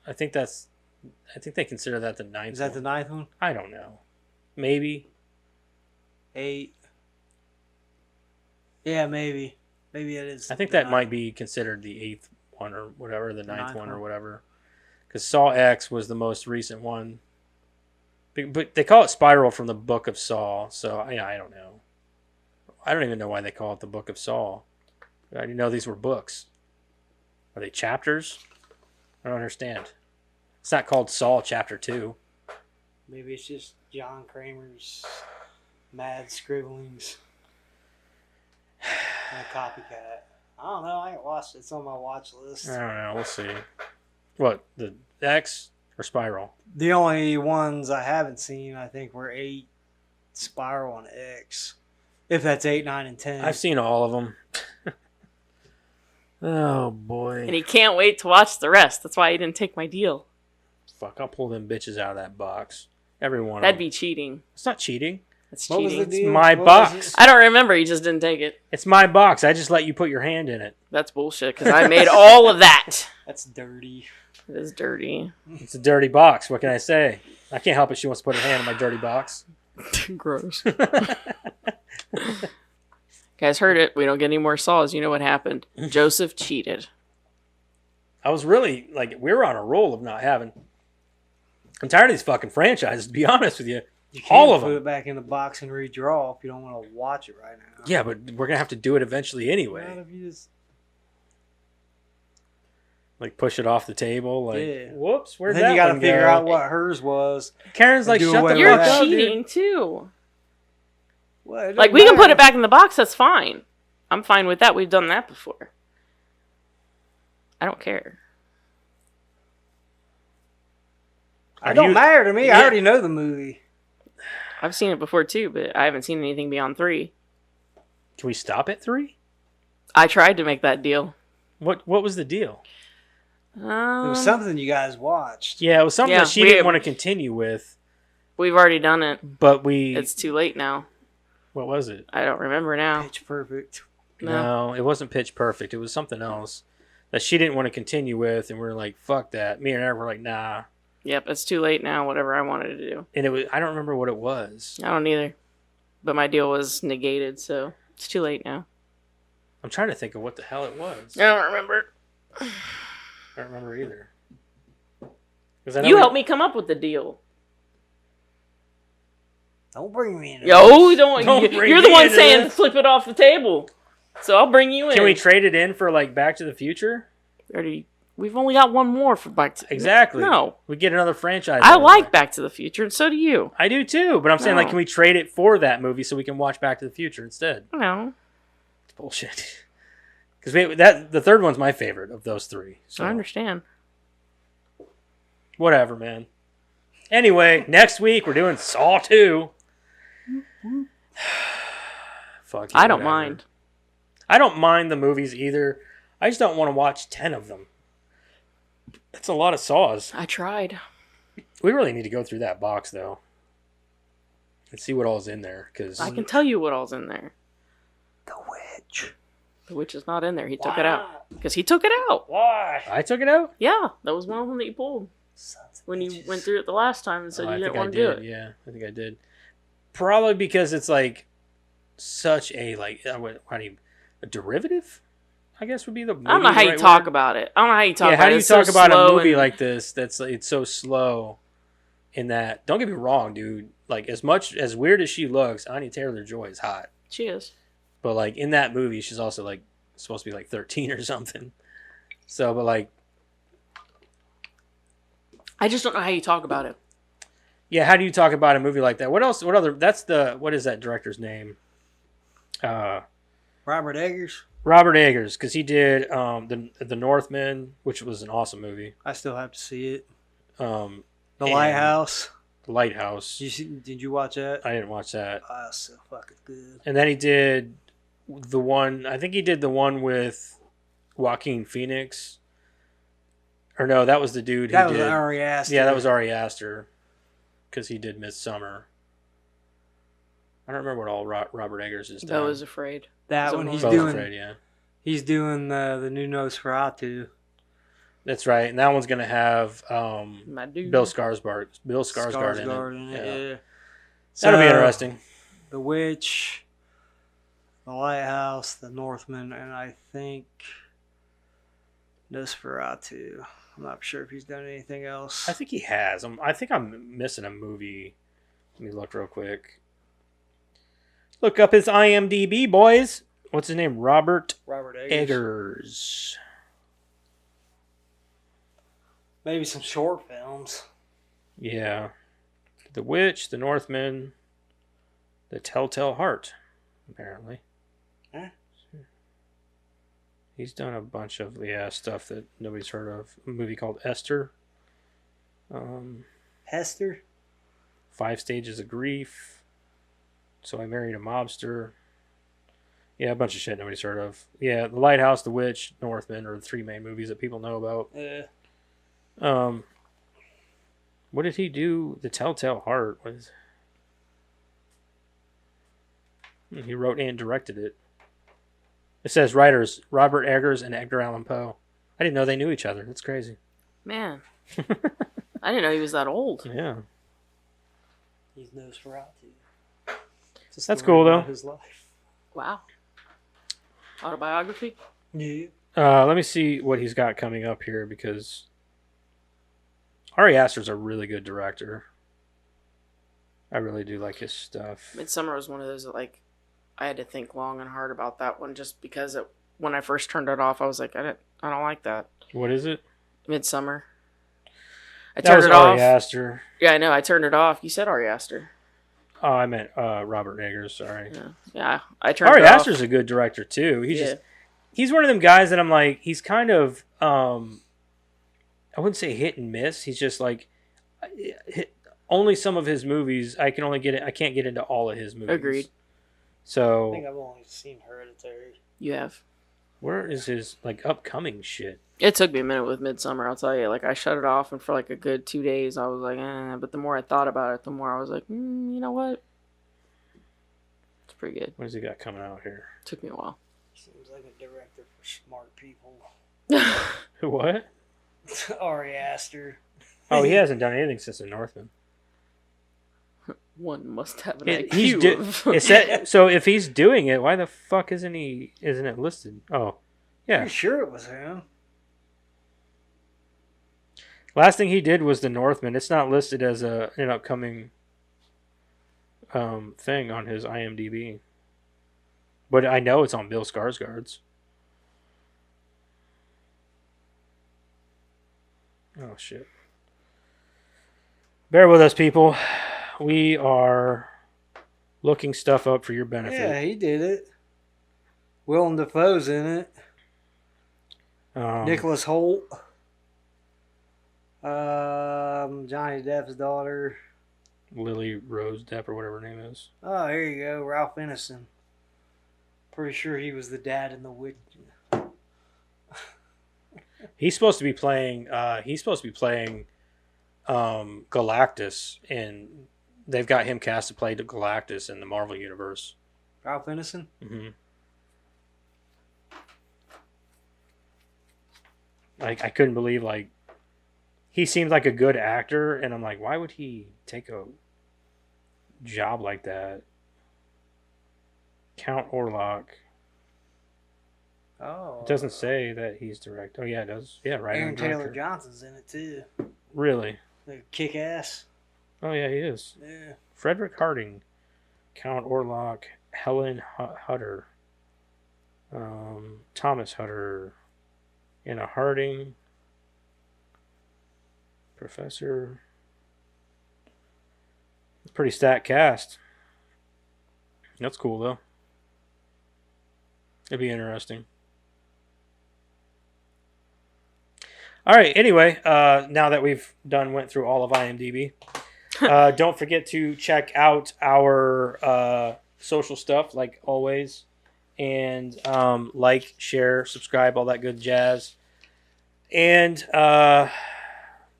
I think they consider that the 9th. Is that the one. 9th one? I don't know. Maybe. 8. Yeah, maybe. Maybe it is. I think the that 9th. might be considered the 8th one or whatever, the 9th Ninth one or one. whatever. Because Saw X was the most recent one. But they call it Spiral from the Book of Saw, so I don't know. I don't even know why they call it the Book of Saw. I didn't know these were books. Are they chapters? I don't understand. It's not called Saw Chapter 2. Maybe it's just John Kramer's mad scribblings. And a copycat. I don't know. I ain't watched it. It's on my watch list. I don't know. We'll see. What, the X or Spiral? The only ones I haven't seen, I think, were 8, Spiral, and X. If that's 8, 9, and 10. I've seen all of them. Oh boy. And he can't wait to watch the rest. That's why he didn't take my deal. Fuck, I'll pull them bitches out of that box. Every one That'd of them. be cheating. It's not cheating. That's What was cheating. the deal? my What was box. it? I don't remember. He just didn't take it. It's my box. I just let you put your hand in it. That's bullshit because I made all of that. That's dirty. It is dirty. It's a dirty box. What can I say? I can't help it. She wants to put her hand in my dirty box. Gross. Guys heard it. We don't get any more saws. You know what happened. Joseph cheated. I was really, like, we were on a roll of not having. I'm tired of these fucking franchises, to be honest with you. You can't All of put them. it back in the box and redraw if you don't want to watch it right now. Yeah, but we're going to have to do it eventually Not anyway. if you just, Like, push it off the table. Like, Yeah. whoops, where'd then that you got to one figure go? out what hers was. Karen's like, do shut away the with You're fuck that. up, dude. cheating too. Well, it Like doesn't we can put matter. it back in the box. That's fine. I'm fine with that. We've done that before. I don't care. It don't matter to me. Yeah. I already know the movie. I've seen it before too, but I haven't seen anything beyond 3. Can we stop at 3? I tried to make that deal. What was the deal? It was something you guys watched. Yeah, it was something Yeah, that she we- didn't want to continue with, We've already done it. but we. It's too late now. What was it? I don't remember now. Pitch Perfect. No. No, it wasn't Pitch Perfect. It was something else that she didn't want to continue with, and we were like, "Fuck that." Me and her were like, "Nah." Yep, it's too late now. Whatever I wanted to do. And it was. I don't remember what it was. I don't either. but my deal was negated, so it's too late now. I'm trying to think of what the hell it was. I don't remember. I don't remember either. 'Cause I know You we- helped me come up with the deal. Don't bring me in. Yo, Don't bring you're the me one into saying this. flip it off the table. So I'll bring you in. Can we trade it in for like Back to the Future? We've only got one more for Back to Exactly. No. We get another franchise. I out of like it. Back to the Future, and so do you. I do too, but I'm saying like, No. can we trade it for that movie so we can watch Back to the Future instead? No, It's bullshit. Because the third one's my favorite of those three. So I understand. whatever, man. Anyway, next week we're doing Saw 2. Fuck you, I don't whatever. mind. I don't mind the movies either. I just don't want to watch 10 of them. That's a lot of Saws. I tried. We really need to go through that box though and see what all's in there. Because I can tell you what all's in there. The Witch. The witch is not in there. He took it out because he took it out. Why? I took it out. Yeah, that was one of them that you pulled when you went through it the last time and said Oh, you I didn't think I want to do did. it. Yeah, I think I did. Probably because it's like such a how do you a derivative? I guess would be the. I don't know how you talk about it. I don't know how you talk Yeah, about how it. do you It's so talk about a slow movie and- like this? That's it's so slow. In that, don't get me wrong, dude. Like as much as weird as she looks, Anya Taylor-Joy is hot. She is. But like in that movie, she's also like supposed to be like 13 or something. So, but like, I just don't know how you talk about it. yeah, how do you talk about a movie like that? What else? What other? What is that director's name? Robert Eggers. Robert Eggers, because he did the Northman, which was an awesome movie. I still have to see it. The The Lighthouse. Lighthouse. Did you watch that? I didn't watch that. Oh, that's so fucking good. And then he did the one. I think he did the one with Joaquin Phoenix. Or no, that was the dude who That was did. Ari Aster. Yeah, that was Ari Aster, because he did Midsummer. I don't remember what all Robert Eggers has done. Beau is afraid. that so one. He's Beau Beau doing. is Afraid, yeah. He's doing the new Nosferatu. That's right, and that one's gonna have My dude. Bill Skarsgård. Bill Skarsgård in Skarsgård it. in it, yeah. That'll be So, interesting. The Witch, The Lighthouse, The Northman, and I think Nosferatu. I'm not sure if he's done anything else. I think he has. I think I'm missing a movie. Let me look real quick. Look up his IMDb, boys. What's his name? Robert Robert Eggers. Eggers. Maybe some short films. Yeah. The Witch, The Northman, The Telltale Heart, apparently. Huh? He's done a bunch of stuff that nobody's heard of. A movie called Esther. Hester. 5 Stages of Grief. So I Married a Mobster. Yeah, a bunch of shit nobody's heard of. Yeah, The Lighthouse, The Witch, Northman are the 3 main movies that people know about. What did he do? The Telltale Heart was. He wrote and directed it. It says writers Robert Eggers and Edgar Allan Poe. I didn't know they knew each other. That's crazy. Man. I didn't know he was that old. Yeah. He's Nosferatu. It's a That's story cool, though. about His life. Wow. Autobiography? Yeah. Let me see what he's got coming up here, because Ari Aster's a really good director. I really do like his stuff. Midsummer was one of those that, like, I had to think long and hard about that one just because when I first turned it off, I was like, I don't like that. What is it? Midsummer. I That turned was it Ari off. Aster. Yeah, I know. I turned it off. You said Ari Aster. Oh, I meant Robert Eggers. Sorry. Yeah, I turned Ari it off. Aster's a good director too. Yeah. He's one of them guys that I'm like, he's kind of I wouldn't say hit and miss. He's just like only some of his movies I can't get into all of his movies. Agreed. I So think I've only seen Hereditary. You have. where is his like upcoming shit? It took me a minute with Midsummer, I'll tell you. Like, I shut it off, and for like a good 2 days, I was like, eh. But the more I thought about it, the more I was like, you know what? It's pretty good. What has he got coming out here? Took me a while. Seems like a director for smart people. What? Ari Aster. Oh, he hasn't done anything since The Northman. One must have an He's IQ. it said, so if he's doing it, why the fuck isn't it listed? Oh, yeah. Pretty sure it was him. Last thing he did was The Northman. It's not listed as an upcoming thing on his IMDb. But I know it's on Bill Skarsgård's. Oh, shit. Bear with us, people. We are looking stuff up for your benefit. Yeah, he did it. Willem Dafoe's in it. Nicholas Holt. Johnny Depp's daughter. Lily Rose Depp or whatever her name is. Oh, here you go. Ralph Ineson. Pretty sure he was the dad in The Witch. He's supposed to be playing Galactus, and they've got him cast to play the Galactus in the Marvel Universe. Ralph Ineson? Mm-hmm. Like, I couldn't believe, like, he seemed like a good actor, and I'm like, why would he take a job like that? Count Orlok. Oh. It doesn't say that he's direct. Oh, yeah, it does. Yeah, right. Aaron Taylor Johnson's in it, too. Really? Like kick ass. Oh, yeah, he is. Yeah. Frederick Harding, Count Orlok, Helen Hutter, Thomas Hutter, Anna Harding, Professor. Pretty stacked cast. That's cool, though. It'd be interesting. All right. Anyway, now that we've went through all of IMDb, don't forget to check out our social stuff, like always, and like, share, subscribe, all that good jazz. And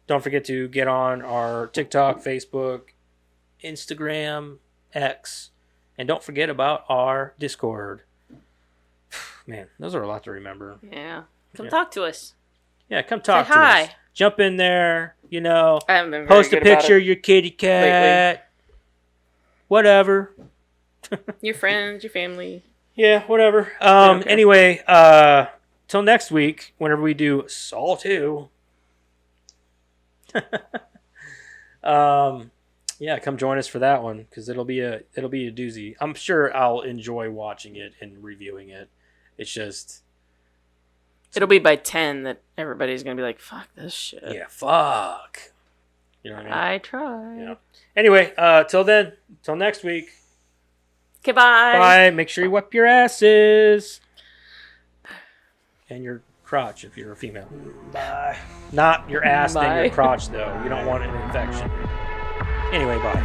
don't forget to get on our TikTok, Facebook, Instagram, X, and don't forget about our Discord. Man, those are a lot to remember. Yeah. Come Yeah. talk to us. Yeah, come talk Say to hi. us. Jump in there, you know. I haven't been very Post a good about picture it. of your kitty cat. Whatever. Your friends, your family. Yeah, whatever. don't care. Anyway, till next week, whenever we do Saw 2. Yeah, come join us for that one, because it'll be a doozy. I'm sure I'll enjoy watching it and reviewing it. It's just, It'll be by 10 that everybody's going to be like, fuck this shit. yeah, fuck. You know what I mean? I tried. Yeah. Anyway, till then, till next week. Okay, bye. Bye. Make sure you wipe your asses and your crotch if you're a female. Bye. Not your ass and Bye. your crotch, though. You don't want an infection. Anyway, bye.